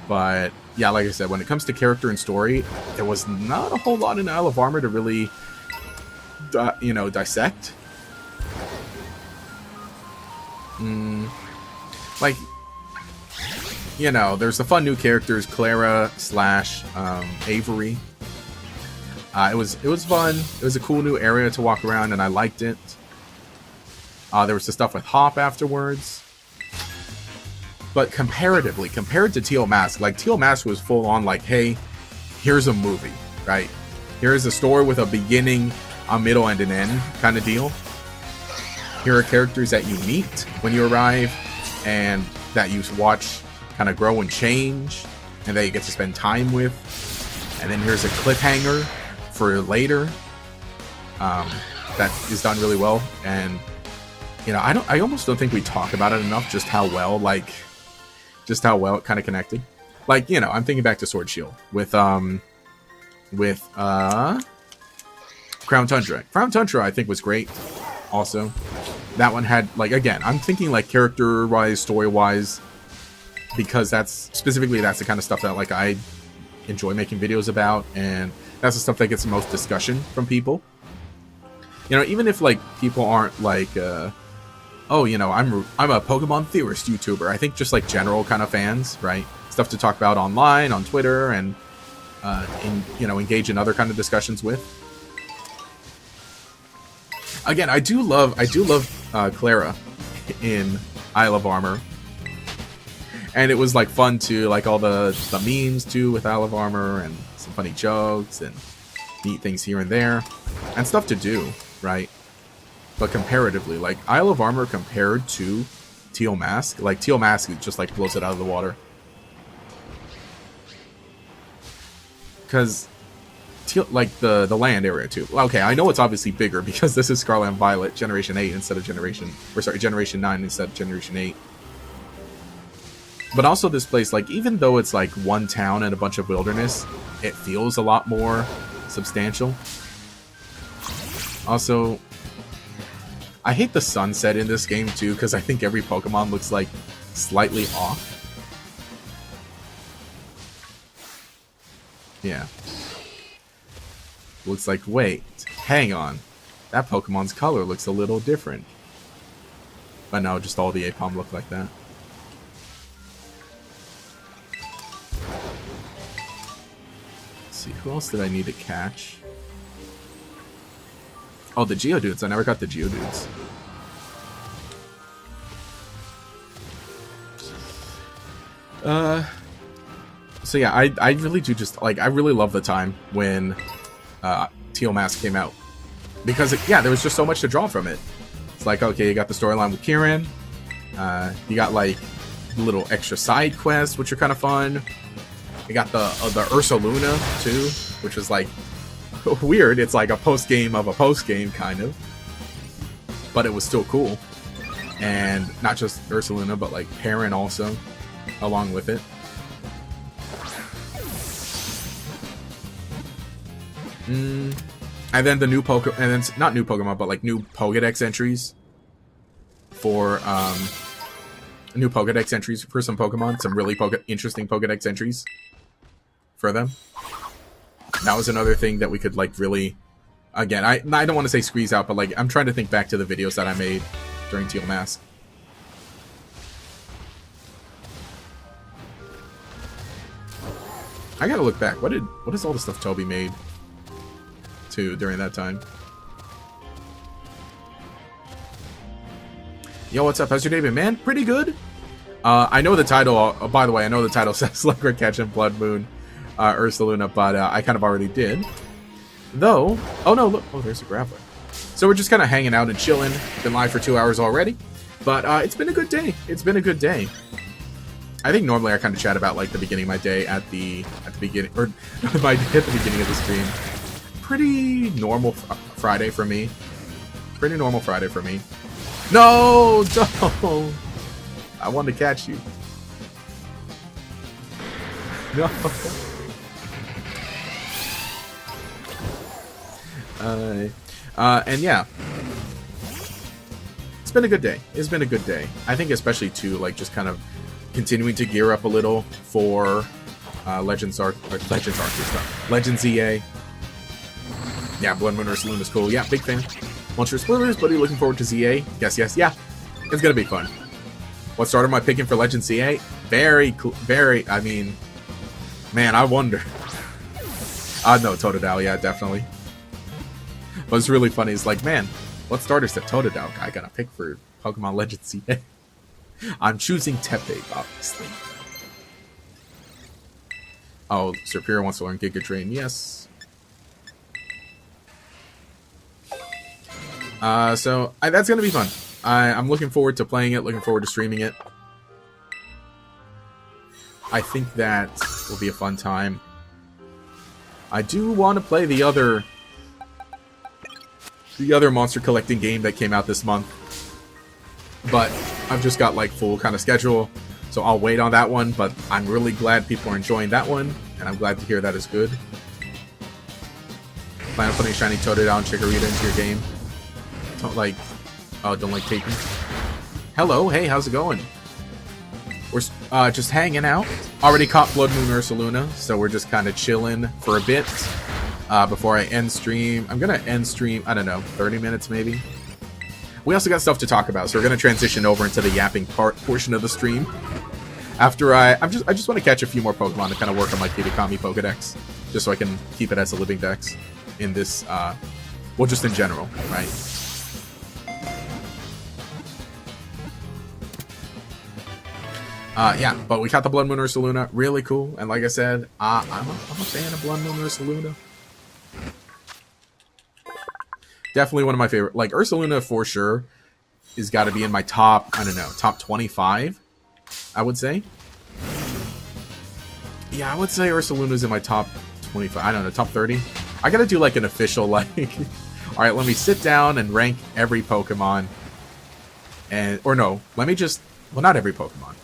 Speaker 1: But, yeah, like I said, when it comes to character and story, there was not a whole lot in Isle of Armor to really, you know, dissect. Like, you know, there's the fun new characters, Clara / Avery. It was fun. It was a cool new area to walk around, and I liked it. There was the stuff with Hop afterwards. But comparatively, compared to Teal Mask, like, Teal Mask was full on like, hey, here's a movie, right? Here's a story with a beginning, a middle, and an end kind of deal. Here are characters that you meet when you arrive, and that you watch kind of grow and change, and that you get to spend time with. And then here's a cliffhanger for later that is done really well. And you know, I almost don't think we talk about it enough, just how well it kind of connected. Like, you know, I'm thinking back to Sword Shield with Crown Tundra. Crown Tundra I think was great also. That one had, like, again, I'm thinking like character wise, story wise, because that's the kind of stuff that like I enjoy making videos about, and that's the stuff that gets the most discussion from people. You know, even if like people aren't like oh, you know, I'm a Pokemon theorist YouTuber. I think just like general kind of fans, right? Stuff to talk about online, on Twitter, and you know, engage in other kind of discussions with. Again, I do love Clara in Isle of Armor. And it was like fun too, like all the memes too with Isle of Armor, and some funny jokes and neat things here and there, and stuff to do, right? But comparatively, like Isle of Armor compared to Teal Mask, like Teal Mask just like blows it out of the water. Because like the land area too. Okay, I know it's obviously bigger because this is Scarlet and Violet Generation 8 instead of Generation 9 instead of Generation 8. But also this place, like, even though it's like one town and a bunch of wilderness, it feels a lot more substantial. Also, I hate the sunset in this game too, because I think every Pokemon looks like slightly off. Yeah. Looks like, wait, hang on. That Pokemon's color looks a little different. But no, just all the Apom look like that. See, who else did I need to catch? Oh, the Geodudes. I never got the Geodudes. So yeah, I really do just, like, I really love the time when Teal Mask came out. Because, yeah, there was just so much to draw from it. It's like, okay, you got the storyline with Kieran. You got, like, little extra side quests, which are kind of fun. You got the Ursa Luna, too, which is, like, weird. It's like a post-game of a post-game, kind of. But it was still cool. And not just Ursa Luna, but, like, Perrin also, along with it. And then the new Pokemon, and then not new Pokemon, but like new Pokedex entries for new Pokedex entries for some Pokemon, some really interesting Pokedex entries for them. That was another thing that we could like really, again, I don't want to say squeeze out, but like I'm trying to think back to the videos that I made during Teal Mask. I gotta look back. What is all the stuff Toby made too during that time? Yo, what's up? How's your day been, man? Pretty good. I know the title. By the way, I know the title says like we're catching Bloodmoon, Ursa Luna, but I kind of already did. Though, oh no, look, oh there's a grappler. So we're just kind of hanging out and chilling. Been live for 2 hours already, but it's been a good day. It's been a good day. I think normally I kind of chat about like the beginning of my day at the beginning, or my day at the beginning of the stream. Pretty normal Friday for me. Pretty normal Friday for me. No, don't. I wanted to catch you. No. And yeah, it's been a good day. It's been a good day. I think especially too, like just kind of continuing to gear up a little for Legends EA. Yeah, Bloodmoon Ursa Luna is cool. Yeah, big fan. Monster spoilers, buddy. Looking forward to ZA. Yes, yes, yeah. It's gonna be fun. What starter am I picking for Legends CA? Very cool. Very. I mean, man, I wonder. No, Totodile. Yeah, definitely. What's really funny is like, man, what starters that Totodile guy gonna pick for Pokemon Legends CA? I'm choosing Tepe, obviously. Oh, Superior wants to learn Giga Drain. Yes. So that's gonna be fun. I'm looking forward to playing it. Looking forward to streaming it. I think that will be a fun time. I do want to play the other monster collecting game that came out this month, but I've just got like full kind of schedule, so I'll wait on that one. But I'm really glad people are enjoying that one, and I'm glad to hear that is good. Plan on putting Shiny Totodile and Chikorita into your game. Don't like taking. Hello, hey, how's it going? We're just hanging out. Already caught Bloodmoon Ursa Luna, so we're just kind of chilling for a bit before I end stream. I'm gonna end stream, I don't know, 30 minutes maybe. We also got stuff to talk about, so we're gonna transition over into the yapping portion of the stream. After I just want to catch a few more Pokemon to kind of work on my Kitakami Pokedex, just so I can keep it as a living dex in this, well, just in general, right? Yeah, but we got the Bloodmoon Ursa Luna, really cool, and like I said, I'm a fan of Bloodmoon Ursa Luna. Definitely one of my favorite, like, Ursa Luna for sure is got to be in my top, I don't know, top 25, I would say. Yeah, I would say Ursa Luna's in my top 25, I don't know, top 30. I gotta do, like, an official, like, alright, let me sit down and rank every Pokemon, and, or no, let me just, well, not every Pokemon.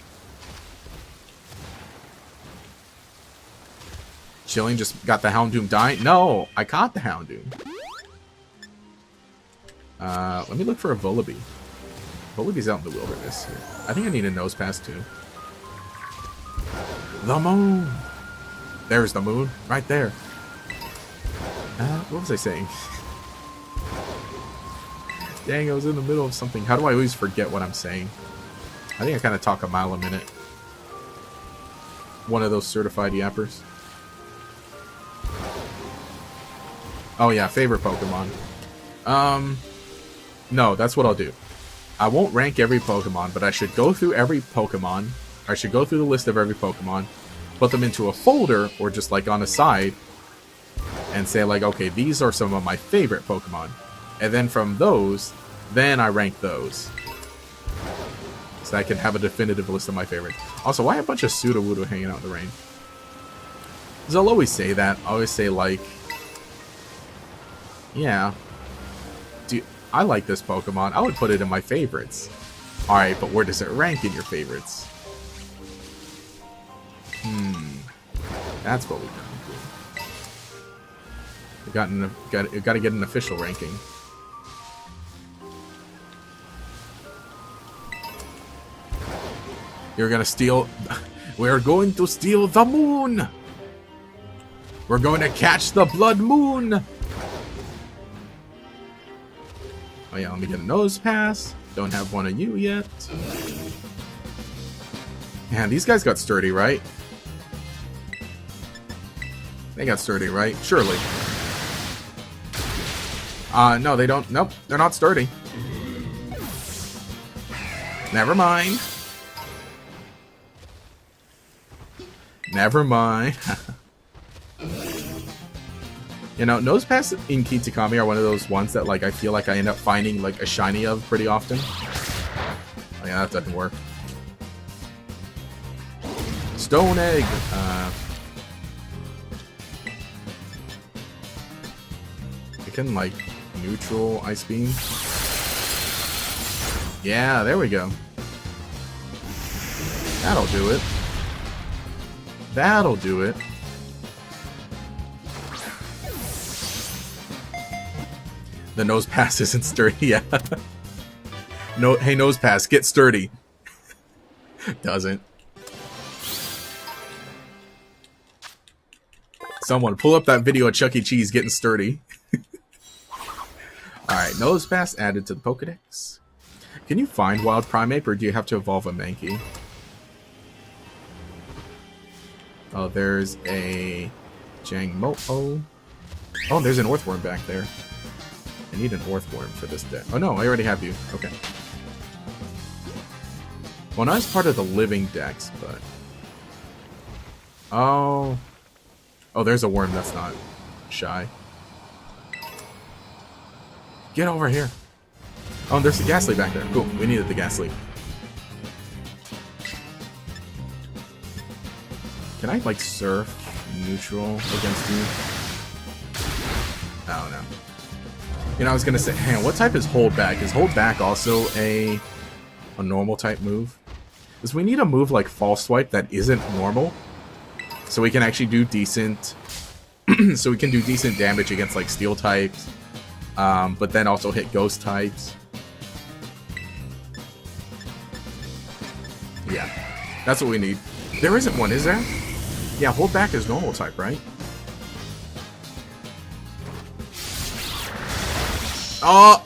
Speaker 1: Chilling just got the Houndoom dying. No, I caught the Houndoom. Let me look for a Volibee. Volibee's out in the wilderness here. I think I need a nose pass too. The moon. There's the moon, right there. What was I saying? Dang, I was in the middle of something. How do I always forget what I'm saying? I think I kind of talk a mile a minute. One of those certified yappers. Oh yeah, favorite Pokemon. No, that's what I'll do. I won't rank every Pokemon, but I should go through every Pokemon. I should go through the list of every Pokemon, put them into a folder or just like on a side and say like, okay, these are some of my favorite Pokemon. And then from those, then I rank those. So I can have a definitive list of my favorites. Also, why a bunch of Sudowoodo hanging out in the rain? Because I'll always say that. I always say like, yeah, I like this Pokemon. I would put it in my favorites. Alright, but where does it rank in your favorites? That's what we've done. We got to get an official ranking. You're gonna steal. We're going to steal the moon. We're going to catch the Bloodmoon. Oh yeah, let me get a nose pass. Don't have one of you yet. Man, these guys got sturdy, right? They got sturdy, right? Surely. No, they don't. Nope, they're not sturdy. Never mind. Never mind. You know, Nosepass in Kitakami are one of those ones that, like, I feel like I end up finding, like, a shiny of pretty often. Oh, yeah, that doesn't work. Stone Egg! I can, like, neutral Ice Beam. Yeah, there we go. That'll do it. That'll do it. The Nosepass isn't sturdy, yeah. No, hey Nosepass, get sturdy. Doesn't. Someone pull up that video of Chuck E. Cheese getting sturdy. Alright, Nosepass added to the Pokedex. Can you find Wild Primeape, or do you have to evolve a Mankey? Oh, there's a Jangmo-O. Oh, there's an Earthworm back there. I need an Earthworm for this deck. Oh no, I already have you. Okay. Well, not as part of the living decks, but... Oh. Oh, there's a worm that's not shy. Get over here. Oh, and there's a Ghastly back there. Cool, we needed the Ghastly. Can I, like, surf neutral against you? Oh, no. You know, I was gonna say, hang on, what type is Hold Back? Is Hold Back also a normal type move? Because we need a move like False Swipe that isn't normal. So we can actually do decent... so we can do decent damage against, like, Steel types. But then also hit Ghost types. Yeah. That's what we need. There isn't one, is there? Yeah, Hold Back is normal type, right? Oh!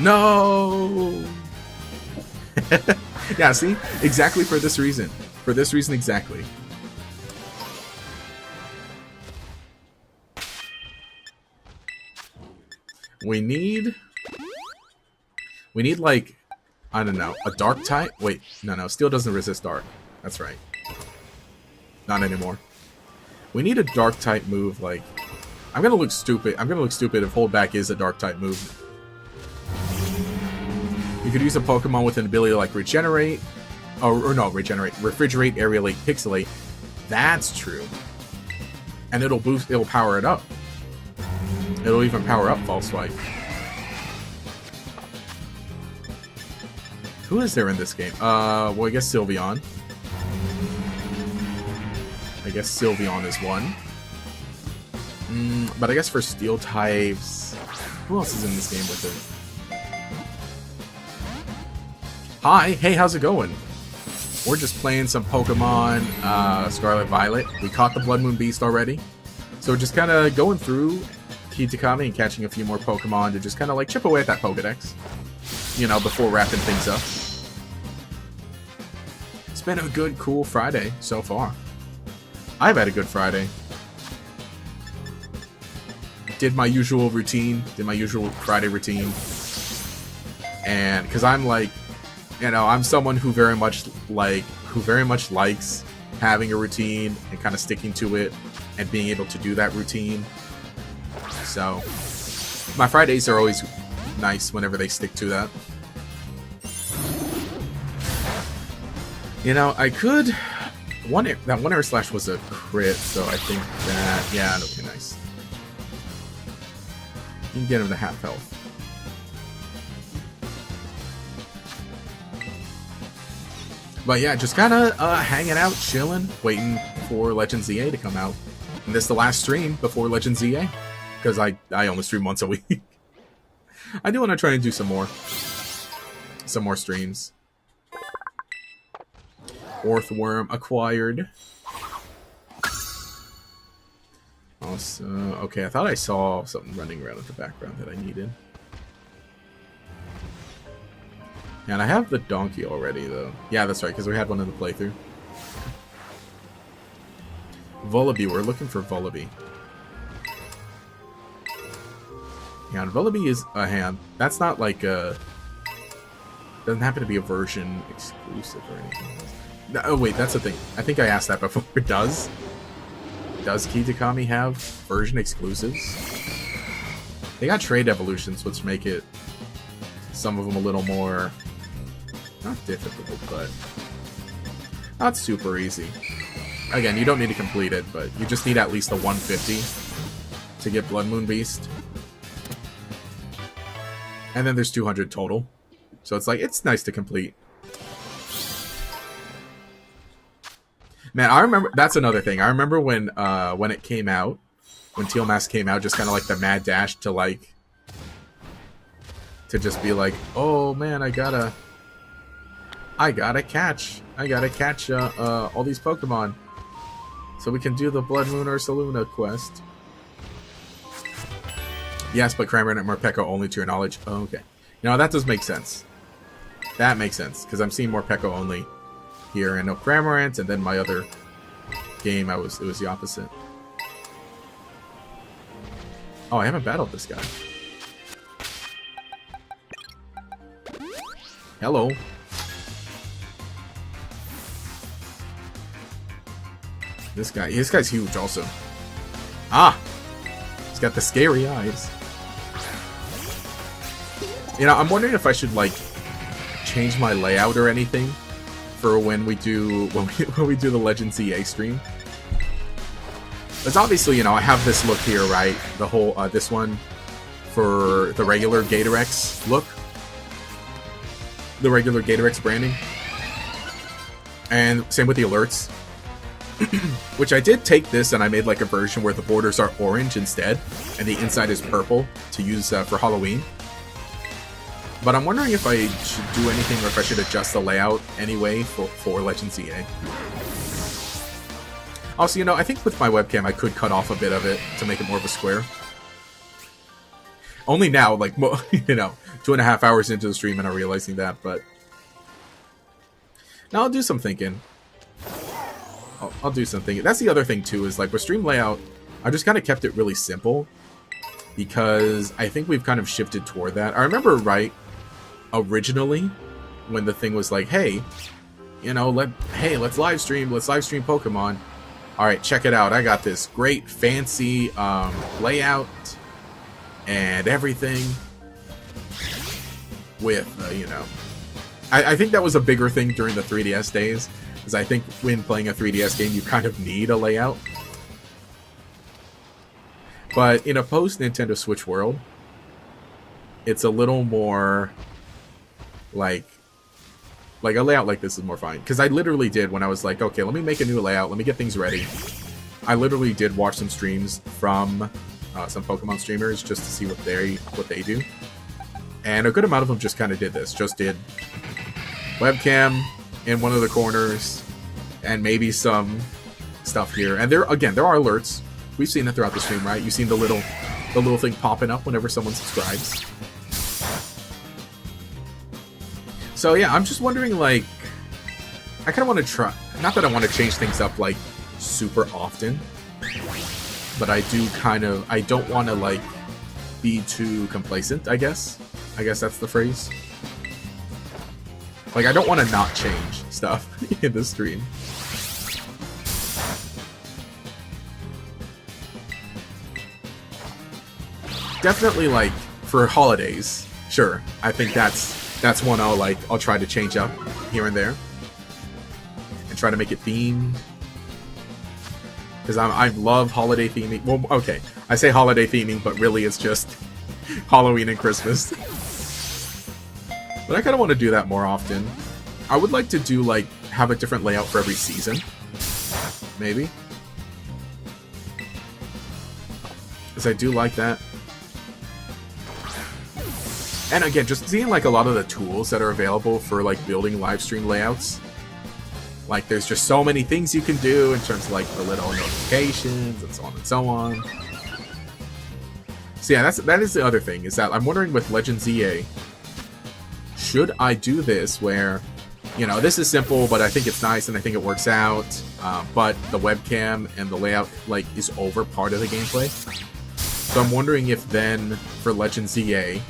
Speaker 1: No! Yeah, see? Exactly for this reason. For this reason exactly. We need, like, I don't know, a dark type? Wait, no, Steel doesn't resist dark. That's right. Not anymore. We need a dark type move, like... I'm gonna look stupid. I'm gonna look stupid if Hold Back is a dark type move. You could use a Pokemon with an ability to, like, regenerate. Or no, regenerate. Refrigerate, aerate, pixelate. That's true. And it'll boost, it'll power it up. It'll even power up False Swipe. Who is there in this game? Well, I guess Sylveon. I guess Sylveon is one. But I guess for Steel types... Who else is in this game with it? Hi! Hey, how's it going? We're just playing some Pokemon Scarlet Violet. We caught the Bloodmoon Beast already. So we're just kind of going through Kitakami and catching a few more Pokemon to just kind of like chip away at that Pokedex. You know, before wrapping things up. It's been a good, cool Friday so far. I've had a good Friday. Did my usual routine. Did my usual Friday routine. And, because I'm like... You know, I'm someone who very much likes having a routine and kind of sticking to it and being able to do that routine. So my Fridays are always nice whenever they stick to that. You know, I could that one air slash was a crit, so I think that, yeah, okay, nice. You can get him to half health. But yeah, just kind of hanging out, chilling, waiting for Legends EA to come out. And this is the last stream before Legends EA, because I only stream once a week. I do want to try and do some more streams. Orthworm acquired. Also, okay, I thought I saw something running around in the background that I needed. And I have the donkey already, though. Yeah, that's right, because we had one in the playthrough. Vullaby, we're looking for Vullaby. Yeah, and Vullaby is a hand. That's not like a... Doesn't happen to be a version exclusive or anything. No, oh, wait, that's the thing. I think I asked that before. Does Kitakami have version exclusives? They got trade evolutions, which make it some of them a little more... Not difficult, but not super easy. Again, you don't need to complete it, but you just need at least a 150 to get Bloodmoon Beast. And then there's 200 total. So it's like, it's nice to complete. Man, I remember, that's another thing. I remember when it came out, when Teal Mask came out, just kind of like the mad dash to like, to just be like, oh man, I gotta catch all these Pokemon so we can do the Bloodmoon or Saluna quest. Yes, but Cramorant and Morpeko only to your knowledge. Oh, okay. You know, that does make sense. That makes sense, because I'm seeing Morpeko only here and no Cramorant, and then my other game, it was the opposite. Oh, I haven't battled this guy. Hello. This guy's huge also. Ah! He's got the scary eyes. You know, I'm wondering if I should, like, change my layout or anything for when we do the Legends EA stream. Because obviously, you know, I have this look here, right? The whole, this one for the regular Gatorex look. The regular Gatorex branding. And same with the alerts. Which I did take this and I made like a version where the borders are orange instead and the inside is purple to use for Halloween. But I'm wondering if I should do anything or if I should adjust the layout anyway for Legends EA. Also, you know, I think with my webcam I could cut off a bit of it to make it more of a square. Only now, like, you know, 2.5 hours into the stream and I'm realizing that, but... Now I'll do some thinking. I'll do something. That's the other thing too, is like with stream layout, I just kind of kept it really simple because I think we've kind of shifted toward that. I remember, right, originally when the thing was like, hey, you know, let's live stream Pokemon. All right, check it out. I got this great fancy layout and everything with, you know, I think that was a bigger thing during the 3DS days. Because I think when playing a 3DS game, you kind of need a layout. But in a post-Nintendo Switch world, it's a little more like a layout like this is more fine. Because I literally did when I was like, okay, let me make a new layout, let me get things ready. I literally did watch some streams from some Pokemon streamers just to see what they do. And a good amount of them just kind of did this. Just did webcam in one of the corners, and maybe some stuff here. And there are alerts. We've seen it throughout the stream, right? You've seen the little thing popping up whenever someone subscribes. So yeah, I'm just wondering, like, I kind of want to try. Not that I want to change things up like super often, but I don't want to like be too complacent. I guess that's the phrase. Like, I don't want to not change stuff in the stream. Definitely, like, for holidays, sure. I think that's one I'll try to change up here and there. And try to make it themed. Because I love holiday theming. Well, okay, I say holiday theming, but really it's just Halloween and Christmas. But I kind of want to do that more often. I would like to do, like, have a different layout for every season. Maybe. Because I do like that. And again, just seeing, like, a lot of the tools that are available for, like, building live stream layouts. Like, there's just so many things you can do in terms of, like, the little notifications and so on and so on. So yeah, that is the other thing, is that I'm wondering with Legends EA, should I do this where, you know, this is simple, but I think it's nice and I think it works out, but the webcam and the layout, like, is over part of the gameplay. So I'm wondering if then, for Legends EA,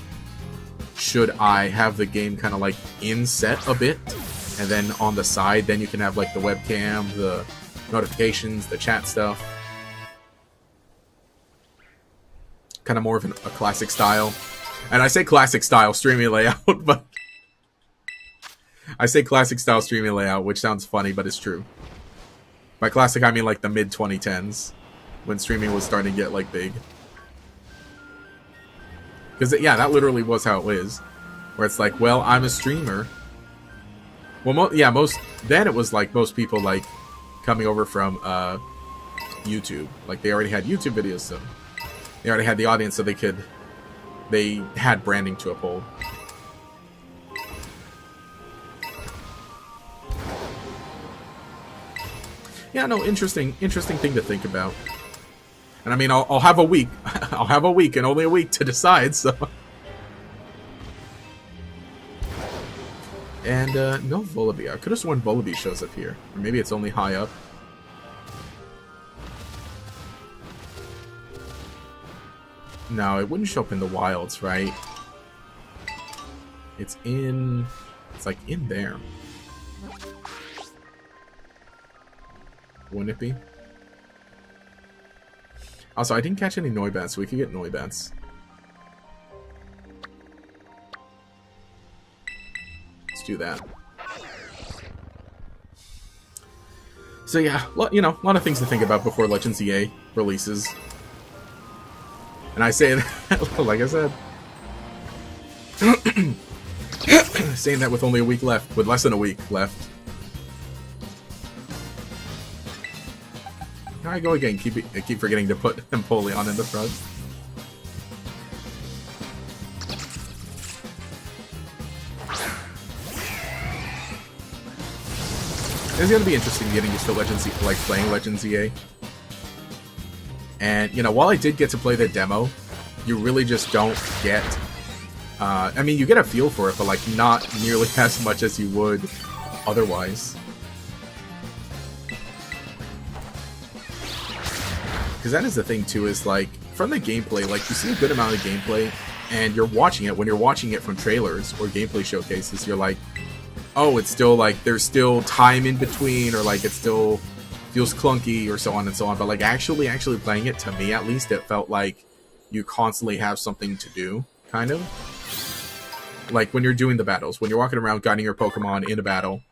Speaker 1: should I have the game kind of, like, inset a bit, and then on the side, then you can have, like, the webcam, the notifications, the chat stuff. Kind of more of a classic style. And I say classic style streaming layout, but... I say classic style streaming layout, which sounds funny, but it's true. By classic, I mean, like, the mid-2010s, when streaming was starting to get, like, big. Because, yeah, that literally was how it was. Where it's like, well, I'm a streamer. Well, then it was like most people, like, coming over from YouTube. Like, they already had YouTube videos, so they already had the audience, so they had branding to uphold. Yeah, no, interesting thing to think about. And I mean, I'll have a week. I'll have a week, and only a week to decide, so... And, no Volibee. I could have sworn Volibee shows up here. Or maybe it's only high up. No, it wouldn't show up in the wilds, right? It's like, in there. Wouldn't it be? Also, I didn't catch any Noibats, so we could get Noibats. Do that. So yeah, you know, a lot of things to think about before Legends EA releases. And I say that, like I said, saying that with only a week left, with less than a week left. Here I go again, I keep forgetting to put Empoleon in the front. It's gonna be interesting getting used to Legends, like playing Legends EA. And you know, while I did get to play the demo, you really just don't get. I mean, you get a feel for it, but like not nearly as much as you would otherwise. Because that is the thing too, is like from the gameplay, like you see a good amount of gameplay, and you're watching it. When you're watching it from trailers or gameplay showcases, you're like, oh, it's still like there's still time in between, or like it still feels clunky, or so on and so on. But like actually playing it, to me at least, it felt like you constantly have something to do, kind of. Like when you're doing the battles, when you're walking around guiding your Pokemon in a battle,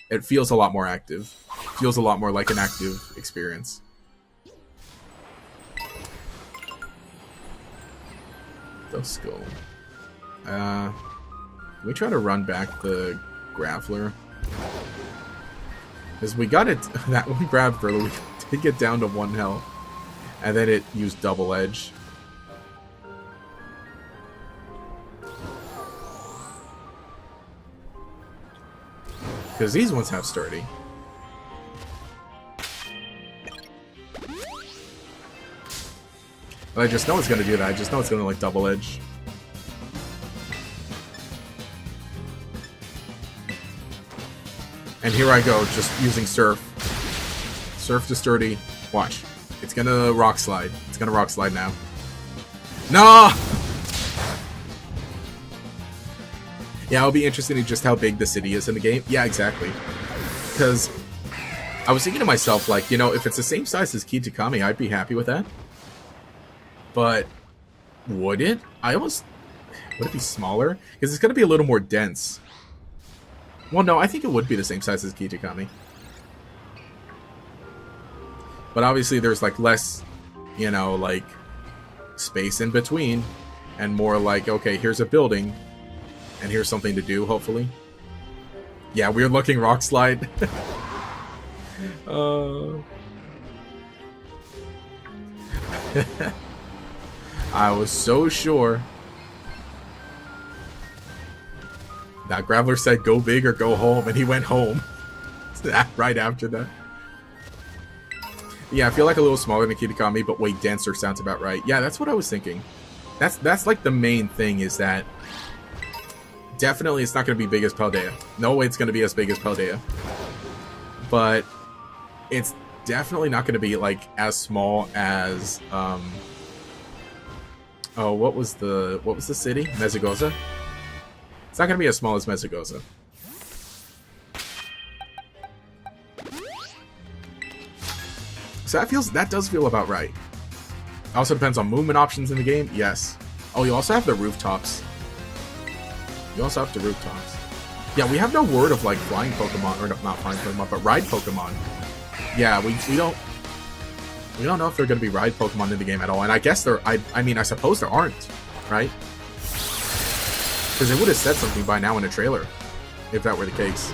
Speaker 1: it feels a lot more active. It feels a lot more like an active experience. Skull. Can we try to run back the Graveler? Because we got it, that one grabbed early, we did get down to 1 health. And then it used Double Edge. Because these ones have Sturdy. But I just know it's going to do that. I just know it's going to, like, Double Edge. And here I go, just using Surf. Surf to Sturdy. Watch. It's going to Rock Slide. It's going to Rock Slide now. No! Yeah, it'll be interesting to just how big the city is in the game. Yeah, exactly. Because I was thinking to myself, like, you know, if it's the same size as Kitakami, I'd be happy with that. But would it? Would it be smaller? Because it's going to be a little more dense. Well, no, I think it would be the same size as Kitakami. But obviously there's, like, less, you know, like, space in between. And more like, okay, here's a building. And here's something to do, hopefully. Yeah, weird looking rock slide. I was so sure. That Graveler said go big or go home, and he went home. Right after that. Yeah, I feel like a little smaller than Kitakami, but way denser sounds about right. Yeah, that's what I was thinking. That's like the main thing, is that definitely it's not going to be big as Paldea. No way it's going to be as big as Paldea. But it's definitely not going to be like as small as oh, what was the city? Mesagoza? It's not going to be as small as Mesagoza. So that does feel about right. Also depends on movement options in the game. Yes. Oh, you also have the rooftops. You also have the rooftops. Yeah, we have no word of like flying Pokemon, or not flying Pokemon, but ride Pokemon. Yeah, we don't know if there are going to be ride Pokemon in the game at all. And I guess I mean, I suppose there aren't, right? Because they would have said something by now in a trailer, if that were the case.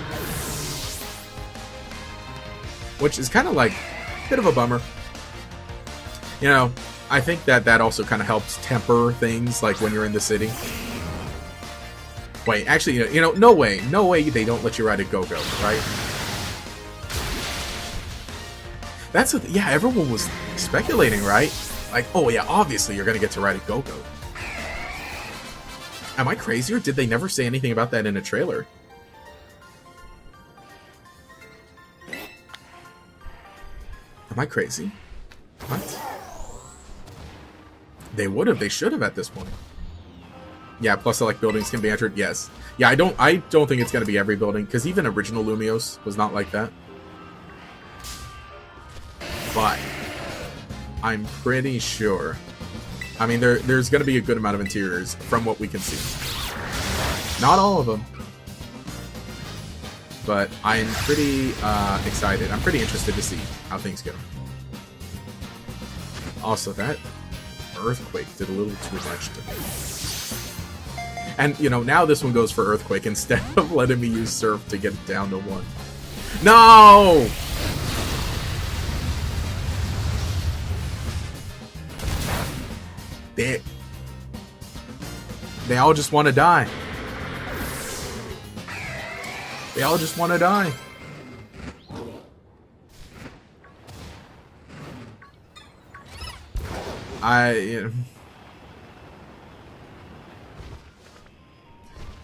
Speaker 1: Which is kind of like a bit of a bummer. You know, I think that also kind of helps temper things, like when you're in the city. Wait, actually, you know, no way they don't let you ride a Go-Go, right? That's what, yeah, everyone was speculating, right? Like, oh yeah, obviously you're gonna get to ride a Go-Go. Am I crazy, or did they never say anything about that in a trailer? Am I crazy? What? They would have. They should have at this point. Yeah, plus like buildings can be entered. Yes. Yeah, I don't think it's gonna be every building, because even original Lumiose was not like that. But I'm pretty sure. I mean, there's gonna be a good amount of interiors from what we can see. Not all of them, but I'm pretty excited. I'm pretty interested to see how things go. Also, that earthquake did a little too much to me. And, you know, now this one goes for earthquake instead of letting me use surf to get it down to 1. No! They all just want to die. They all just want to die.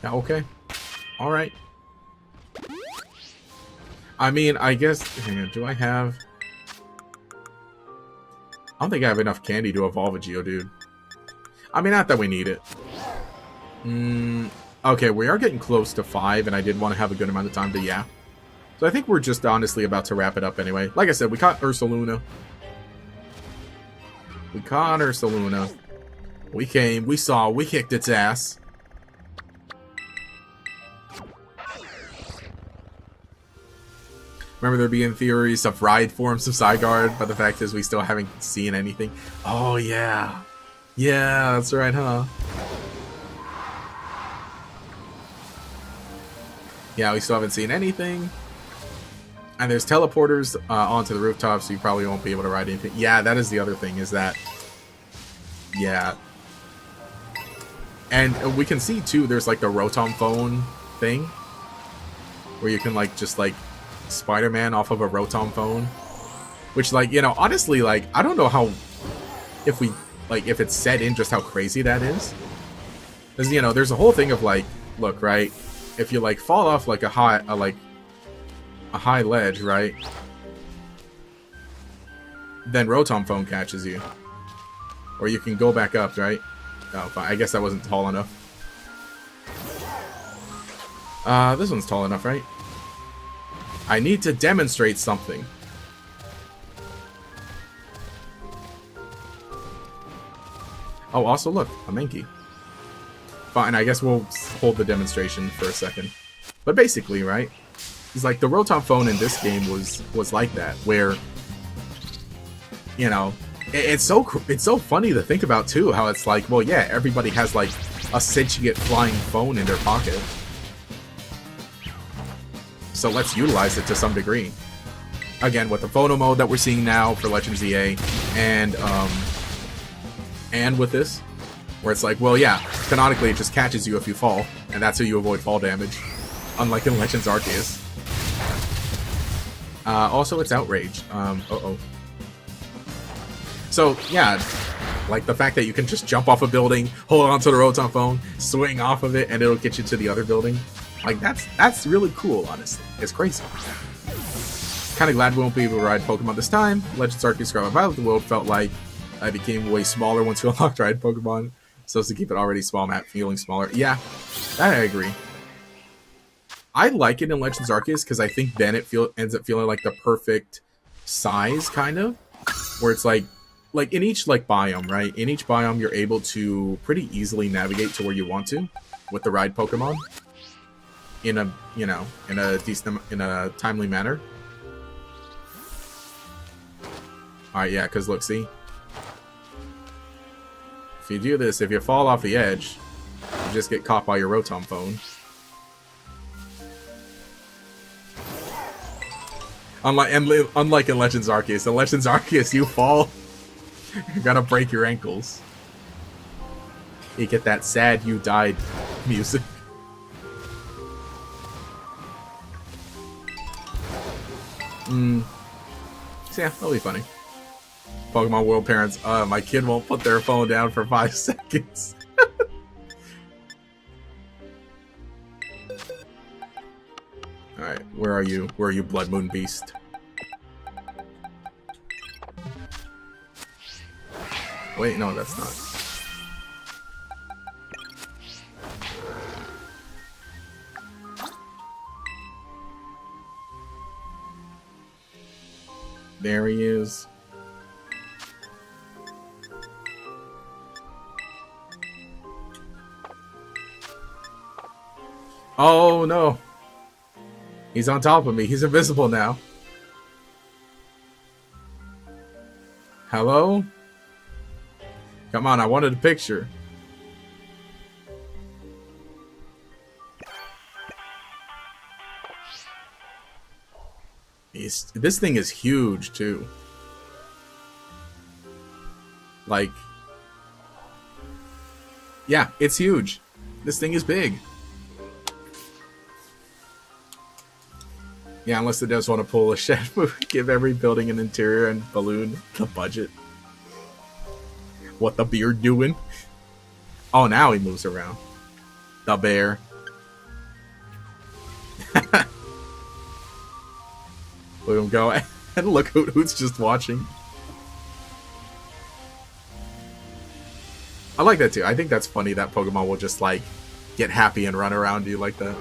Speaker 1: Yeah, okay. Alright. I mean, I guess... Hang on, do I have... I don't think I have enough candy to evolve a Geodude. I mean, not that we need it. Okay, we are getting close to 5, and I did want to have a good amount of time to yap. So I think we're just honestly about to wrap it up anyway. Like I said, we caught Ursaluna. We caught Ursaluna. We came, we saw, we kicked its ass. Remember there being theories of ride forms of Zygarde, but the fact is we still haven't seen anything. Oh, yeah. Yeah, that's right, huh? Yeah, we still haven't seen anything. And there's teleporters onto the rooftop, so you probably won't be able to ride anything. Yeah, that is the other thing, is that... Yeah. And we can see, too, there's, like, the Rotom phone thing. Where you can, like, just, like, Spider-Man off of a Rotom phone. Which, like, you know, honestly, like, I don't know how... If we... Like, if it's set in just how crazy that is. Because, you know, there's a whole thing of, like... Look, right? If you, like, fall off, like, a high ledge, right? Then Rotom phone catches you. Or you can go back up, right? Oh, fine. I guess that wasn't tall enough. This one's tall enough, right? I need to demonstrate something. Oh, also look, a Mankey. Fine, I guess we'll hold the demonstration for a second. But basically, right? It's like the Rotom phone in this game was like that, where, you know, it's so funny to think about too. How it's like, well, yeah, everybody has like a sentient flying phone in their pocket, so let's utilize it to some degree. Again, with the photo mode that we're seeing now for Legends EA, and with this, where it's like, well, yeah, canonically it just catches you if you fall, and that's how you avoid fall damage, unlike in Legends Arceus. Also, it's outrage. So, yeah, like the fact that you can just jump off a building, hold on to the Rotom phone, swing off of it, and it'll get you to the other building. Like, that's really cool, honestly. It's crazy. Kinda glad we won't be able to ride Pokemon this time. Legends Arceus Scarlet Violet, the world felt like I became way smaller once you unlocked ride Pokemon. So as to keep it already small map feeling smaller. Yeah, that I agree. I like it in Legends Arceus because I think then it ends up feeling like the perfect size, kind of. Where it's like in each biome, right? In each biome you're able to pretty easily navigate to where you want to with the ride Pokemon. In a timely manner. Alright, yeah, because look, see? If you do this, if you fall off the edge, you just get caught by your Rotom phone. Unlike in Legends Arceus. In Legends Arceus, you fall, you're gonna break your ankles. You get that sad you died music. So yeah, that'll be funny. Pokemon World parents, my kid won't put their phone down for 5 seconds. Alright, where are you? Where are you, Bloodmoon Beast? Wait, no, that's not. There he is. Oh no. He's on top of me. He's invisible now. Hello? Come on, I wanted a picture. This thing is huge too. Like, yeah, it's huge. This thing is big. Yeah, unless it does want to pull a shed move, give every building an interior and balloon the budget. What the beard doing? Oh, now he moves around. The bear. Look at him go. And look who's just watching. I like that too. I think that's funny that Pokemon will just like get happy and run around you like that.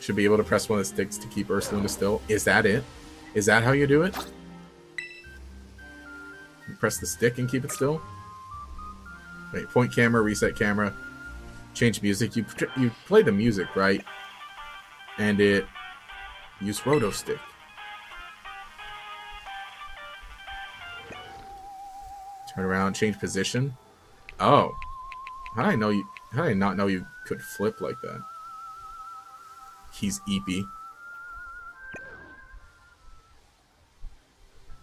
Speaker 1: Should be able to press one of the sticks to keep Ursaluna still. Is that it? Is that how you do it? You press the stick and keep it still? Wait, point camera, reset camera, change music. You play the music, right? And it use Roto Stick. Turn around, change position. Oh, how did I know you? How did I not know you could flip like that? He's Eepy.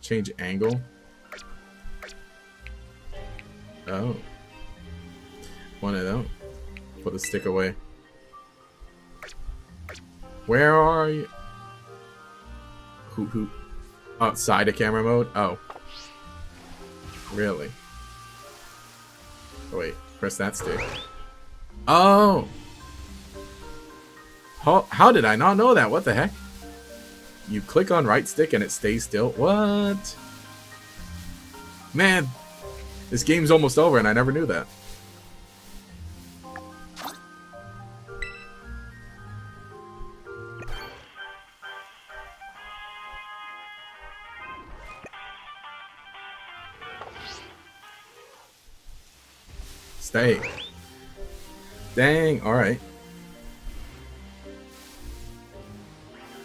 Speaker 1: Change angle. Oh. One of them. Put the stick away. Where are you? Who? Outside of camera mode? Oh. Really? Oh, wait. Press that stick. Oh! How did I not know that? What the heck? You click on right stick and it stays still? What? Man, this game's almost over and I never knew that. Stay. Dang. All right.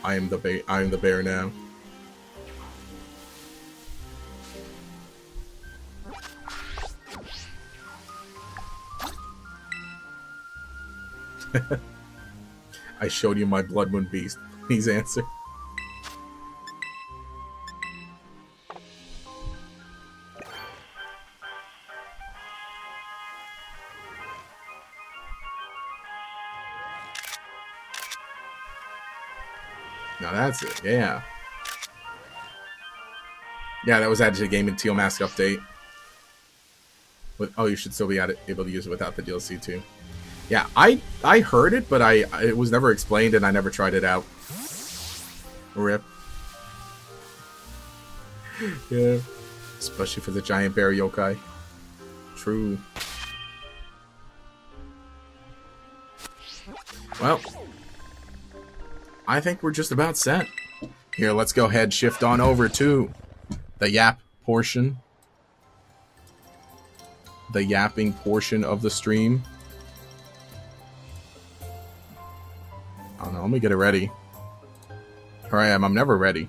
Speaker 1: I am the bear. I am the bear now. I showed you my Bloodmoon beast. Please answer. Now that's it. Yeah. Yeah, that was added to the Game and Teal Mask update. But, oh, you should still be able to use it without the DLC too. Yeah, I heard it, but it was never explained, and I never tried it out. Rip. Yeah. Especially for the giant bear yokai. True. Well, I think we're just about set. Here, let's go ahead, shift on over to the yap portion. The yapping portion of the stream. I don't know, let me get it ready. Here I am, I'm never ready.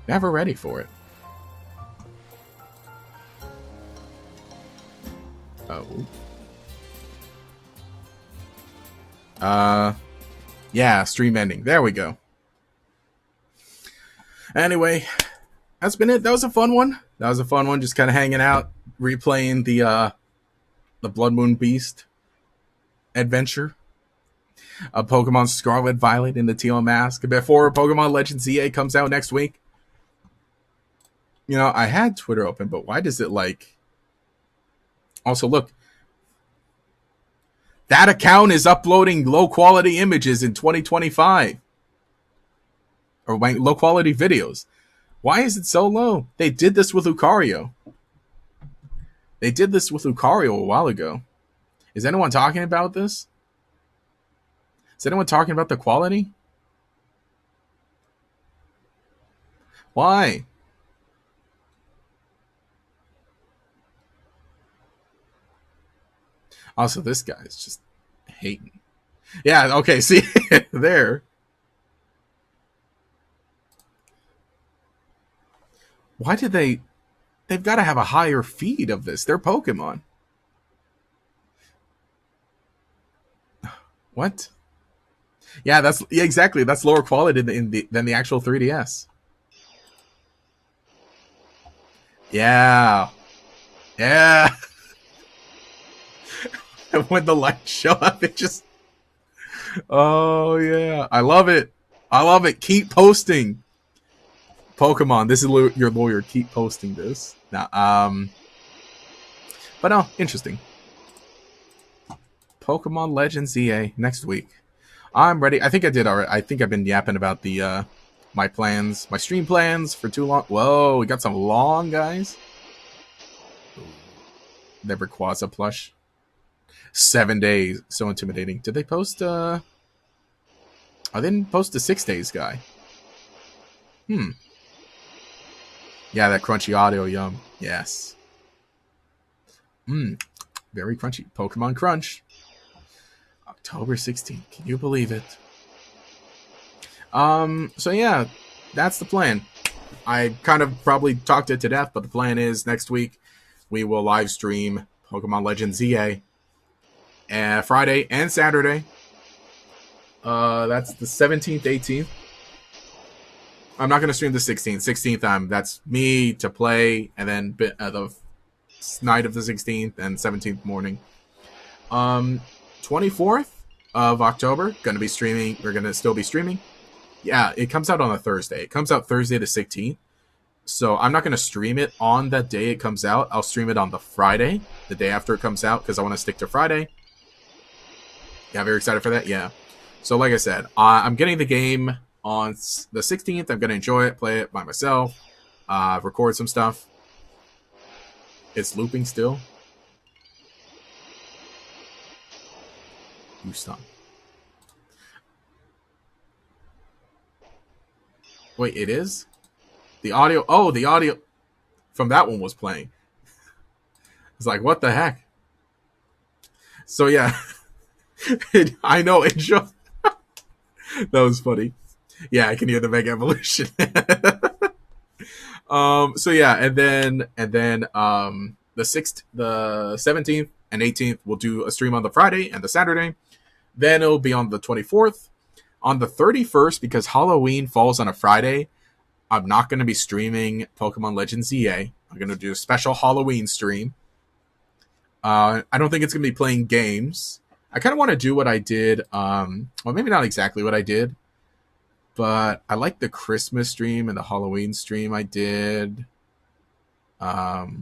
Speaker 1: Never ready for it. Oh. Yeah, stream ending. There we go. Anyway, that's been it. That was a fun one. Just kind of hanging out, replaying the Bloodmoon Beast adventure. Pokemon Scarlet, Violet in the Teal Mask before Pokemon Legends ZA comes out next week. You know, I had Twitter open, but why does it like... Also, look. That account is uploading low-quality images in 2025. Or low-quality videos. Why is it so low? They did this with Lucario. A while ago. Is anyone talking about this? Is anyone talking about the quality? Why? Also, this guy's just hating. Yeah, okay, see? There. Why did they... They've got to have a higher feed of this. They're Pokemon. What? Yeah, exactly. That's lower quality than the actual 3DS. Yeah. Yeah. When the lights show up, it just... Oh, yeah. I love it. Keep posting. Pokemon, this is your lawyer. Keep posting this. Now, but no, interesting. Pokemon Legends EA next week. I'm ready. I think I did already. I think I've been yapping about the my stream plans for too long. Whoa, we got some long guys. Never Quaza plush. 7 days. So intimidating. Did they post I didn't post the 6 days guy. Yeah, that crunchy audio, yum. Yes. Very crunchy. Pokemon Crunch. October 16th. Can you believe it? So yeah, that's the plan. I kind of probably talked it to death, but the plan is next week we will live stream Pokemon Legends ZA. Friday and Saturday. That's the 17th, 18th. I'm not going to stream the 16th. 16th, that's me to play, and then the night of the 16th and 17th morning. 24th of October, going to be streaming. We're going to still be streaming. Yeah, it comes out on a Thursday. It comes out Thursday the 16th. So I'm not going to stream it on that day it comes out. I'll stream it on the Friday, the day after it comes out, because I want to stick to Friday. Yeah, very excited for that. Yeah. So like I said, I'm getting the game on the 16th. I'm going to enjoy it, play it by myself, record some stuff. It's looping still. You stop. Wait, it is? The audio... Oh, the audio from that one was playing. It's like, what the heck? So yeah, I know it show that was funny. Yeah, I can hear the Mega Evolution. So yeah, and then the 17th and 18th we'll do a stream on the Friday and the Saturday. Then it'll be on the 24th. On the 31st, because Halloween falls on a Friday, I'm not going to be streaming Pokemon Legends EA. I'm going to do a special Halloween stream. I don't think it's going to be playing games. I kind of want to do what I did. Well, maybe not exactly what I did, but I like the Christmas stream and the Halloween stream I did. Back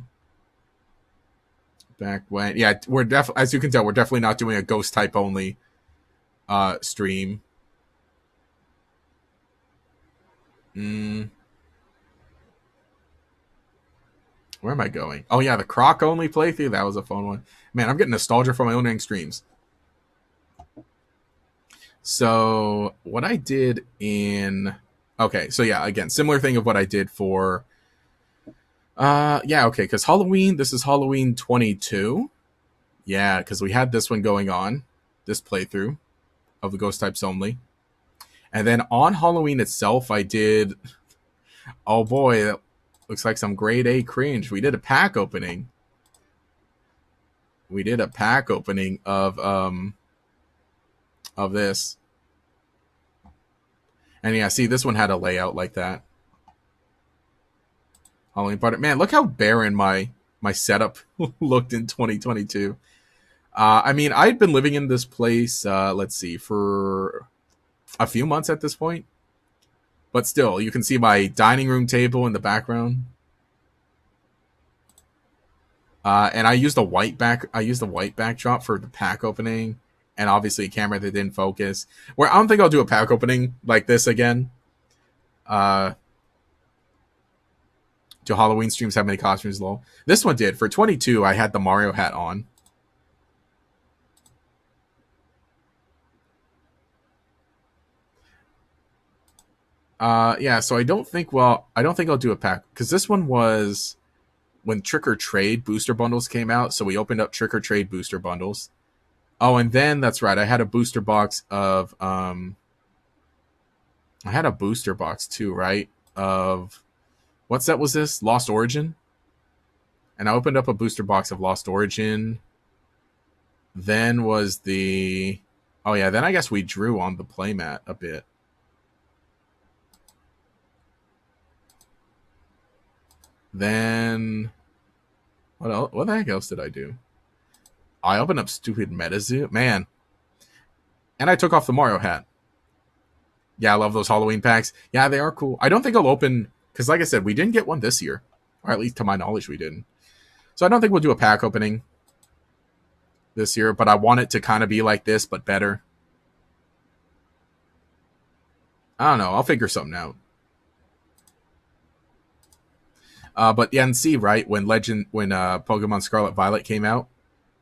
Speaker 1: when, yeah, we're definitely, as you can tell, we're definitely not doing a ghost type only stream. Where am I going? Oh yeah, the Croc only playthrough. That was a fun one. Man, I'm getting nostalgia for my own streams. So what I did in okay, so yeah, again, similar thing of what I did for yeah, okay, because Halloween, this is Halloween 22. Yeah, because we had this one going on, this playthrough of the ghost types only. And then on Halloween itself, I did oh boy, that looks like some grade A cringe. We did a pack opening. We did a pack opening of this. And yeah, see, this one had a layout like that. Halloween party. Man, look how barren my setup looked in 2022. I mean, I'd been living in this place, let's see, for a few months at this point. But still, you can see my dining room table in the background. And I used a white backdrop for the pack opening, and obviously a camera that didn't focus. Where I don't think I'll do a pack opening like this again. Do Halloween streams have many costumes? Lol. This one did. For 22, I had the Mario hat on. Yeah, so I don't think I'll do a pack because this one was when Trick or Trade booster bundles came out, so we opened up Trick or Trade booster bundles. Oh, and then that's right, I had a booster box of I had a booster box too, right? Of what set was this? Lost Origin? And I opened up a booster box of Lost Origin. Then was the oh yeah, then I guess we drew on the playmat a bit. Then what else? What the heck else did I do? I opened up stupid MetaZoo. Man. And I took off the Mario hat. Yeah, I love those Halloween packs. Yeah, they are cool. I don't think I'll open because like I said, we didn't get one this year. Or at least to my knowledge we didn't. So I don't think we'll do a pack opening this year, but I want it to kind of be like this, but better. I don't know. I'll figure something out. But yeah, and see, right, when Pokemon Scarlet Violet came out,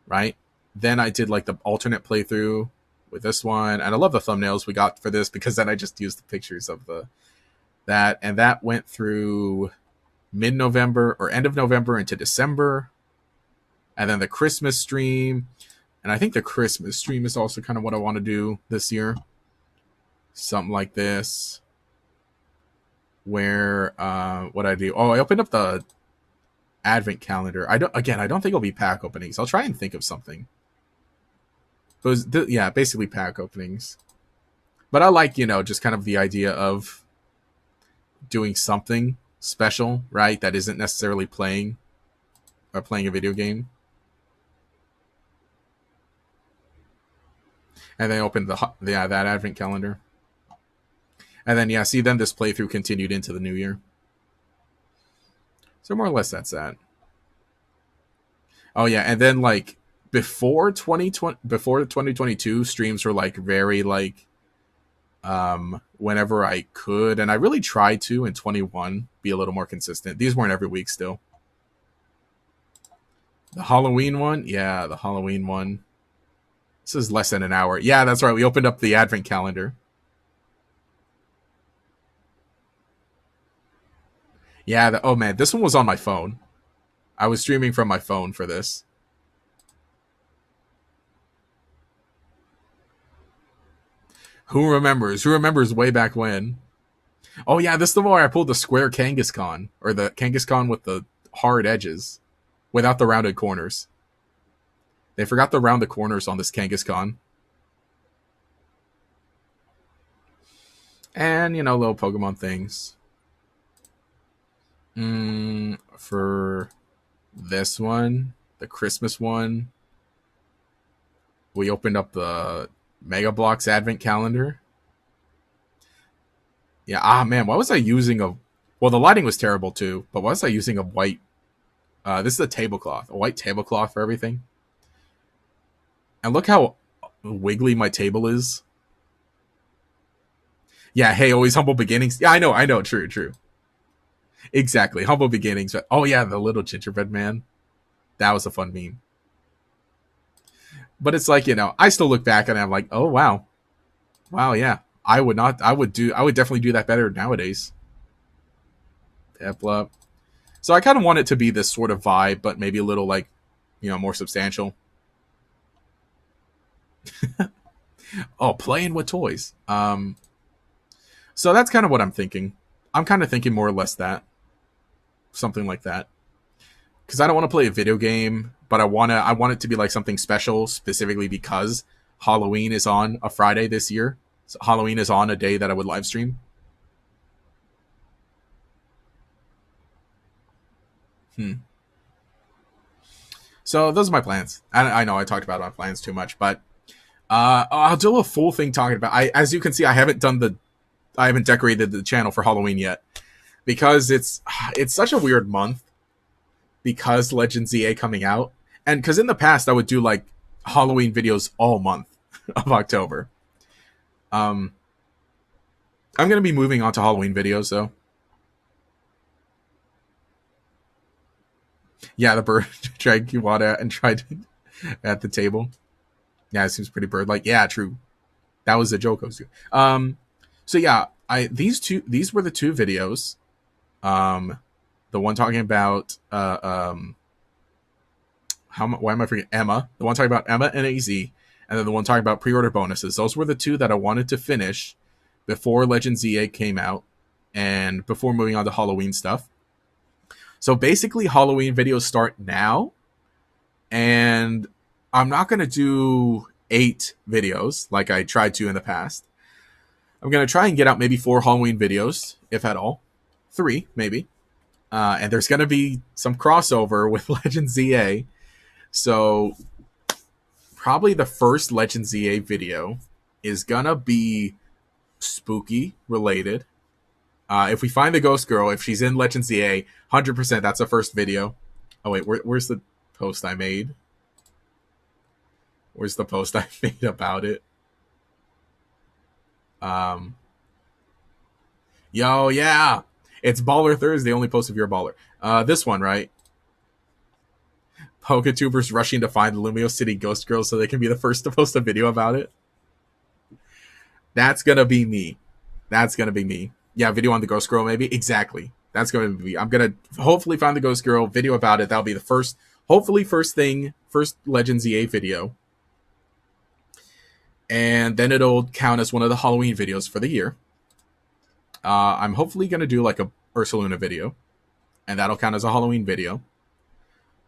Speaker 1: right? Then I did like the alternate playthrough with this one, and I love the thumbnails we got for this because then I just used the pictures of that, and that went through mid-November or end of November into December, and then the Christmas stream, and I think the Christmas stream is also kind of what I want to do this year, something like this. Where what I do? Oh, I opened up the advent calendar. I don't think it'll be pack openings. I'll try and think of something. Yeah, basically pack openings. But I like, just kind of the idea of doing something special, right? That isn't necessarily playing a video game. And then I opened that advent calendar. And then, yeah, see, then this playthrough continued into the new year. So more or less that's that. Oh, yeah, and then, like, before 2022, streams were, like, very, like, whenever I could. And I really tried to, in 21, be a little more consistent. These weren't every week still. The Halloween one? Yeah, the Halloween one. This is less than an hour. Yeah, that's right. We opened up the advent calendar. Yeah, oh man, this one was on my phone. I was streaming from my phone for this. Who remembers? Who remembers way back when? Oh yeah, this is the one where I pulled the square Kangaskhan, or the Kangaskhan with the hard edges, without the rounded corners. They forgot the rounded corners on this Kangaskhan. And, little Pokemon things. For this one, the Christmas one, we opened up the Mega Bloks Advent Calendar. Yeah, man, why was I using a... Well, the lighting was terrible too, but why was I using a white... this is a tablecloth. A white tablecloth for everything. And look how wiggly my table is. Yeah, hey, always humble beginnings. Yeah, I know, true. Exactly, humble beginnings. Oh yeah, the little gingerbread man. That was a fun meme. But it's like, I still look back and I'm like, oh wow. Wow, yeah. I would definitely do that better nowadays. Peplup. So I kind of want it to be this sort of vibe, but maybe a little like, more substantial. Oh, playing with toys. So that's kind of what I'm thinking. I'm kind of thinking more or less that. Something like that. Because I don't want to play a video game, but I want it to be like something special, specifically because Halloween is on a Friday this year. So Halloween is on a day that I would live stream. So those are my plans. I know I talked about my plans too much, but I'll do a full thing talking about. As you can see, I haven't decorated the channel for Halloween yet because it's such a weird month because Legend ZA coming out, and because in the past I would do like Halloween videos all month of October. I'm gonna be moving on to Halloween videos though. Yeah, the bird dragged Kiwata and tried at the table. Yeah, it seems pretty bird-like. Yeah, true. That was a joke I was doing. So yeah, these were the two videos. The one talking about why am I forgetting Emma? The one talking about Emma and AZ, and then the one talking about pre-order bonuses. Those were the two that I wanted to finish before Legend ZA came out and before moving on to Halloween stuff. So basically, Halloween videos start now, and I'm not going to do 8 videos like I tried to in the past. I'm going to try and get out maybe 4 Halloween videos, if at all. 3, maybe. And there's going to be some crossover with Legend ZA. So probably the first Legend ZA video is going to be spooky related. If we find the ghost girl, if she's in Legend ZA, 100% that's the first video. Oh wait, where's the post I made? Where's the post I made about it? Yo, yeah. It's Baller Thursday, only post if you're a baller. This one, right? Poketubers rushing to find the Lumio City ghost girl so they can be the first to post a video about it. That's gonna be me. That's gonna be me. Yeah, video on the ghost girl, maybe. Exactly. That's gonna be me. I'm gonna hopefully find the ghost girl, video about it. That'll be the first, hopefully first Legend ZA video. And then it'll count as one of the Halloween videos for the year. I'm hopefully gonna do like a Ursaluna video, and that'll count as a Halloween video.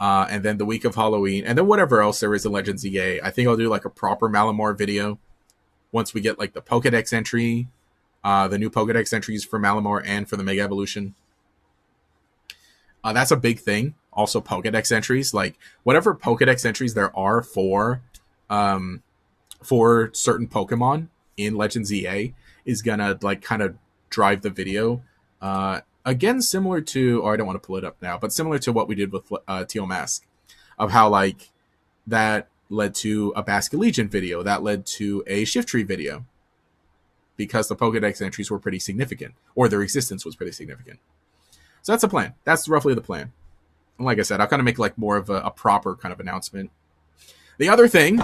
Speaker 1: And then the week of Halloween, and then whatever else there is in Legend ZA, I think I'll do like a proper Malamar video once we get like the Pokedex entry, the new Pokedex entries for Malamar and for the Mega Evolution. That's a big thing. Also, Pokedex entries, like whatever Pokedex entries there are for certain Pokemon in Legend ZA is gonna like kind of drive the video. Again, similar to, or I don't want to pull it up now, but similar to what we did with Teal Mask, of how like that led to a Basculegion video, that led to a Shiftry video, because the Pokedex entries were pretty significant, or their existence was pretty significant. So that's the plan. That's roughly the plan. And like I said, I'll kind of make like more of a proper kind of announcement. The other thing,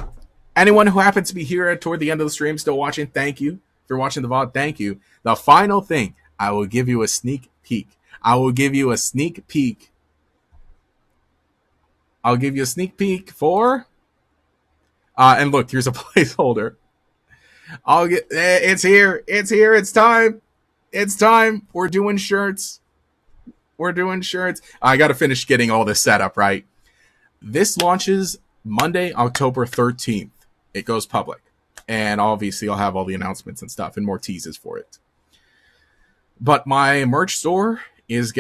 Speaker 1: anyone who happens to be here toward the end of the stream still watching, thank you. If you're watching the VOD, thank you. The final thing, I will give you a sneak peek. I'll give you a sneak peek for... and look, here's a placeholder. I'll get. It's here. It's here. It's time. It's time. We're doing shirts. We're doing shirts. I got to finish getting all this set up right. This launches Monday, October 13th. It goes public, and obviously I'll have all the announcements and stuff and more teases for it. But my merch store is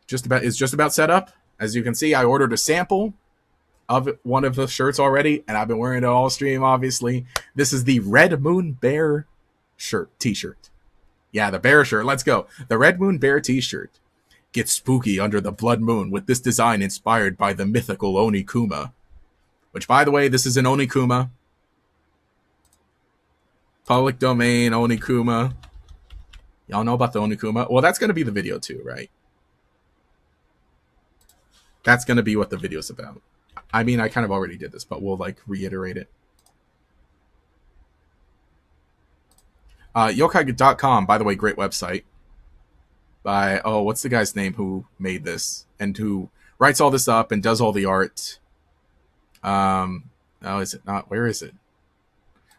Speaker 1: just about set up. As you can see, I ordered a sample of one of the shirts already, and I've been wearing it all stream, obviously. This is the Red Moon Bear t-shirt. Yeah, the bear shirt. Let's go. The Red Moon Bear t-shirt. Get spooky under the blood moon with this design inspired by the mythical Onikuma. Which, by the way, this is an Onikuma. Public domain Onikuma. Y'all know about the Onikuma? Well, that's going to be the video too, right? That's going to be what the video's about. I mean, I kind of already did this, but we'll like reiterate it. Yokai.com, by the way, great website. By, what's the guy's name who made this and who writes all this up and does all the art? Is it not? Where is it?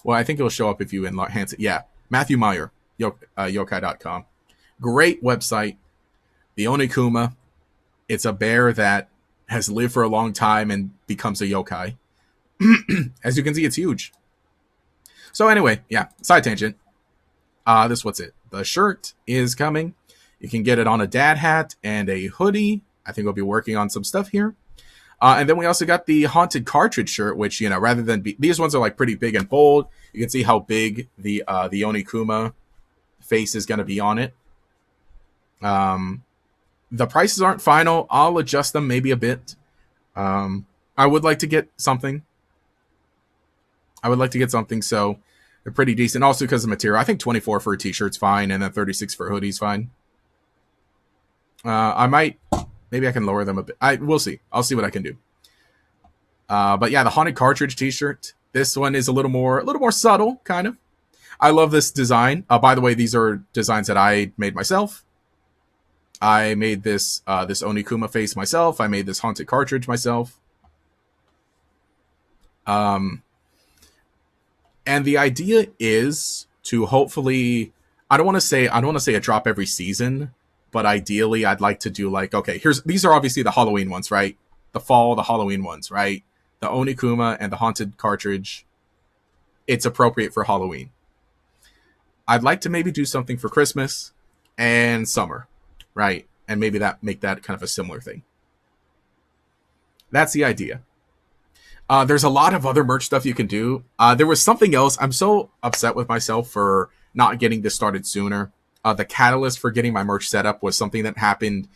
Speaker 1: Well, I think it'll show up if you enhance it. Yeah, Matthew Meyer, yokai.com. Great website. The Onikuma. It's a bear that has lived for a long time and becomes a yokai. As you can see, it's huge. So anyway, yeah, side tangent. What's it? The shirt is coming. You can get it on a dad hat and a hoodie. I think we'll be working on some stuff here. And then we also got the Haunted Cartridge shirt, which, you know, rather than these ones are like pretty big and bold. You can see how big the Onikuma face is going to be on it. The prices aren't final. I'll adjust them maybe a bit. I would like to get something. So they're pretty decent. Also because of material. I think 24 for a t-shirt's fine, and then 36 for a hoodie's fine. Maybe I can lower them a bit. We'll see. I'll see what I can do. But yeah, the Haunted Cartridge t-shirt. This one is a little more subtle, kind of. I love this design. By the way, these are designs that I made myself. I made this Onikuma face myself. I made this Haunted Cartridge myself. And the idea is to hopefully, I don't want to say a drop every season, but ideally I'd like to do like, okay, these are obviously the Halloween ones, right? The Halloween ones, right? The Onikuma and the Haunted Cartridge. It's appropriate for Halloween. I'd like to maybe do something for Christmas and summer, right? And maybe make that kind of a similar thing. That's the idea. There's a lot of other merch stuff you can do. There was something else. I'm so upset with myself for not getting this started sooner. The catalyst for getting my merch set up was something that happened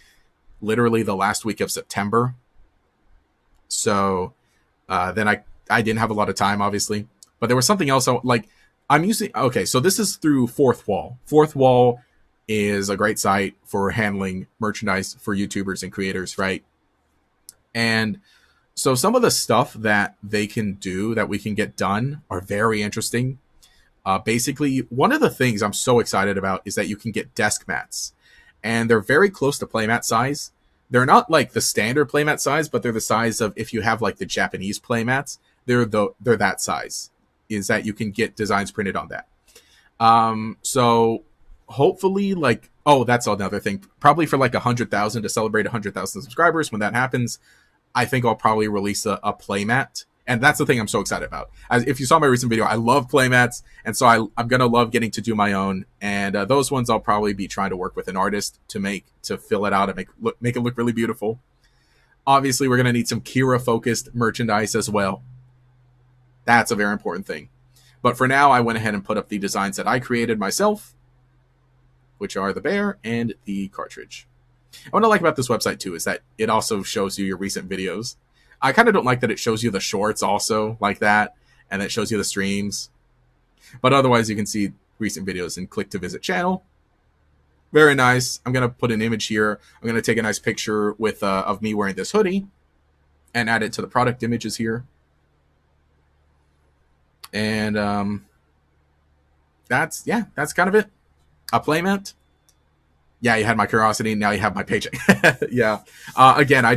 Speaker 1: literally the last week of September. So then I didn't have a lot of time, obviously. But there was something else. Okay, so this is through Fourth Wall. Fourth Wall is a great site for handling merchandise for YouTubers and creators, right? And so some of the stuff that they can do, that we can get done, are very interesting. Basically, one of the things I'm so excited about is that you can get desk mats. And they're very close to playmat size. They're not like the standard playmat size, but they're the size of, if you have like the Japanese playmats, they're that size. Is that you can get designs printed on that. So hopefully, that's another thing. Probably for like 100,000 to celebrate 100,000 subscribers. When that happens, I think I'll probably release a playmat. And that's the thing I'm so excited about. If you saw my recent video, I love playmats. And so I'm going to love getting to do my own. And those ones I'll probably be trying to work with an artist to fill it out and make it look really beautiful. Obviously, we're going to need some Kira-focused merchandise as well. That's a very important thing. But for now, I went ahead and put up the designs that I created myself, which are the bear and the cartridge. What I like about this website, too, is that it also shows you your recent videos. I kind of don't like that it shows you the shorts also like that, and it shows you the streams. But otherwise, you can see recent videos and click to visit channel. Very nice. I'm going to put an image here. I'm going to take a nice picture of me wearing this hoodie and add it to the product images here. And that's kind of it. A playmat. Yeah, you had my curiosity. Now you have my paycheck. Yeah. Again, we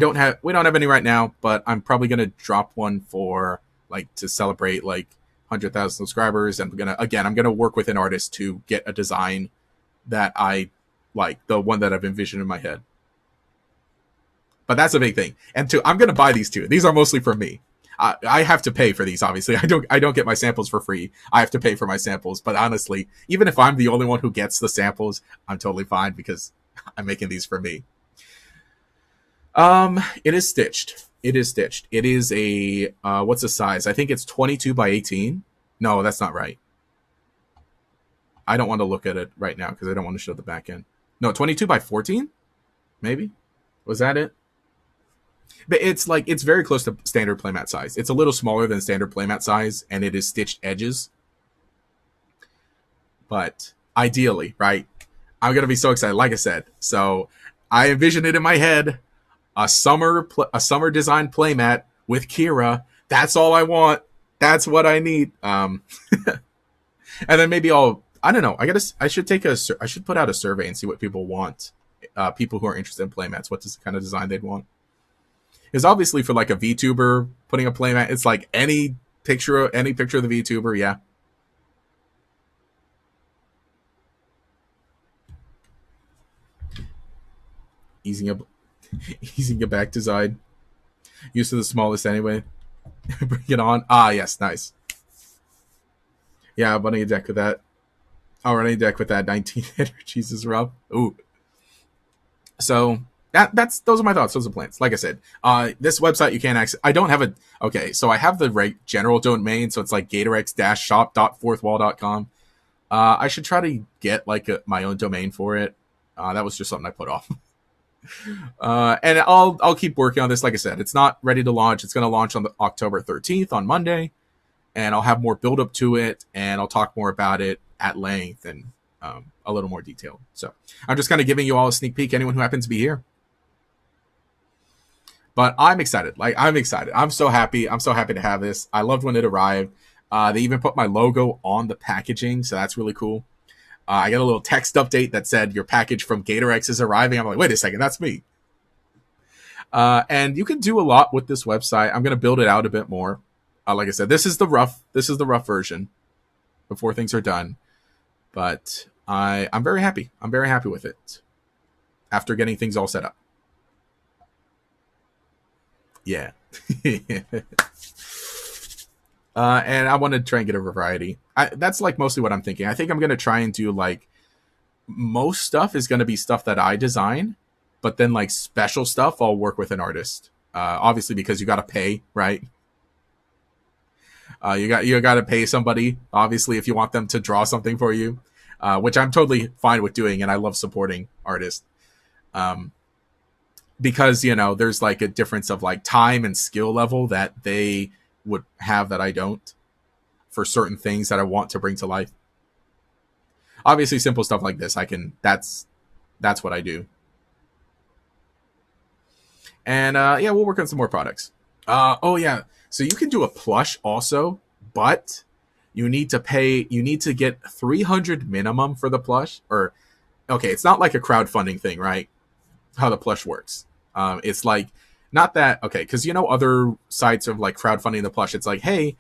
Speaker 1: don't have any right now, but I'm probably gonna drop one for to celebrate 100,000 100,000 subscribers, and I'm gonna work with an artist to get a design that I like, the one that I've envisioned in my head. But that's a big thing. And two, I'm gonna buy these two. These are mostly for me. I have to pay for these. Obviously, I don't get my samples for free. I have to pay for my samples. But honestly, even if I'm the only one who gets the samples, I'm totally fine because I'm making these for me. It is stitched. It is stitched. It is a what's the size? I think it's 22 by 18. No, that's not right. I don't want to look at it right now because I don't want to show the back end. No, 22 by 14? Maybe? Was that it? But it's very close to standard playmat size. It's a little smaller than standard playmat size, and it is stitched edges. But ideally, right? I'm gonna be so excited. Like I said, so I envision it in my head. A summer design playmat with Kira. That's all I want. That's what I need. And then maybe I don't know. I should put out a survey and see what people want. People who are interested in playmats, what kind of design they'd want. Because obviously for like a VTuber putting a playmat, it's like any picture of the VTuber, yeah. Easing a back design. Used to the smallest anyway. Bring it on. Ah, yes, nice. Yeah, running a deck with that. Oh, running a deck with that 19 energies is rough. Ooh. So those are my thoughts. Those are plans. Like I said, this website you can't access. I don't have so I have the general domain, so it's like gatorx-shop.fourthwall.com. I should try to get like my own domain for it. That was just something I put off. And I'll keep working on this. Like I said, it's not ready to launch. It's going to launch on October 13th on Monday, and I'll have more build up to it, and I'll talk more about it at length and a little more detail. So I'm just kind of giving you all a sneak peek. Anyone who happens to be here. But I'm excited. I'm excited. I'm so happy. I'm so happy to have this. I loved when it arrived. They even put my logo on the packaging, so that's really cool. I got a little text update that said your package from GatorX is arriving. I'm like, wait a second, that's me. And you can do a lot with this website. I'm going to build it out a bit more. Like I said, this is the rough version before things are done. But I'm very happy. I'm very happy with it after getting things all set up. Yeah. And I want to try and get a variety. That's like mostly what I'm thinking. I think I'm going to try and do like most stuff is going to be stuff that I design, but then like special stuff I'll work with an artist. Obviously because you got to pay, right? You got to pay somebody, obviously, if you want them to draw something for you, which I'm totally fine with doing, and I love supporting artists. Because, there's like a difference of like time and skill level that they would have that I don't for certain things that I want to bring to life. Obviously, simple stuff like this, that's what I do. And yeah, we'll work on some more products. Oh yeah, so you can do a plush also, but you need to get 300 minimum for the plush. Or okay, it's not like a crowdfunding thing, right? How the plush works. It's like not that okay, because other sites of like crowdfunding the plush. It's like, hey,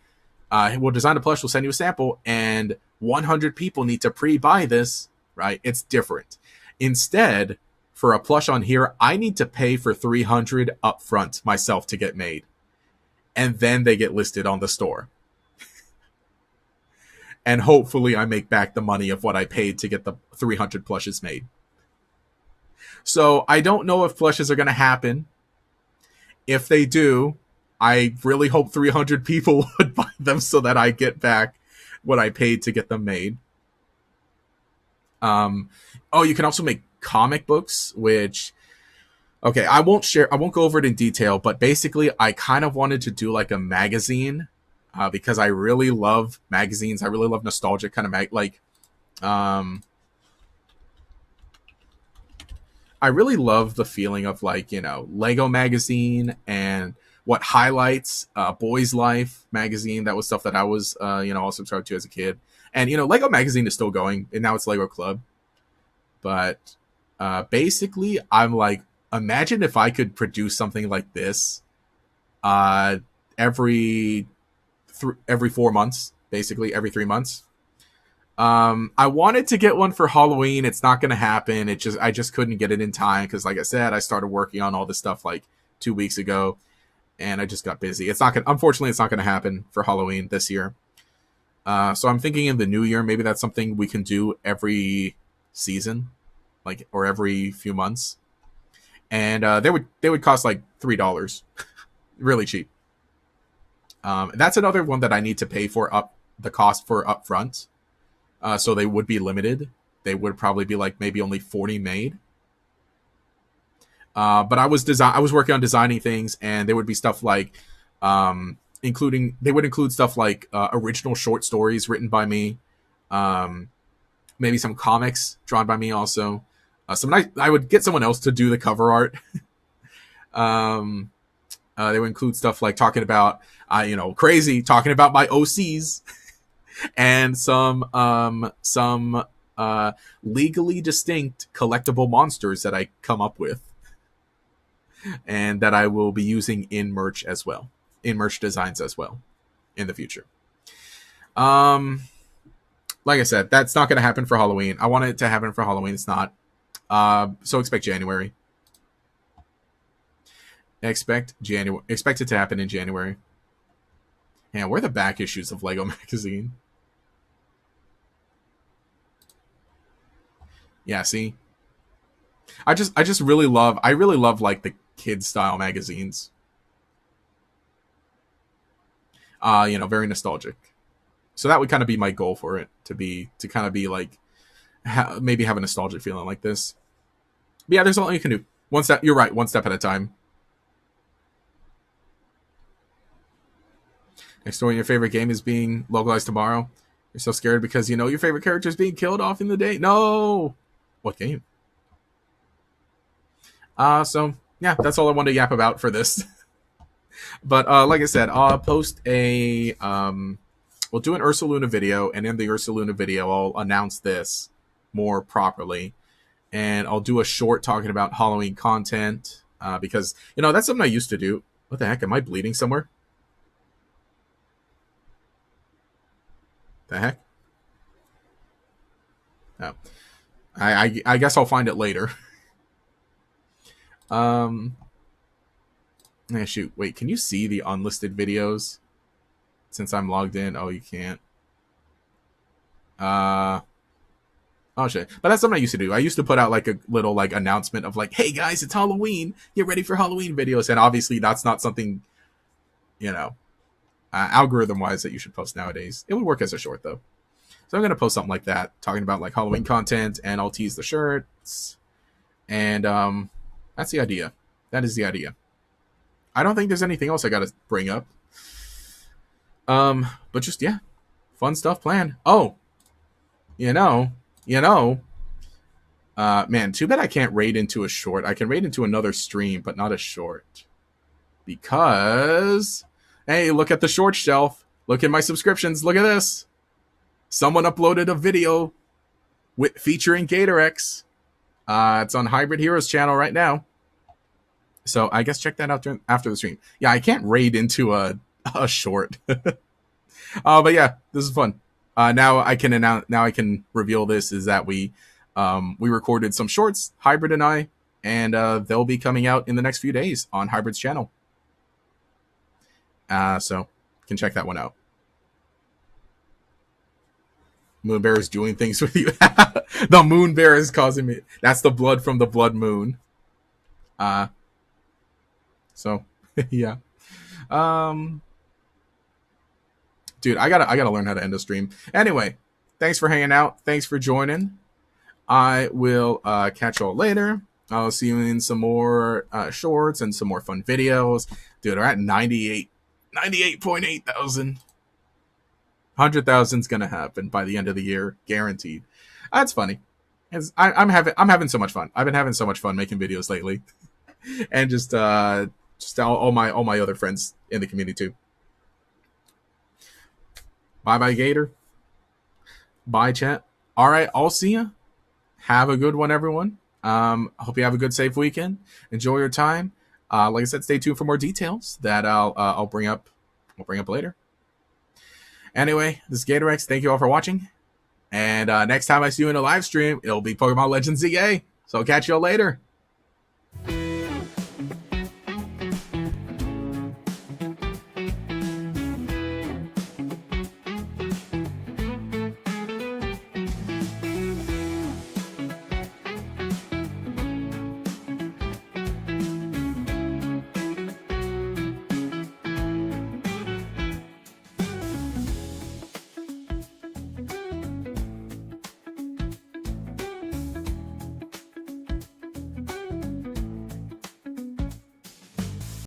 Speaker 1: we'll design a plush, we'll send you a sample, and 100 people need to pre-buy this, right? It's different. Instead, for a plush on here, I need to pay for 300 upfront myself to get made, and then they get listed on the store. And hopefully, I make back the money of what I paid to get the 300 plushes made. So I don't know if plushes are going to happen. If they do, I really hope 300 people would buy them so that I get back what I paid to get them made. Oh, you can also make comic books, which, okay, I won't go over it in detail, but basically I kind of wanted to do like a magazine, because I really love magazines. I really love nostalgic kind of I really love the feeling of like, Lego magazine and what highlights Boys Life magazine. That was stuff that I was, all subscribed to as a kid. And, Lego magazine is still going, and now it's Lego Club. But basically, I'm like, imagine if I could produce something like this every 4 months, basically every 3 months. I wanted to get one for Halloween. It's not going to happen. I just couldn't get it in time because, like I said, I started working on all this stuff like 2 weeks ago, and I just got busy. Unfortunately, it's not going to happen for Halloween this year. So I'm thinking in the new year, maybe that's something we can do every season, like, or every few months. And they would cost like $3, really cheap. That's another one that I need to pay for the cost for upfront. So they would be limited. They would probably be like maybe only 40 made. But I was working on designing things, and there would be stuff like, they would include stuff like original short stories written by me, maybe some comics drawn by me also. I would get someone else to do the cover art. They would include stuff like talking about, talking about my OCs. And some legally distinct collectible monsters that I come up with, and that I will be using in merch designs as well, in the future. Like I said, that's not going to happen for Halloween. I wanted it to happen for Halloween. It's not. So expect January. Expect it to happen in January. Yeah, where are the back issues of Lego Magazine? Yeah, see, I really love like the kid style magazines. Very nostalgic. So that would kind of be my goal for it to kind of be like, maybe have a nostalgic feeling like this. But yeah, there's all you can do. You're right, one step at a time. Next story, your favorite game is being localized tomorrow. You're so scared because your favorite character is being killed off in the day. No! What game? So yeah, that's all I wanted to yap about for this. But like I said, I'll post we'll do an Ursaluna video, and in the Ursaluna video, I'll announce this more properly. And I'll do a short talking about Halloween content, because, that's something I used to do. What the heck? Am I bleeding somewhere? The heck? Oh. I guess I'll find it later. Shoot. Wait, can you see the unlisted videos? Since I'm logged in. Oh, you can't. Oh shit. But that's something I used to do. I used to put out like a little like announcement of like, hey guys, it's Halloween. Get ready for Halloween videos. And obviously that's not something, algorithm wise that you should post nowadays. It would work as a short though. So I'm going to post something like that, talking about like Halloween content, and I'll tease the shirts. And that's the idea. That is the idea. I don't think there's anything else I got to bring up. But just, yeah, fun stuff planned. Oh, man, too bad I can't raid into a short. I can raid into another stream, but not a short. Because, hey, look at the short shelf. Look at my subscriptions. Look at this. Someone uploaded a video featuring Gatorex. It's on Hybrid Heroes channel right now. So I guess check that out after the stream. Yeah, I can't raid into a short. But yeah, this is fun. Now I can reveal this is that we recorded some shorts, Hybrid and I, and they'll be coming out in the next few days on Hybrid's channel. So you can check that one out. Moon Bear is doing things with you. The Moon Bear is causing me. That's the blood from the Blood Moon. So yeah. Dude, I gotta learn how to end a stream. Anyway, thanks for hanging out. Thanks for joining. I will catch y'all later. I'll see you in some more shorts and some more fun videos. Dude, we're at 98.8 thousand. 100,000's gonna happen by the end of the year, guaranteed. That's funny. I'm having so much fun. I've been having so much fun making videos lately, and just all my other friends in the community too. Bye Gator. Bye chat. All right, I'll see ya. Have a good one, everyone. Hope you have a good, safe weekend. Enjoy your time. Like I said, stay tuned for more details that I'll bring up later. Anyway, this is Gatorex. Thank you all for watching. And next time I see you in a live stream, it'll be Pokemon Legends ZA. So I'll catch you all later.